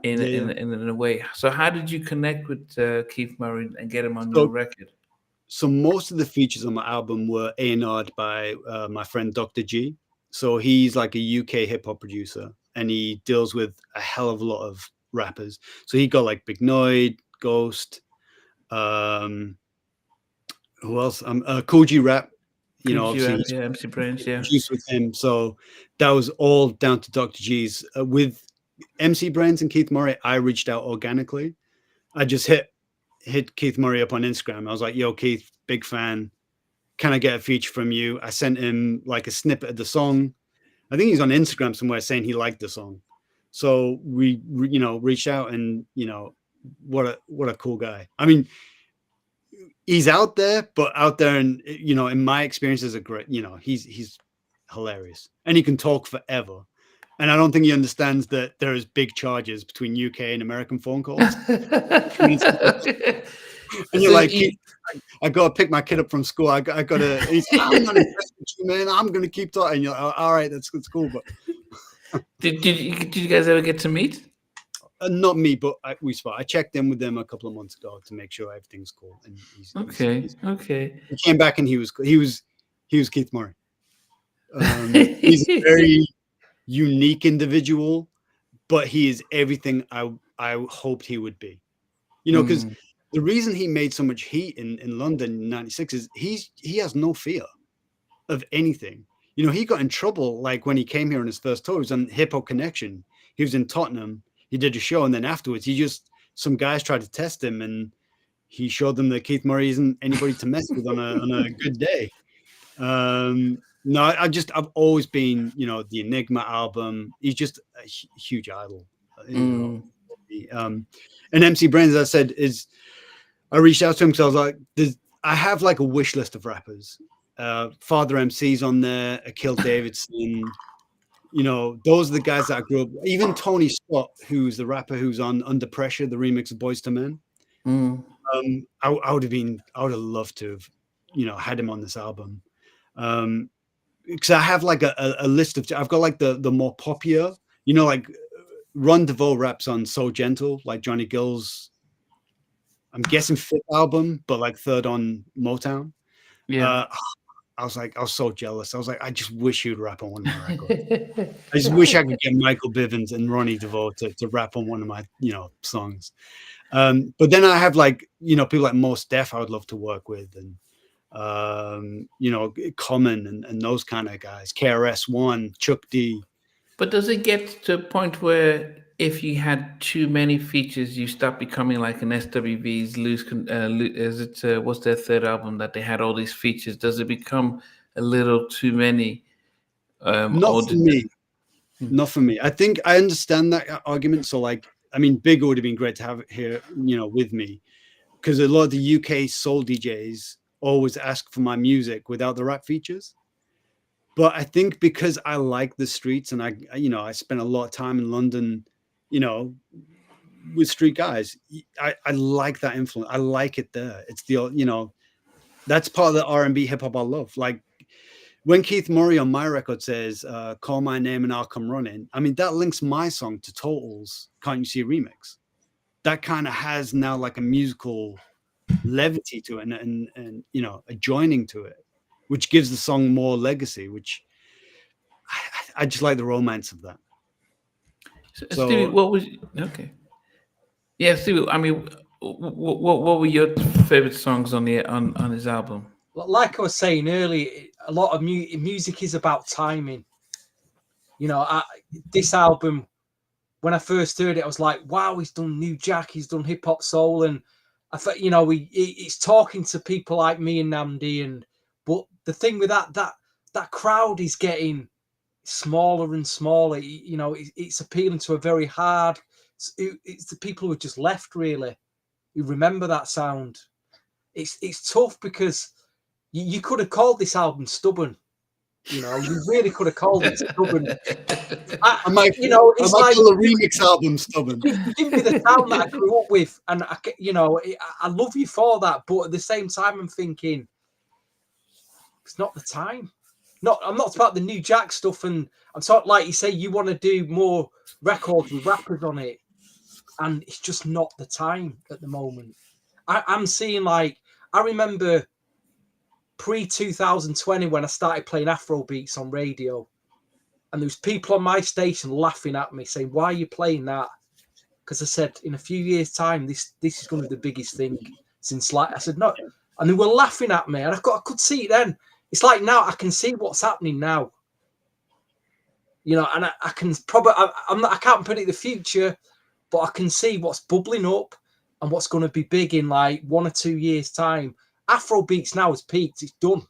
Yeah, yeah. in a way. So how did you connect with Keith Murray and get him on your So, record? so most of the features on my album were A&R'd by my friend Dr. G. So he's like a UK hip hop producer, and he deals with a hell of a lot of rappers. So he got like Big Noid, Ghost, um, who else? Cool G Rap. You know, Could you obviously have he's MC Brains? Yeah. produced with him. So that was all down to Dr. G's. With MC Brains and Keith Murray, I reached out organically. I just hit Keith Murray up on Instagram. I was like, "Yo, Keith, big fan. Can I get a feature from you?" I sent him like a snippet of the song. I think he's on Instagram somewhere saying he liked the song. So we reached out, and what a cool guy. I mean, he's out there, but out there, and in my experience, is a great. He's hilarious, and he can talk forever. And I don't think he understands that there is big charges between UK and American phone calls. And you're So like, I gotta pick my kid up from school. I gotta. He's, I'm not impressed with you, man. I'm gonna keep talking. And you're like, all right, that's cool, but did you guys ever get to meet? not me. But we spot. I checked in with them a couple of months ago to make sure everything's cool. And Okay. he came back, and he was Keith Murray. He's a very unique individual, but he is everything I hoped he would be. Because the reason he made so much heat in London in '96 is he has no fear of anything. He got in trouble like when he came here on his first tour. He was on Hip Hop Connection. He was in Tottenham. He did a show, and then afterwards, some guys tried to test him, and he showed them that Keith Murray isn't anybody to mess with on a good day. No, I've always been, the Enigma album. He's just a huge idol. And MC Brains, as I said, I reached out to him because I was like, I have like a wish list of rappers. Father MC's on there, Akil Davidson. Those are the guys that I grew up. Even Tony Scott, who's the rapper who's on Under Pressure, the remix of Boyz II Men. I would have loved to have, had him on this album. Because I have like a list of. I've got like the more popular, like Ron DeVoe raps on So Gentle, like Johnny Gill's, I'm guessing fifth album, but like third on Motown. Yeah. I was so jealous. I was like, I just wish you'd rap on one of my records. I just wish I could get Michael Bivins and Ronnie DeVoe to rap on one of my, songs. But then I have like, people like Mos Def I would love to work with, and Common and those kind of guys, KRS-One, Chuck D. But does it get to a point where if you had too many features, you start becoming like an SWV's what's their third album that they had all these features? Does it become a little too many? Not for me. Not for me. I think I understand that argument. So like, I mean, Bigger would have been great to have it here, with me, because a lot of the UK soul DJs always ask for my music without the rap features. But I think because I like the streets, and I spent a lot of time in London, with street guys, I like that influence. I like it there. It's that's part of the R&B hip hop I love. Like when Keith Murray on my record says, "Call my name and I'll come running," I mean, that links my song to Total's "Can't You See" remix. That kind of has now like a musical levity to it, and a joining to it, which gives the song more legacy, which I just like the romance of that. So Stevie, what was okay? Yeah, Stevie. I mean, what were your favorite songs on his album? Like I was saying earlier, a lot of music is about timing. This album, when I first heard it, I was like, wow, he's done New Jack, he's done hip hop soul, and I thought, it's talking to people like me and Namdi, but the thing with that crowd is getting smaller and smaller. It's appealing to a very hard. It's the people who are just left, really, who remember that sound. It's tough because you could have called this album Stubborn, You know, you really could have called it stubborn. I might, you know, I it's might like call a remix album stubborn. you give me the sound that I grew up with, and you know, I love you for that. But at the same time, I'm thinking it's not the time. I'm not about the new Jack stuff, and I'm talking like you say, you want to do more records with rappers on it, and it's just not the time at the moment. I'm seeing like I remember pre-2020 when I started playing Afro beats on radio, and there was people on my station laughing at me saying, "Why are you playing that?" Because I said, in a few years' time, this is going to be the biggest thing since like I said no, and they were laughing at me, and I could see it then. It's like now I can see what's happening now, you know, and I can probably I can't predict the future, but I can see what's bubbling up and what's going to be big in like 1 or 2 years' time. Afro beats now has peaked; it's done,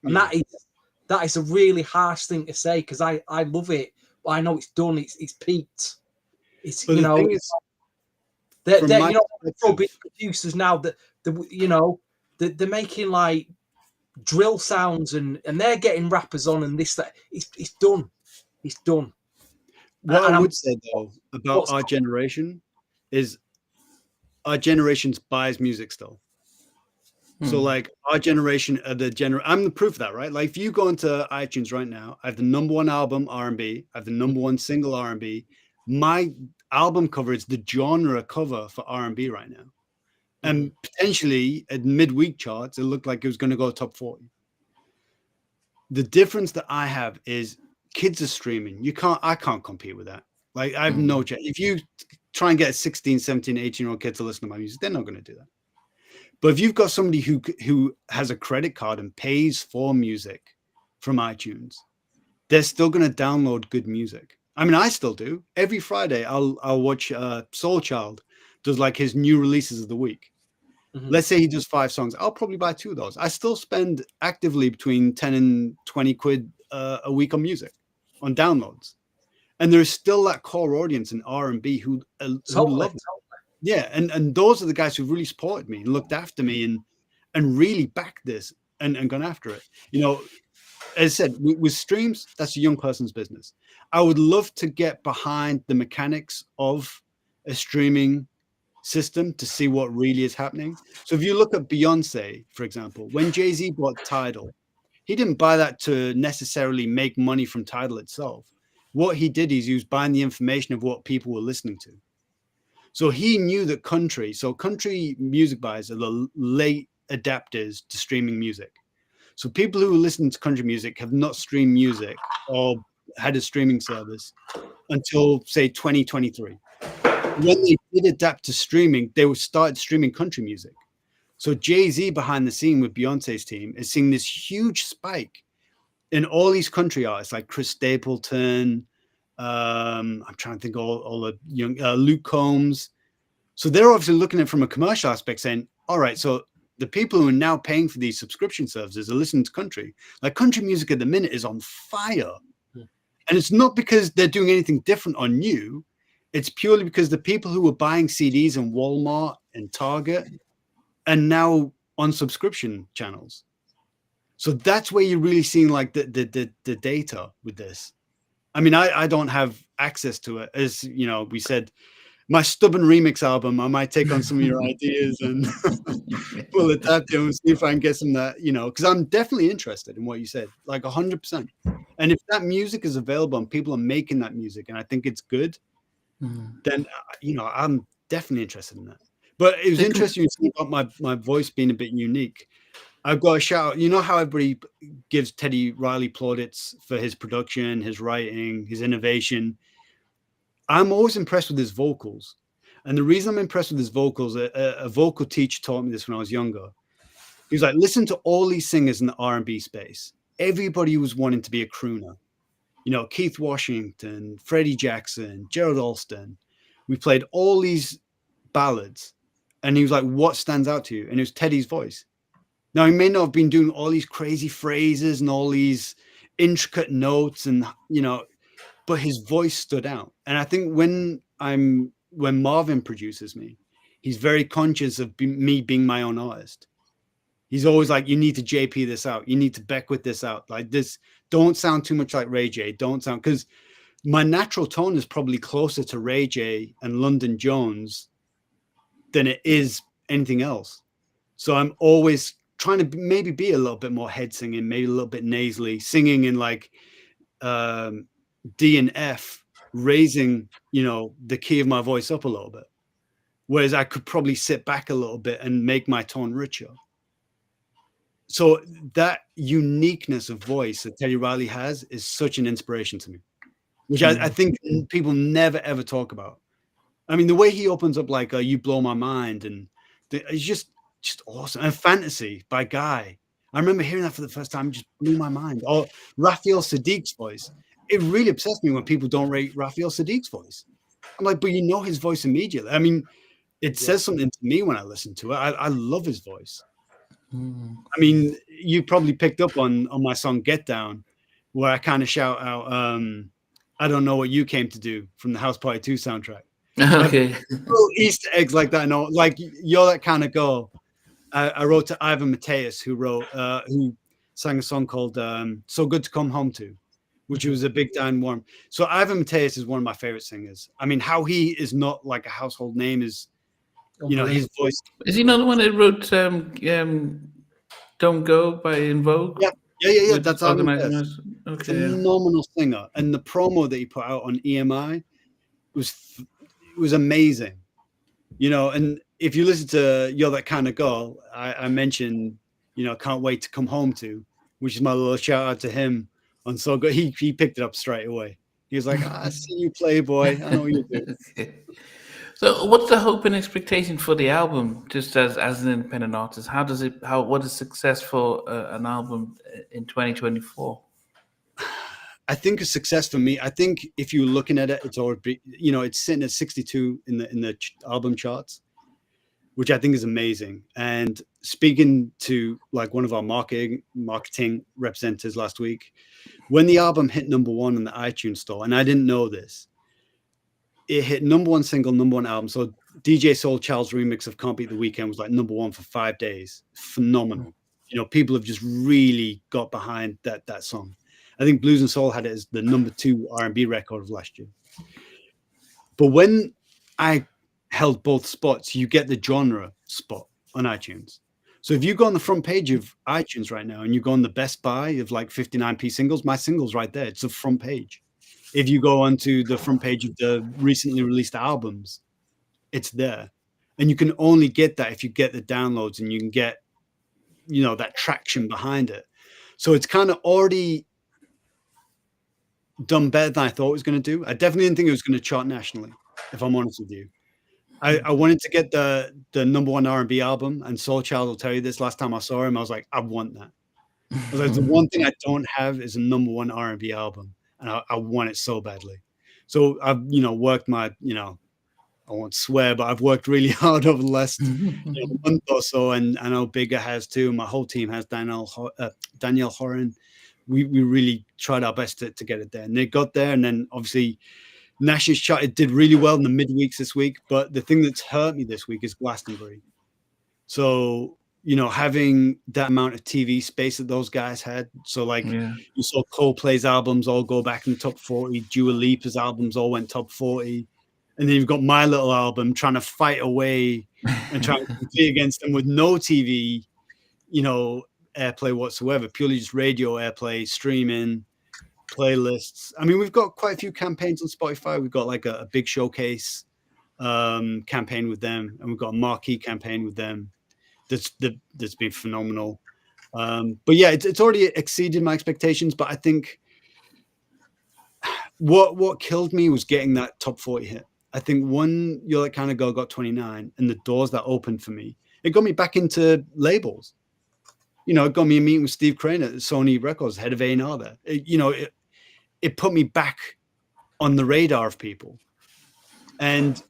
and that is a really harsh thing to say because I love it, but I know it's done. It's peaked. It's But you the know. thing is, They're from my you know, perspective, Afrobeat producers now that you know they're making like drill sounds and they're getting rappers on and this that it's done, it's done. what I And I'm would say though about what's our generation is our generation's buys music still. So like our generation are I'm the proof of that, right? Like if you go into iTunes right now, I have the #1 album R&B, I have the #1 single R&B. My album cover is the genre cover for R&B right now. And potentially at midweek charts, it looked like it was going to go top 40. The difference that I have is kids are streaming. I can't compete with that. Like I have no chance. If you try and get a 16, 17, 18-year-old kid to listen to my music, they're not going to do that. But if you've got somebody who has a credit card and pays for music from iTunes, they're still going to download good music. I mean, I still do. Every Friday, I'll watch Soul Child does like his new releases of the week. Let's say he does 5 songs. I'll probably buy 2 of those. I still spend actively between 10 and 20 quid a week on music, on downloads. And there's still that core audience in R&B who love it. Yeah, and those are the guys who really supported me and looked after me and really backed this and gone after it. You know, as I said, with streams, that's a young person's business. I would love to get behind the mechanics of a streaming system to see what really is happening. So if you look at Beyonce, for example, when Jay-Z bought Tidal, he didn't buy that to necessarily make money from Tidal itself. What he did is he was buying the information of what people were listening to. So he knew that country music buyers are the late adapters to streaming music. So people who listen to country music have not streamed music or had a streaming service until say 2023. When they did adapt to streaming, they started streaming country music. So Jay-Z behind the scene with Beyonce's team is seeing this huge spike in all these country artists like Chris Stapleton. I'm trying to think all the young Luke Combs. So they're obviously looking at it from a commercial aspect saying, all right, so the people who are now paying for these subscription services are listening to country. Like country music at the minute is on fire. And it's not because they're doing anything different or new. It's purely because the people who were buying CDs in Walmart and Target are now on subscription channels. So that's where you're really seeing like the data with this. I mean, I don't have access to it. As you know, we said, my stubborn remix album, I might take on some of your ideas and we'll adapt it and see if I can get some that, you know, because I'm definitely interested in what you said, like 100%. And if that music is available and people are making that music and I think it's good, then, you know, I'm definitely interested in that. But it was interesting you see about my voice being a bit unique. I've got a shout out. You know how everybody gives Teddy Riley plaudits for his production, his writing, his innovation. I'm always impressed with his vocals. And the reason I'm impressed with his vocals, a vocal teacher taught me this when I was younger. He was like, listen to all these singers in the R&B space. Everybody was wanting to be a crooner. You know, Keith Washington, Freddie Jackson, Gerald Alston. We played all these ballads. And he was like, what stands out to you? And it was Teddy's voice. Now, he may not have been doing all these crazy phrases and all these intricate notes and, you know, but his voice stood out. And I think when Marvin produces me, he's very conscious of me being my own artist. He's always like, you need to JP this out. You need to Beckwith this out. Like this, don't sound too much like Ray J. Don't sound, because my natural tone is probably closer to Ray J and London Jones than it is anything else. So I'm always trying to maybe be a little bit more head singing, maybe a little bit nasally, singing in like D and F, raising, you know, the key of my voice up a little bit. Whereas I could probably sit back a little bit and make my tone richer. So that uniqueness of voice that Teddy Riley has is such an inspiration to me, which I think people never, ever talk about. I mean, the way he opens up like You Blow My Mind, and it's just awesome. And Fantasy by Guy. I remember hearing that for the first time, just blew my mind. Or Raphael Sadiq's voice. It really upsets me when people don't rate Raphael Sadiq's voice. I'm like, but you know his voice immediately. I mean, it says something to me when I listen to it. I love his voice. I mean, you probably picked up on my song Get Down, where I kind of shout out, I Don't Know What You Came to Do from the House Party 2 soundtrack. Okay. Little Easter eggs like that. No, like You're That Kind of Girl. I wrote to Ivan Mateus, who sang a song called So Good to Come Home To, which was a big Dan Warm. So Ivan Mateus is one of my favorite singers. I mean, how he is not like a household name is, you know, his voice. Is he not the one that wrote Don't Go by In Vogue? Yeah. That's Ivan Mateus. Okay. Phenomenal singer. And the promo that he put out on EMI was amazing. You know, and if you listen to You're That Kind of Girl, I mentioned, you know, Can't Wait to Come Home To, which is my little shout out to him on So Good. He picked it up straight away. He was like, I see you, Playboy. I know what you do. Okay. So what's the hope and expectation for the album, just as an independent artist? What is success for an album in 2024? I think a success for me, I think if you're looking at it, it's already, you know, it's sitting at 62 in the album charts, which I think is amazing. And speaking to like one of our marketing representatives last week, when the album hit #1 in the iTunes store, and I didn't know this, it hit #1 single, #1 album. So DJ Soul Child's remix of Can't Beat the Weekend was like #1 for 5 days. Phenomenal. You know, people have just really got behind that song. I think Blues and Soul had it as the #2 R&B record of last year. But when I held both spots, you get the genre spot on iTunes. So if you go on the front page of iTunes right now and you go on the Best Buy of like 59p singles, my single's right there. It's the front page. If you go onto the front page of the recently released albums, it's there. And you can only get that if you get the downloads and you can get, you know, that traction behind it. So it's kind of already done better than I thought it was going to do. I definitely didn't think it was going to chart nationally, if I'm honest with you. I wanted to get the #1 R&B album, and Soul Child will tell you this. Last time I saw him, I was like, I want that. I was like, the one thing I don't have is a #1 R&B album, and I want it so badly. So I've, you know, worked my, you know, I won't swear, but I've worked really hard over the last month or so, and I know Bigger has too. My whole team has. Danielle Horan. We really tried our best to get it there, and they got there. And then obviously Nash's chart, it did really well in the midweeks this week. But the thing that's hurt me this week is Glastonbury. So, you know, having that amount of TV space that those guys had. So like you saw Coldplay's albums all go back in the top 40. Dua Lipa's albums all went top 40. And then you've got my little album trying to fight away and trying to compete against them with no TV, you know, airplay whatsoever, purely just radio airplay, streaming, playlists. I mean, we've got quite a few campaigns on Spotify. We've got like a big showcase campaign with them, and we've got a marquee campaign with them that's been phenomenal. But yeah, it's already exceeded my expectations. But I think what killed me was getting that top 40 hit. I think one You're That Kind of Girl got 29, and the doors that opened for me, it got me back into labels. You know, it got me a meeting with Steve Crane at Sony Records, head of A&R there. It put me back on the radar of people. And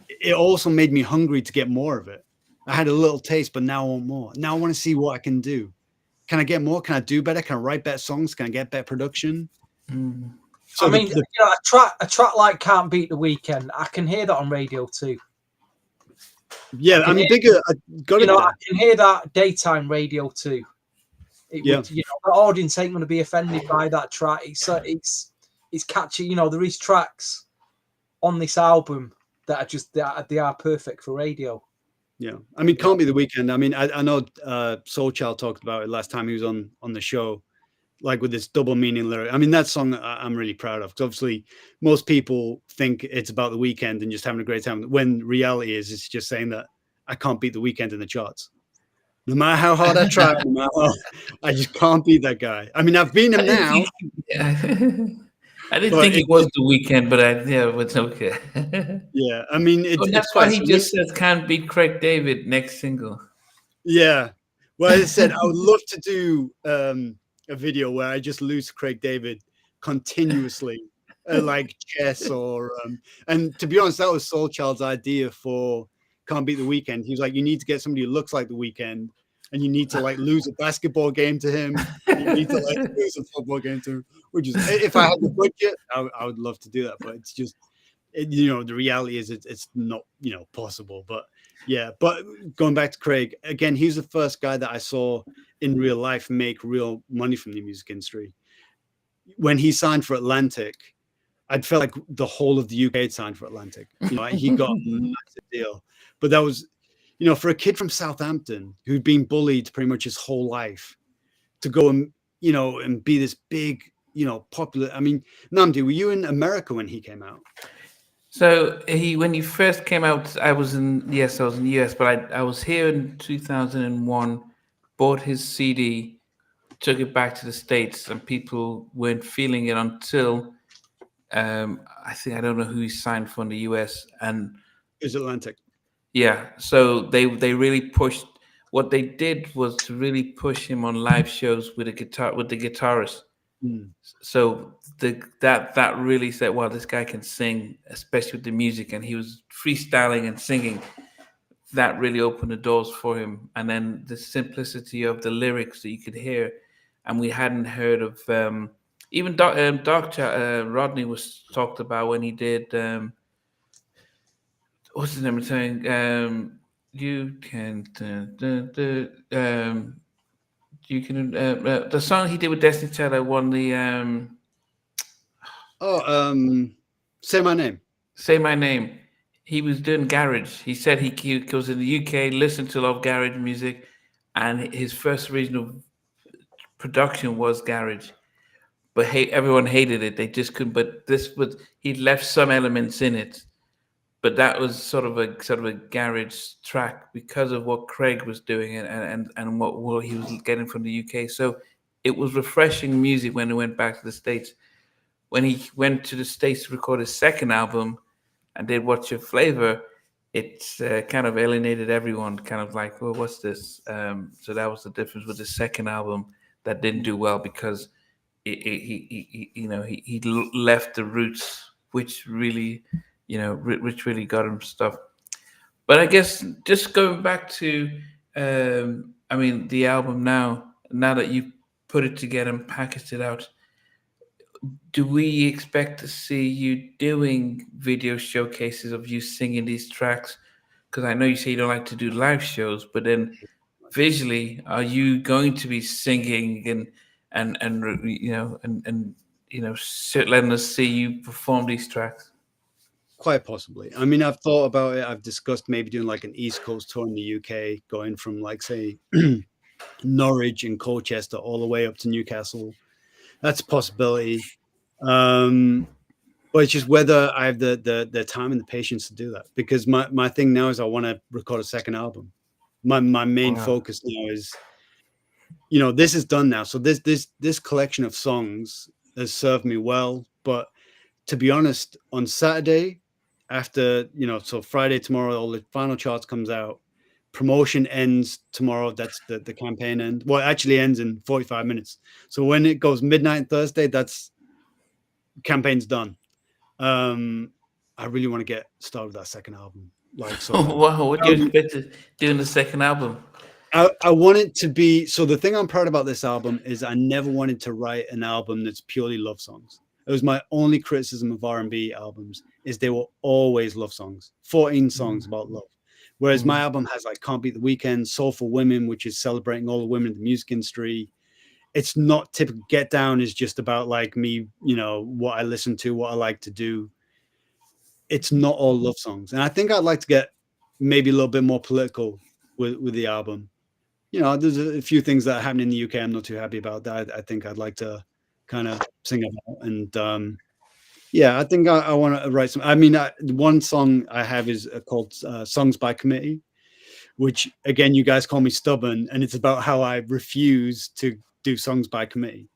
it also made me hungry to get more of it. I had a little taste, but now I want more. Now I want to see what I can do. Can I get more? Can I do better? Can I write better songs? Can I get better production? So I mean, you know, a track like Can't Beat the Weekend, I can hear that on radio too. Yeah, I mean, bigger. I got You it know, there. I can hear that daytime radio too. It Yeah. would, you know, the audience ain't going to be offended by that track. It's catchy. You know, there is tracks on this album that are just they are perfect for radio. Yeah, I mean, Can't Be the Weekend. I mean, I know Soul Child talked about it last time he was on the show, like with this double meaning lyric. I mean, that song I'm really proud of, because obviously most people think it's about the weekend and just having a great time, when reality is it's just saying that I can't beat the weekend in the charts. No matter how hard I try, no matter how, I just can't beat that guy. I mean, I've beaten him now. I didn't But think it was the weekend, but it's okay. yeah, I mean, Oh, it's that's fine. why he So just says can't beat Craig David next single. yeah. Well, as I said, I would love to do a video where I just lose Craig David continuously, like chess or and to be honest, that was Soul Child's idea for Can't Beat the Weekend. He was like, you need to get somebody who looks like the Weekend, and you need to like lose a basketball game to him. You need to like lose a football game to him. Which is, if I had the budget, I would love to do that, but it's just, you know, the reality is it's not, you know, possible. But yeah, but going back to Craig again, he's the first guy that I saw in real life make real money from the music industry. When he signed for Atlantic, I'd felt like the whole of the UK had signed for Atlantic. You know, he got a massive deal. But that was, you know, for a kid from Southampton who'd been bullied pretty much his whole life to go and, you know, and be this big, you know, popular. I mean, Namdi, were you in America when he came out? So when he first came out, I was in the US, but I was here in 2001, bought his CD, took it back to the States, and people weren't feeling it until I don't know who he signed for in the US, and It was Atlantic. yeah, so they really pushed. What they did was to really push him on live shows with the guitarist. Mm. So that really said, wow, this guy can sing, especially with the music, and he was freestyling and singing. That really opened the doors for him, and then the simplicity of the lyrics that you could hear, and we hadn't heard of even Rodney was talked about when he did what's the name of saying you can you can the song he did with Destiny Child that won the Say My Name. Say My Name. He was doing garage. He said he goes in the UK, listened to a lot of garage music, and his first original production was garage. But everyone hated it. They just couldn't. But this was he left some elements in it, but that was sort of a garage track because of what Craig was doing and what he was getting from the UK. So it was refreshing music when he went back to the States. When he went to the States to record his second album and did What's Your Flavor, it's kind of alienated everyone, kind of like, well, what's this? So that was the difference with the second album that didn't do well because he left the roots, which really, which really got him stuff. But I guess just going back to, the album now that you've put it together and packaged it out, do we expect to see you doing video showcases of you singing these tracks? Because I know you say you don't like to do live shows, but then visually, are you going to be singing letting us see you perform these tracks? Quite possibly. I mean, I've thought about it. I've discussed maybe doing like an East Coast tour in the UK, going from like say Norwich and Colchester all the way up to Newcastle. That's a possibility. But it's just whether I have the time and the patience to do that. Because my thing now is I want to record a second album. My main focus now is, you know, this is done now. So this collection of songs has served me well. But to be honest, on Saturday, after, you know, so Friday, tomorrow, all the final charts comes out. Promotion ends tomorrow. That's the campaign end. Well, it actually ends in 45 minutes. So when it goes midnight Thursday, that's campaign's done. I really want to get started with that second album. Like, so wow, what do you expect to do in the second album? I want it to be, so the thing I'm proud about this album is I never wanted to write an album that's purely love songs. It was my only criticism of R&B albums is they were always love songs, 14 songs about love. Whereas my album has like Can't Beat the Weekend, Soulful Women, which is celebrating all the women in the music industry. It's not typical. Get Down is just about like me, you know, what I listen to, what I like to do. It's not all love songs. And I think I'd like to get maybe a little bit more political with the album. You know, there's a few things that happen in the UK I'm not too happy about that I think I'd like to kind of sing about. And yeah, I think I want to write some. I mean, one song I have is called Songs by Committee, which again, you guys call me stubborn, and it's about how I refuse to do songs by committee.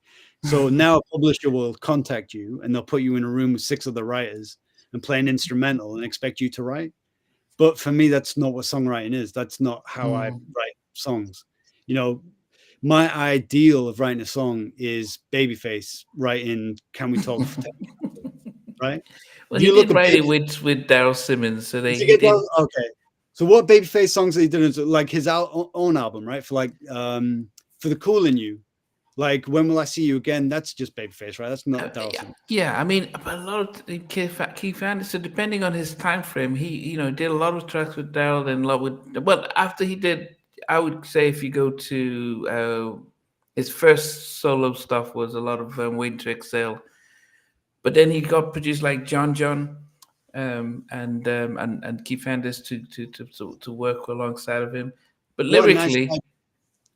So now a publisher will contact you and they'll put you in a room with 6 other writers and play an instrumental and expect you to write. But for me, that's not what songwriting is. That's not how I write songs. You know, my ideal of writing a song is Babyface writing Can We Talk for 10 Minutes, right? Well, he did write it with Daryl Simmons, so he did. Okay. So what Babyface songs that he did is like his own album, right? For like for The Cool in You, like When Will I See You Again? That's just Babyface, right? That's not Daryl Simmons. Yeah, I mean, a lot of Keith Anderson, depending on his time frame, he did a lot of tracks with Daryl and a lot with. Well, after he did, I would say if you go to his first solo stuff was a lot of Waiting to Exhale, but then he got produced like John and Keith Anderson to work alongside of him. But lyrically, nice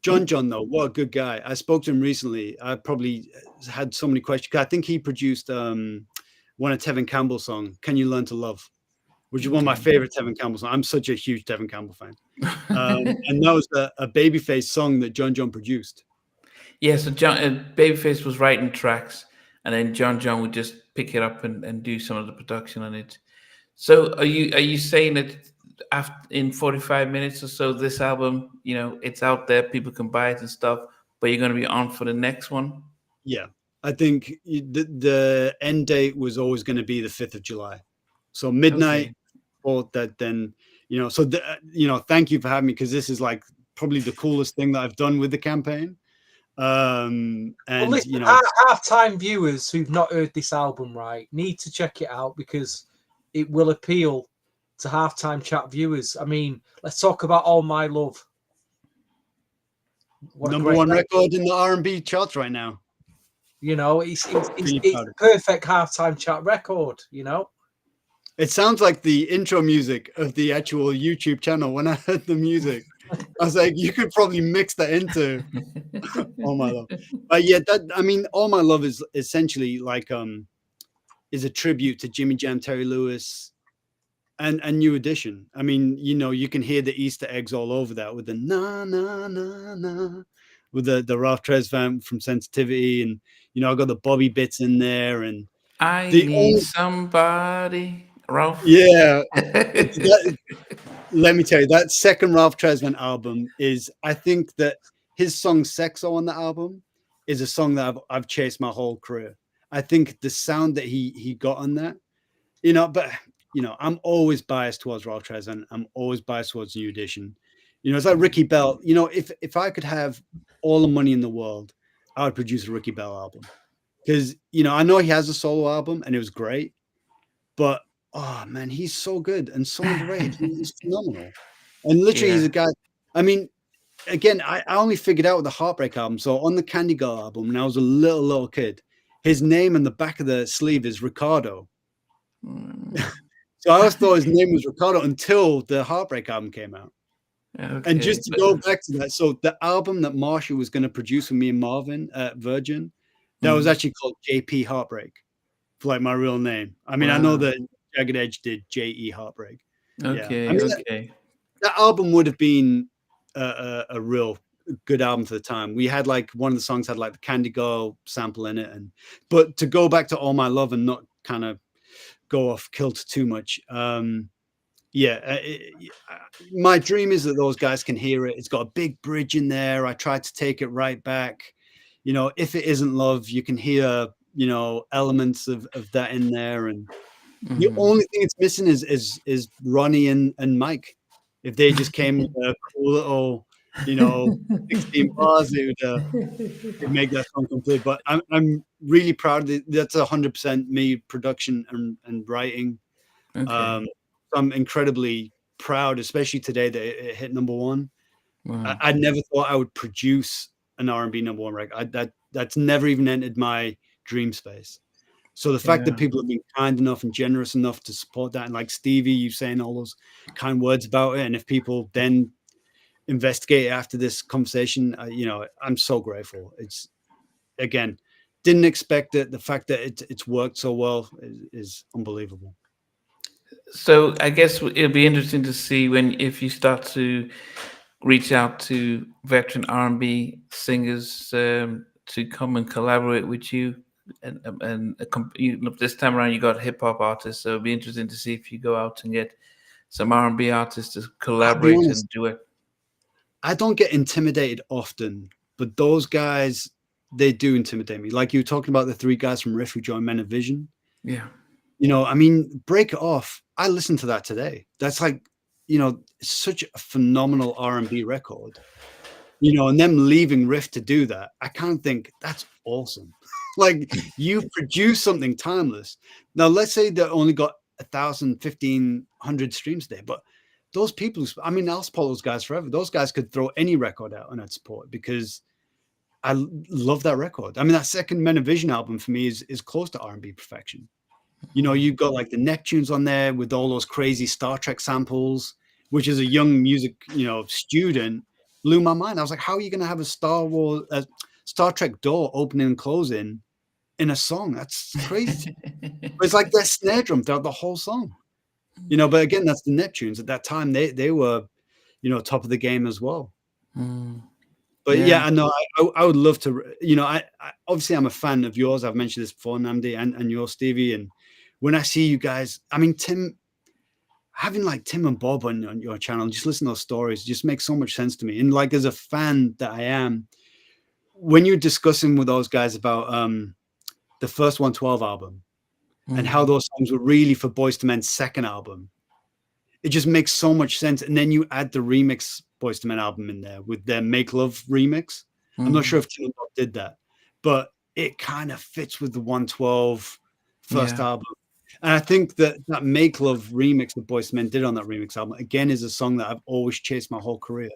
John, though, what a good guy. I spoke to him recently. I probably had so many questions. I think he produced one of Tevin Campbell's song, Can You Learn to Love, which is one of my favorite Tevin Campbell songs. I'm such a huge Tevin Campbell fan. And that was a Babyface song that John produced. Yeah, so Babyface was writing tracks, and then John would just pick it up and do some of the production on it. So are you saying that in 45 minutes or so, this album, it's out there, people can buy it and stuff, but you're going to be on for the next one? Yeah, I think the end date was always going to be the 5th of July. So midnight, or that then, so, thank you for having me, because this is like probably the coolest thing that I've done with the campaign. And well, listen, half-time viewers who've not heard this album, right, need to check it out because it will appeal to halftime chat viewers. I mean, let's talk about All My Love. Number 1 record in the R&B charts right now. It's perfect halftime chat record. It sounds like the intro music of the actual YouTube channel. When I heard the music, I was like, you could probably mix that into All My Love. But yeah, All My Love is essentially like is a tribute to Jimmy Jam, Terry Lewis, and New Edition. I mean, you can hear the Easter eggs all over that with the na na na na, with the Ralph Tresvant from Sensitivity, and I got the Bobby bits in there, and I need somebody, Ralph. Yeah, let me tell you, that second Ralph Tresvant album is, I think that his song "Sexo" on the album is a song that I've chased my whole career. I think the sound that he got on that, but I'm always biased towards Ralph Tresvant. I'm always biased towards New Edition. It's like Ricky Bell. If I could have all the money in the world, I would produce a Ricky Bell album, because I know he has a solo album and it was great, but oh man, he's so good and so underrated. He's phenomenal, and literally he's a guy. I mean, again, I only figured out with the Heartbreak album. So on the Candy Girl album, when I was a little kid, his name on the back of the sleeve is Ricardo. So I always thought his name was Ricardo until the Heartbreak album came out. Okay. And just to go back to that, so the album that Marshall was going to produce with me and Marvin at Virgin, that was actually called JP Heartbreak, for like my real name. I mean, I know that Jagged Edge did JE Heartbreak. Okay, yeah. I mean, that album would have been a real good album for the time. We had like one of the songs had like the Candy Girl sample in it, but to go back to All My Love and not kind of go off kilter too much. My dream is that those guys can hear it. It's got a big bridge in there. I tried to take it right back. If it isn't love, you can hear elements of that in there, and the only thing it's missing is Ronnie and Mike. If they just came with a cool little 16 bars, it would make that song complete. But I'm really proud of it. That's 100% me production and writing. I'm incredibly proud, especially today, that it hit number one. Wow. I never thought I would produce an R&B number one record. That's never even entered my dream space. So the fact that Yeah. people have been kind enough and generous enough to support that, and like Stevie, you saying all those kind words about it, and if people then investigate after this conversation, I'm so grateful. It's, again, didn't expect it. The fact that it's worked so well is unbelievable. So I guess it'll be interesting to see when if you start to reach out to veteran R&B singers to come and collaborate with you. This time around, you got hip hop artists, so it'll be interesting to see if you go out and get some R&B artists to I'll be collaborate honest, and do it. I don't get intimidated often, but those guys, they do intimidate me. Like you were talking about the three guys from Riff who joined Men of Vision. Yeah, I mean, Break It Off. I listened to that today. That's like, it's such a phenomenal R&B record. And them leaving Riff to do that, I kind of think that's awesome. Like, you produce something timeless. Now, let's say they only got 1,000, 1,500 streams there, but those people, I mean, I'll support those guys forever. Those guys could throw any record out and I'd support, because I love that record. I mean, that second Men of Vision album for me is close to R&B perfection. You've got like the Neptunes on there with all those crazy Star Trek samples, which as a young music, student, blew my mind. I was like, how are you going to have a Star Trek door opening and closing in a song? That's crazy. But it's like their snare drum throughout the whole song. But again, that's the Neptunes. At that time, they were, top of the game as well. But yeah, I know I would love to, I obviously I'm a fan of yours. I've mentioned this before, Namdi, and yours, Stevie. And when I see you guys, I mean, having like Tim and Bob on your channel, just listen to those stories, just makes so much sense to me. And like, as a fan that I am, when you're discussing with those guys about the first 112 album and how those songs were really for Boyz II Men's second album, it just makes so much sense. And then you add the remix Boyz II Men album in there with their Make Love remix. I'm not sure if Tim and Bob did that, but it kind of fits with the 112 first album. And I think that Make Love remix that Boyz II Men did on that remix album, again, is a song that I've always chased my whole career.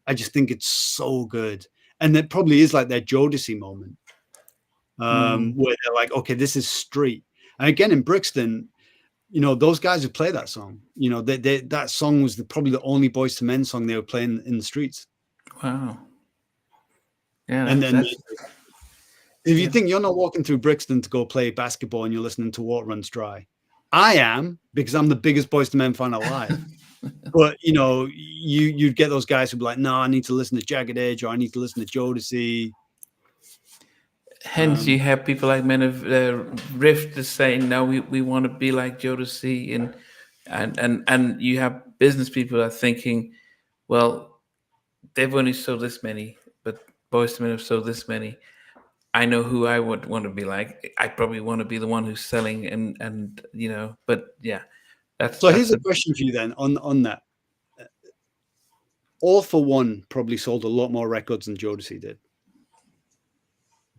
I just think it's so good. And it probably is like their Jodeci moment, where they're like, okay, this is street. And again, in Brixton, those guys who play that song, that song was probably the only Boyz II Men song they were playing in the streets. Wow. Yeah. And then if you think you're not walking through Brixton to go play basketball and you're listening to Water Runs Dry, I am, because I'm the biggest Boyz II Men fan alive. But you'd get those guys who'd be like, no, I need to listen to Jagged Edge, or I need to listen to Jodeci. Hence, you have people like Men of Rift just saying, "No, we want to be like Jodeci," and you have business people that are thinking, "Well, they've only sold this many, but Boyz II Men have sold this many. I know who I would want to be like. I probably want to be the one who's selling." And but yeah, Here's a question for you then on that. All for One probably sold a lot more records than Jodeci did.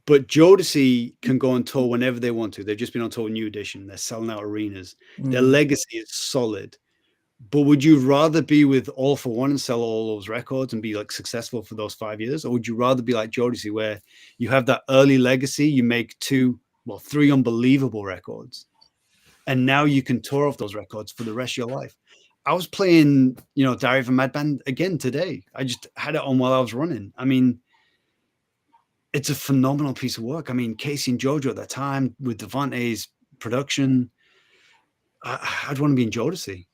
But Jodeci can go on tour whenever they want to. They've just been on tour with New Edition. They're selling out arenas. Their legacy is solid. But would you rather be with All for One and sell all those records and be like successful for those 5 years? Or would you rather be like Jodeci, where you have that early legacy, you make 3 unbelievable records, and now you can tour off those records for the rest of your life? I was playing, Diary of a Madman again today. I just had it on while I was running. I mean, it's a phenomenal piece of work. I mean, Casey and Jojo at that time with Devante's production, I'd want to be in Jodeci.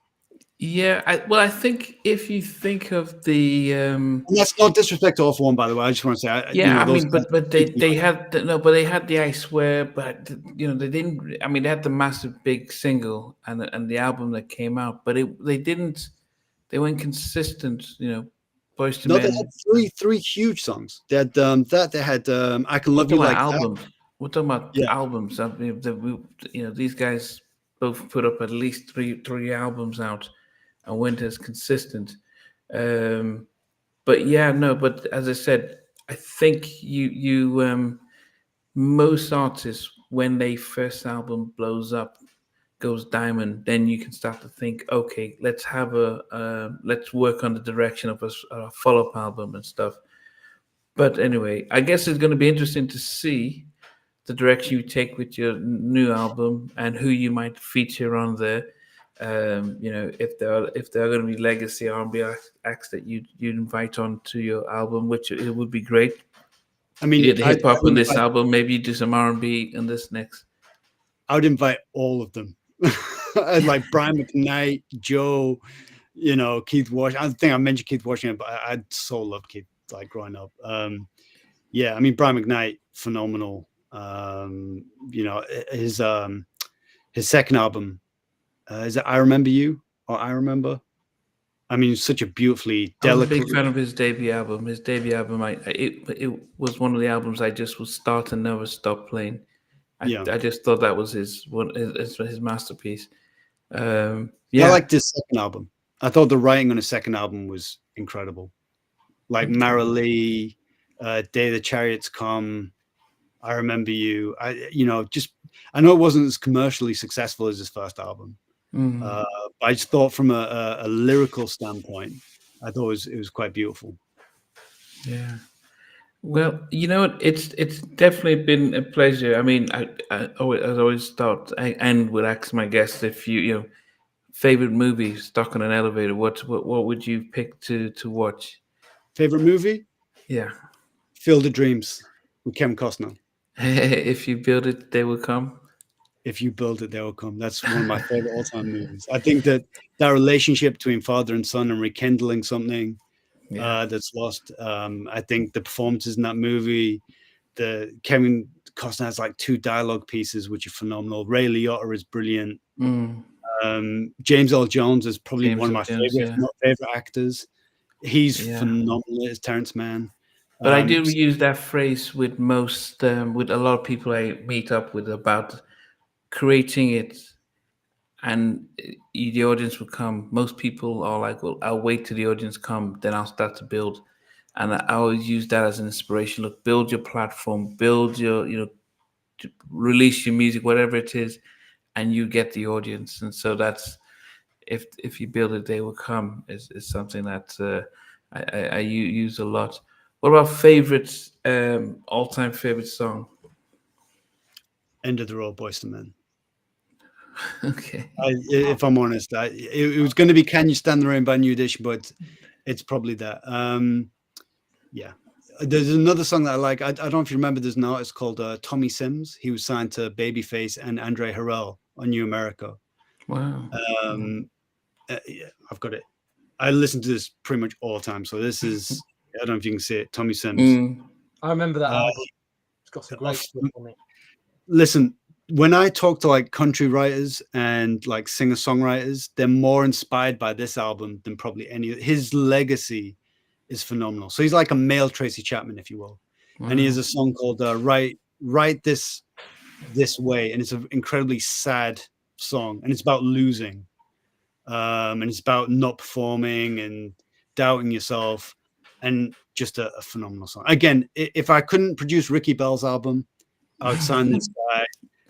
Yeah, I think if you think of the and that's not disrespect to All for One, by the way. I just want to say, I mean, but they had they had the I Swear, but they didn't. I mean, they had the massive big single and the album that came out, but they didn't. They weren't consistent. Boyz II No, Men. they had three huge songs. They had they had I Can Love You Like albums. That. We're talking about albums. I mean, these guys both put up at least three albums out and went as consistent. But but as I said, I think you most artists, when their first album blows up, goes diamond, then you can start to think, okay, let's have let's work on the direction of a follow up album and stuff. But anyway, I guess it's going to be interesting to see the direction you take with your new album and who you might feature on there. If there are going to be legacy R&B acts that you invite onto your album, which it would be great. I You mean, did the hip hop on this album, maybe you do some R&B on this next. I would invite all of them. Like Brian McKnight, Joe, Keith Washington. I think I mentioned Keith Washington, but I so loved Keith like growing up. Yeah, I mean Brian McKnight, phenomenal. His second album, is it I Remember You or I Remember? I mean, such a beautifully delicate. I was a big fan of his debut album. It was one of the albums I just would start and never stop playing. I just thought that was his masterpiece. I liked his second album. I thought the writing on his second album was incredible. Like Marilee, Day the Chariots Come, I Remember You. I know it wasn't as commercially successful as his first album. But I just thought from a lyrical standpoint, I thought it was quite beautiful. Yeah. Well, you know what? It's definitely been a pleasure. I mean, I always thought I end with asking my guests if favorite movie stuck on an elevator. What would you pick to watch? Favorite movie? Yeah. Field of Dreams with Kevin Costner. If you build it, they will come. If you build it, they will come. That's one of my favorite all-time movies. I think that relationship between father and son and rekindling something that's lost. I think the performances in that movie, the Kevin Costner has like 2 dialogue pieces which are phenomenal. Ray Liotta is brilliant. James Earl Jones is probably one of my favorite actors. He's phenomenal as Terrence Mann. But I do use that phrase with most with a lot of people I meet up with about creating it, and the audience will come. Most people are like, well, I'll wait till the audience come, then I'll start to build. And I always use that as an inspiration. Look, build your platform, build your, release your music, whatever it is, and you get the audience. And so that's, if you build it, they will come, is something that I use a lot. What about favorites, all-time favorite song? End of the Road, Boyz II Men. Okay. If I'm honest, it was going to be Can You Stand the Rain by New Edition, but it's probably that. Yeah. There's another song that I like. I don't know if you remember, there's an artist called Tommy Sims. He was signed to Babyface and Andre Harrell on New America. Wow. Yeah, I've got it. I listen to this pretty much all the time. So this is, I don't know if you can see it, Tommy Sims. I remember that album. It's got some great stuff on it. Listen, when I talk to like country writers and like singer-songwriters, they're more inspired by this album than probably any. His legacy is phenomenal. So he's like a male Tracy Chapman, if you will. Wow. And he has a song called Write This Way. And it's an incredibly sad song. And it's about losing. And it's about not performing and doubting yourself. And just a phenomenal song. Again, if I couldn't produce Ricky Bell's album, I would sign this guy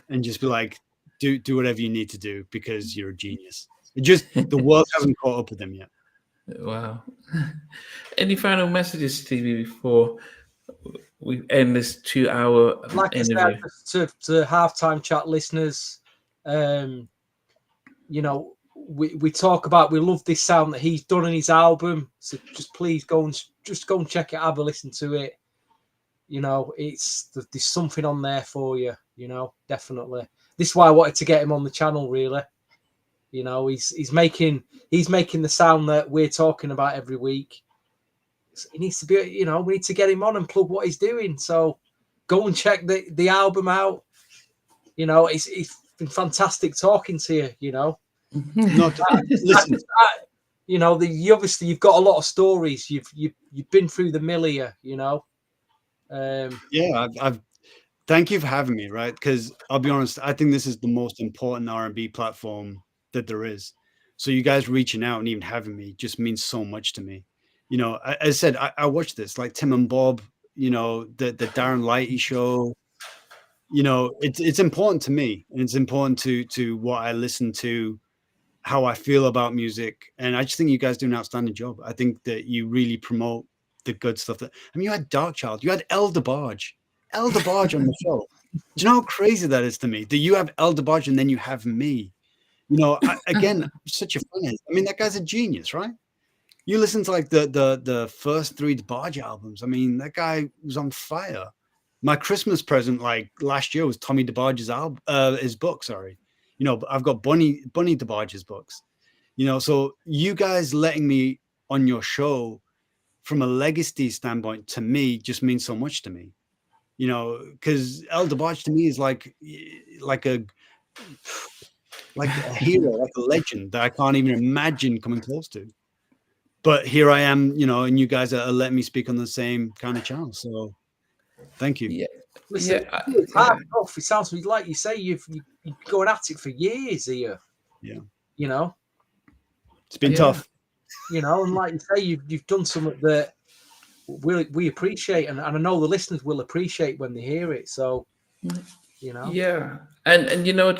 and just be like, do whatever you need to do because you're a genius. The world hasn't caught up with him yet. Wow. Any final messages, Stevie, before we end this 2-hour interview? I said, to halftime chat listeners, we talk about, we love this sound that he's done in his album. So just please go and check it, have a listen to it. There's something on there for you, definitely. This is why I wanted to get him on the channel, really. He's making the sound that we're talking about every week. He needs to be, we need to get him on and plug what he's doing. So go and check the album out. It's been fantastic talking to you, Listen. Obviously you've got a lot of stories. You've been through the millia, I've thank you for having me, right? Because I'll be honest, I think this is the most important R&B platform that there is. So you guys reaching out and even having me just means so much to me. As I said, I watch this like Tim and Bob, the Darren Lighty show. you know, it's important to me, and it's important to what I listen to, how I feel about music. And I just think you guys do an outstanding job. I think that you really promote the good stuff. That, I mean, you had Dark Child, you had Elder Barge on the show. Do you know how crazy that is to me? That you have Elder Barge and then you have me. You know, again, I'm such a fan. I mean, that guy's a genius, right? You listen to like the first 3 Barge albums. I mean, that guy was on fire. My Christmas present like last year was Tommy DeBarge's album, his book. Sorry, you know, I've got Bunny DeBarge's books. You know, so you guys letting me on your show from a legacy standpoint to me just means so much to me. You know, because El DeBarge to me is like a like a hero, like a legend that I can't even imagine coming close to. But here I am, you know, and you guys are letting me speak on the same kind of channel. So thank you. Yeah, Listen, yeah, it's hard enough. It sounds like you say you're going at it for years here. Yeah, You know, it's been Yeah. tough. you know, and like you say, you've done something that we appreciate, and I know the listeners will appreciate when they hear it. So, you know, Yeah, and you know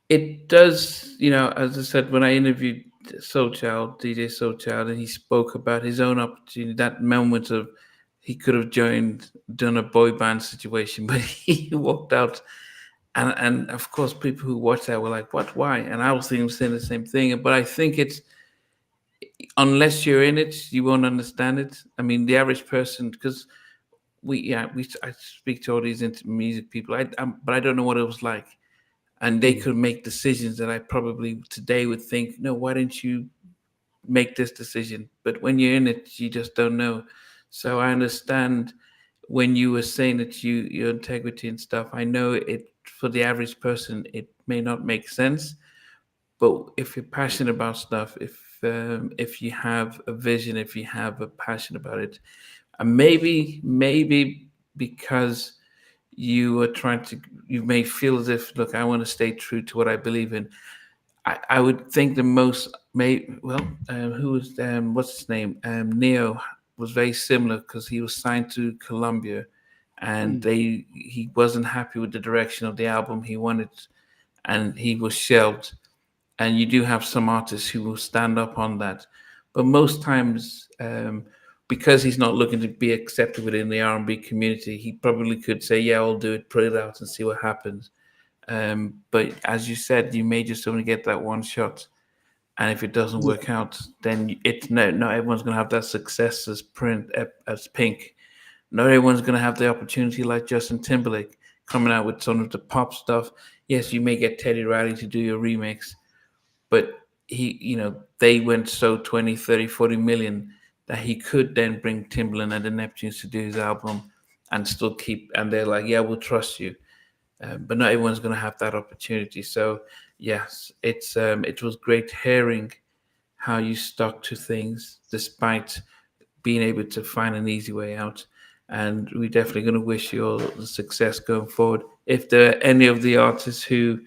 it does, you know, as I said when I interviewed DJ Soul Child, and he spoke about his own opportunity, that moment of he could have done a boy band situation, but he walked out, and of course people who watched that were like, what, why? And I was thinking saying the same thing, but I think it's, unless you're in it, you won't understand it. I mean, the average person, because I speak to all these music people, but I don't know what it was like, and they could make decisions that I probably today would think, no, why didn't you make this decision? But when you're in it, you just don't know. So I understand when you were saying that your integrity and stuff. I know it, for the average person, it may not make sense, but if you're passionate about stuff, if you have a vision, if you have a passion about it, and maybe because you are trying to, you may feel as if, look, I want to stay true to what I believe in. I would think the most may well, who was what's his name, Neo was very similar because he was signed to Columbia, and he wasn't happy with the direction of the album he wanted, and he was shelved. And you do have some artists who will stand up on that, but most times, because he's not looking to be accepted within the R&B community, he probably could say, yeah, I'll do it, put it out and see what happens. But as you said, you may just only get that one shot, and if it doesn't work out, then it's no, not everyone's going to have that success as Pink. Not everyone's going to have the opportunity like Justin Timberlake coming out with some of the pop stuff. Yes, you may get Teddy Riley to do your remix, but they went so 20, 30, 40 million that he could then bring Timbaland and the Neptunes to do his album and still keep, and they're like, yeah, we'll trust you. But not everyone's going to have that opportunity. So yes, it was great hearing how you stuck to things despite being able to find an easy way out. And we're definitely going to wish you all the success going forward. If there are any of the artists who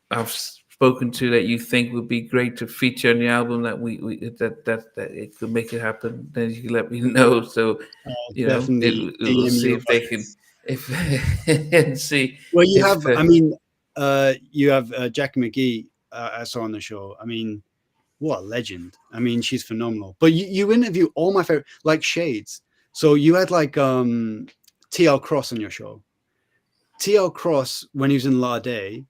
I've spoken to that you think would be great to feature on the album, that that it could make it happen, then you can let me know. So Definitely we'll DM see you if they about can, this. if and see Well, you if have, I mean, you have Jackie McGee. I saw on the show. I mean, what a legend. I mean, she's phenomenal. But you interview all my favorite, like Shades. So you had like TL Cross on your show. TL Cross, when he was in La Day,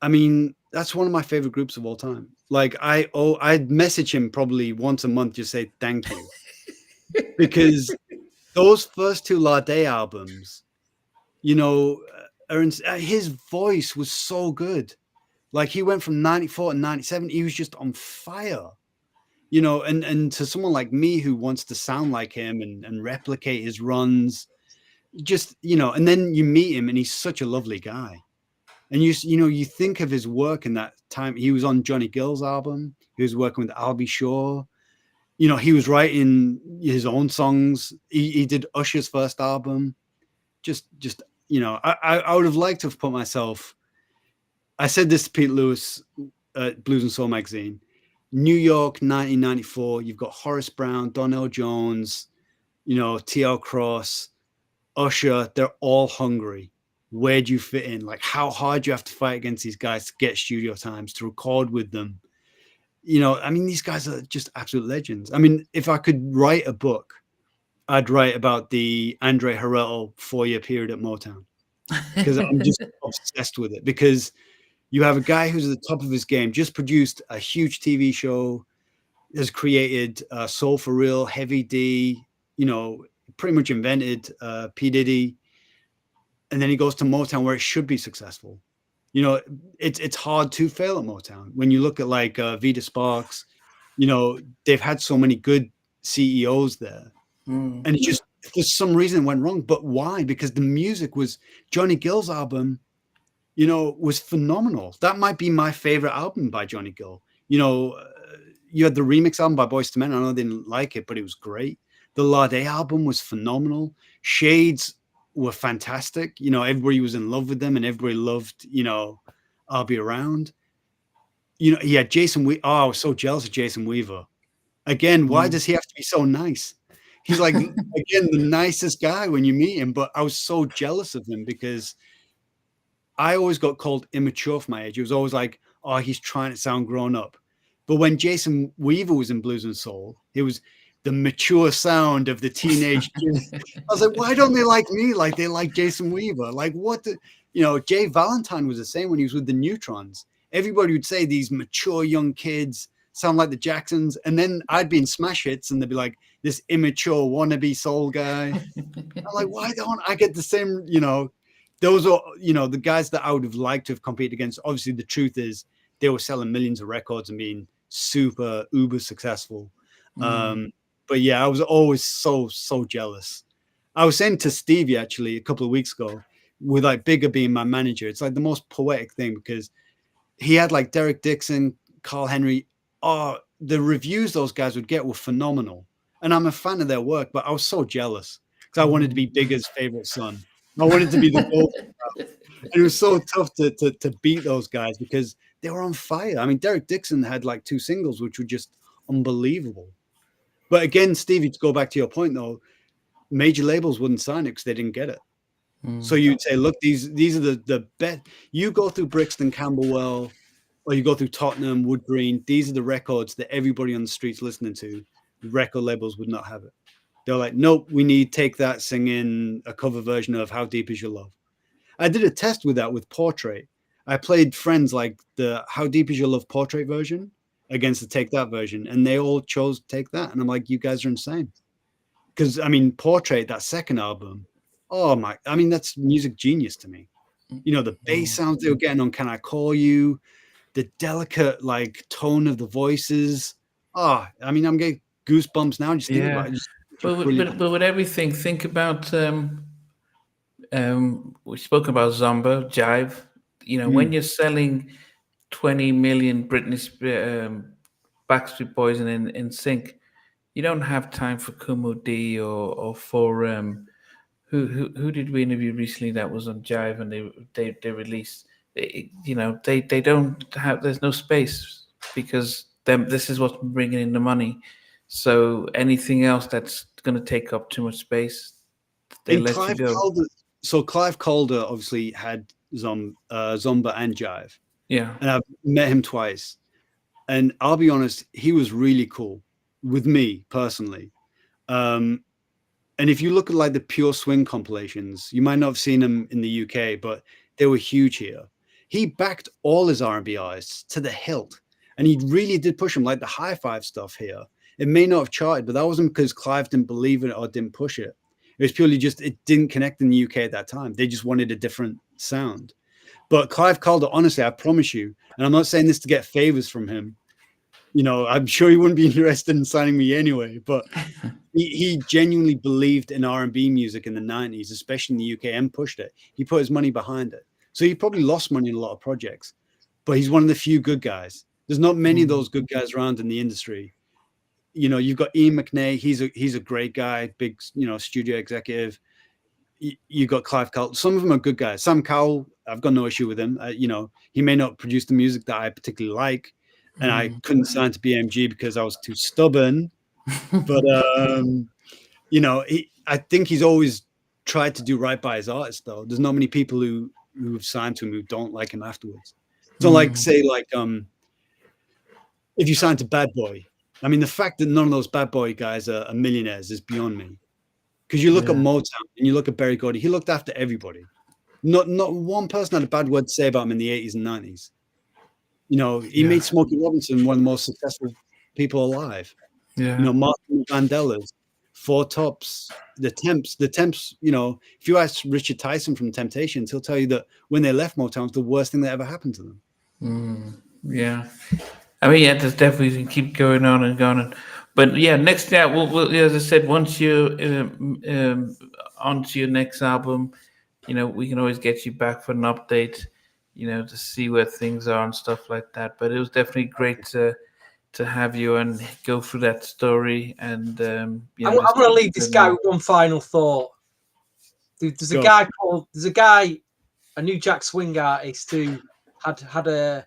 I mean, that's one of my favorite groups of all time. Like I'd message him probably once a month, just say thank you, because those first 2 La Day albums, you know, his voice was so good. Like he went from 94 to 97, he was just on fire. You know, and to someone like me who wants to sound like him and replicate his runs, just, you know, and then you meet him and he's such a lovely guy. And you think of his work in that time. He was on Johnny Gill's album. He was working with Albie Shaw. You know, he was writing his own songs. He did Usher's first album. Just I would have liked to have put myself. I said this to Pete Lewis at Blues and Soul magazine. New York, 1994. You've got Horace Brown, Donnell Jones, you know, T.L. Cross. Usher, they're all hungry. Where do you fit in? Like, how hard you have to fight against these guys to get studio times, to record with them. I mean, these guys are just absolute legends. I mean, if I could write a book, I'd write about the Andre Harrell 4-year period at Motown, because I'm just obsessed with it. Because you have a guy who's at the top of his game, just produced a huge TV show, has created Soul for Real, Heavy D, pretty much invented P. Diddy. And then he goes to Motown, where it should be successful. It's hard to fail at Motown. When you look at like Vita Sparks, they've had so many good CEOs there. And it just, for some reason, went wrong. But why? Because the music was, Johnny Gill's album, was phenomenal. That might be my favorite album by Johnny Gill. You had the remix album by Boyz II Men. I know they didn't like it, but it was great. The Lade album was phenomenal. Shades were fantastic. Everybody was in love with them, and everybody loved, I'll Be Around. He had Jason Weaver. Oh, I was so jealous of Jason Weaver. Again, why does he have to be so nice? He's like, again, the nicest guy when you meet him, but I was so jealous of him because I always got called immature for my age. It was always like, oh, he's trying to sound grown up. But when Jason Weaver was in Blues and Soul, it was the mature sound of the teenage kids. I was like, why don't they like me like they like Jason Weaver? Like, what Jay Valentine was the same when he was with the Neutrons. Everybody would say these mature young kids sound like the Jacksons. And then I'd be in smash hits and they'd be like, this immature wannabe soul guy. I'm like, why don't I get the same, those are, the guys that I would have liked to have competed against. Obviously, the truth is they were selling millions of records and being super uber successful. But yeah, I was always so jealous. I was saying to Stevie actually a couple of weeks ago, with like Bigger being my manager, it's like the most poetic thing because he had like Derek Dixon, Carl Henry. Oh, the reviews those guys would get were phenomenal. And I'm a fan of their work, but I was so jealous because I wanted to be Bigger's favorite son. I wanted to be the gold. And it was so tough to beat those guys because they were on fire. I mean, Derek Dixon had like 2 singles, which were just unbelievable. But again, Stevie, to go back to your point, though, major labels wouldn't sign it because they didn't get it. So you'd say, look, these are the best. You go through Brixton, Camberwell, or you go through Tottenham, Wood Green. These are the records that everybody on the street's listening to. Record labels would not have it. They're like, nope, we need Take That singing a cover version of How Deep Is Your Love. I did a test with that with Portrait. I played Friends like the How Deep Is Your Love Portrait version against the Take That version, and they all chose Take That. And I'm like, you guys are insane. Because, I mean, Portrait, that second album, that's music genius to me. The bass sounds they were getting on Can I Call You, the delicate, like, tone of the voices. I'm getting goosebumps now just thinking about it. But with everything, think about we spoke about Zomba, Jive. When you're selling 20 million Backstreet Boys and in sync, you don't have time for Kumo D or for who did we interview recently that was on Jive and they released. They don't have. There's no space because this is what's bringing in the money. So anything else that's going to take up too much space, they let you go. Clive Calder obviously had Zomba and Jive. Yeah. And I've met him twice. And I'll be honest, he was really cool with me personally. And if you look at like the Pure Swing compilations, you might not have seen them in the UK, but they were huge here. He backed all his R&B artists to the hilt. And he really did push them, like the High Five stuff here. It may not have charted, but that wasn't because Clive didn't believe in it or didn't push it. It was purely just it didn't connect in the UK at that time. They just wanted a different sound. But Clive Calder, honestly, I promise you, and I'm not saying this to get favors from him, I'm sure he wouldn't be interested in signing me anyway, but he genuinely believed in R&B music in the 90s, especially in the UK, and pushed it. He put his money behind it. So he probably lost money in a lot of projects, but he's one of the few good guys. There's not many of those good guys around in the industry. You've got Ian McNay. He's a great guy, big, studio executive. You got Clive Cowell. Some of them are good guys. Sam Cowell, I've got no issue with him. He may not produce the music that I particularly like, and I couldn't sign to BMG because I was too stubborn. But I think he's always tried to do right by his artist, though. There's not many people who've signed to him who don't like him afterwards. So, like, say, like, if you sign to Bad Boy, I mean, the fact that none of those Bad Boy guys are millionaires is beyond me. Because you look at Motown and you look at Berry Gordy, he looked after everybody. Not one person had a bad word to say about him in the 80s and 90s. You know, he made Smokey Robinson one of the most successful people alive. Yeah. You know, Martin Vandellas, Four Tops, the Temps, you know, if you ask Richard Tyson from Temptations, he'll tell you that when they left Motown, it was the worst thing that ever happened to them. Yeah. I mean, yeah, there's definitely keep going on and going on. But yeah, next year, we'll as I said, once you're onto your next album, you know, we can always get you back for an update, you know, to see where things are and stuff like that. But it was definitely great to have you and go through that story. And you know, I'm going to leave this guy with one final thought. There's a guy, a New Jack Swing artist who had a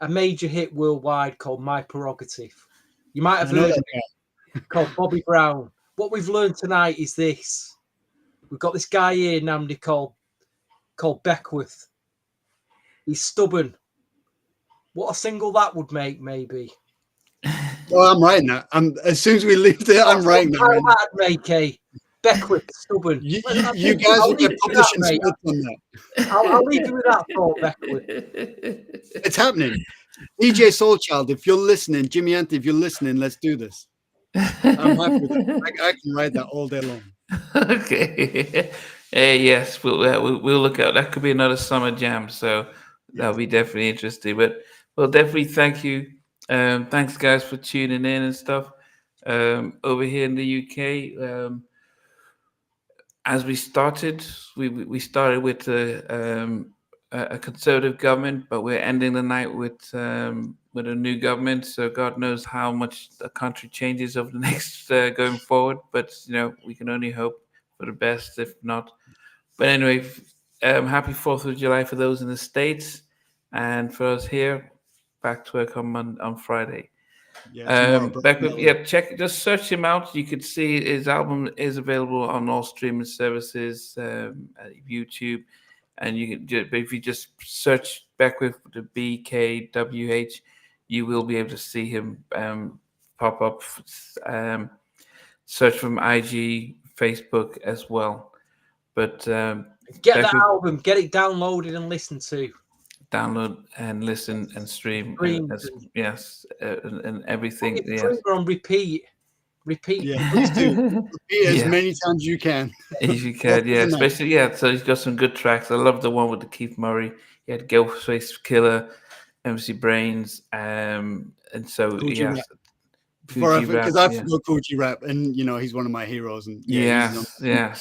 major hit worldwide called My Prerogative. You might have heard of it, called Bobby Brown. What we've learned tonight is this. We've got this guy here, Namdi, called B.K.W.H. He's stubborn. What a single that would make, maybe. Well, I'm writing that. As soon as we leave there, I'm writing that. How that'd make a B.K.W.H. stubborn. You guys will get publishing splits on that. I'll leave you with that thought, B.K.W.H. It's happening. DJ Soulchild, if you're listening, Jimmy Ante, if you're listening, let's do this. I'm happy with that. I can write that all day long. Okay. Yes, we'll look out. That could be another summer jam, so that'll be definitely interesting. But we'll definitely thank you. Thanks, guys, for tuning in and stuff. Over here in the UK, as we started, we started with a conservative government, but we're ending the night with a new government. So God knows how much the country changes over the next going forward. But you know, we can only hope for the best, if not. But anyway, happy 4th of July for those in the States, and for us here, back to work on Friday. Just search him out. You could see his album is available on all streaming services, YouTube, and you can. If you just search Beckwith, the B.K.W.H, you will be able to see him pop up. Search from IG, Facebook as well. But get that album, get it downloaded and listened to. Download and listen and stream, and everything. Yes, on repeat. Yeah, please do. Repeat as many times as you can. As you can, yeah. Especially, So he's got some good tracks. I love the one with the Keith Murray. He had Ghostface Killer, MC Brains, and so Coogee because I forgot Coogee Rap, and you know he's one of my heroes. And awesome. I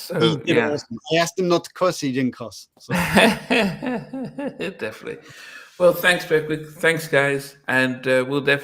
asked him not to cuss, he didn't cuss. So. Definitely. Well, thanks, Beckwith. Thanks, guys, and we'll definitely.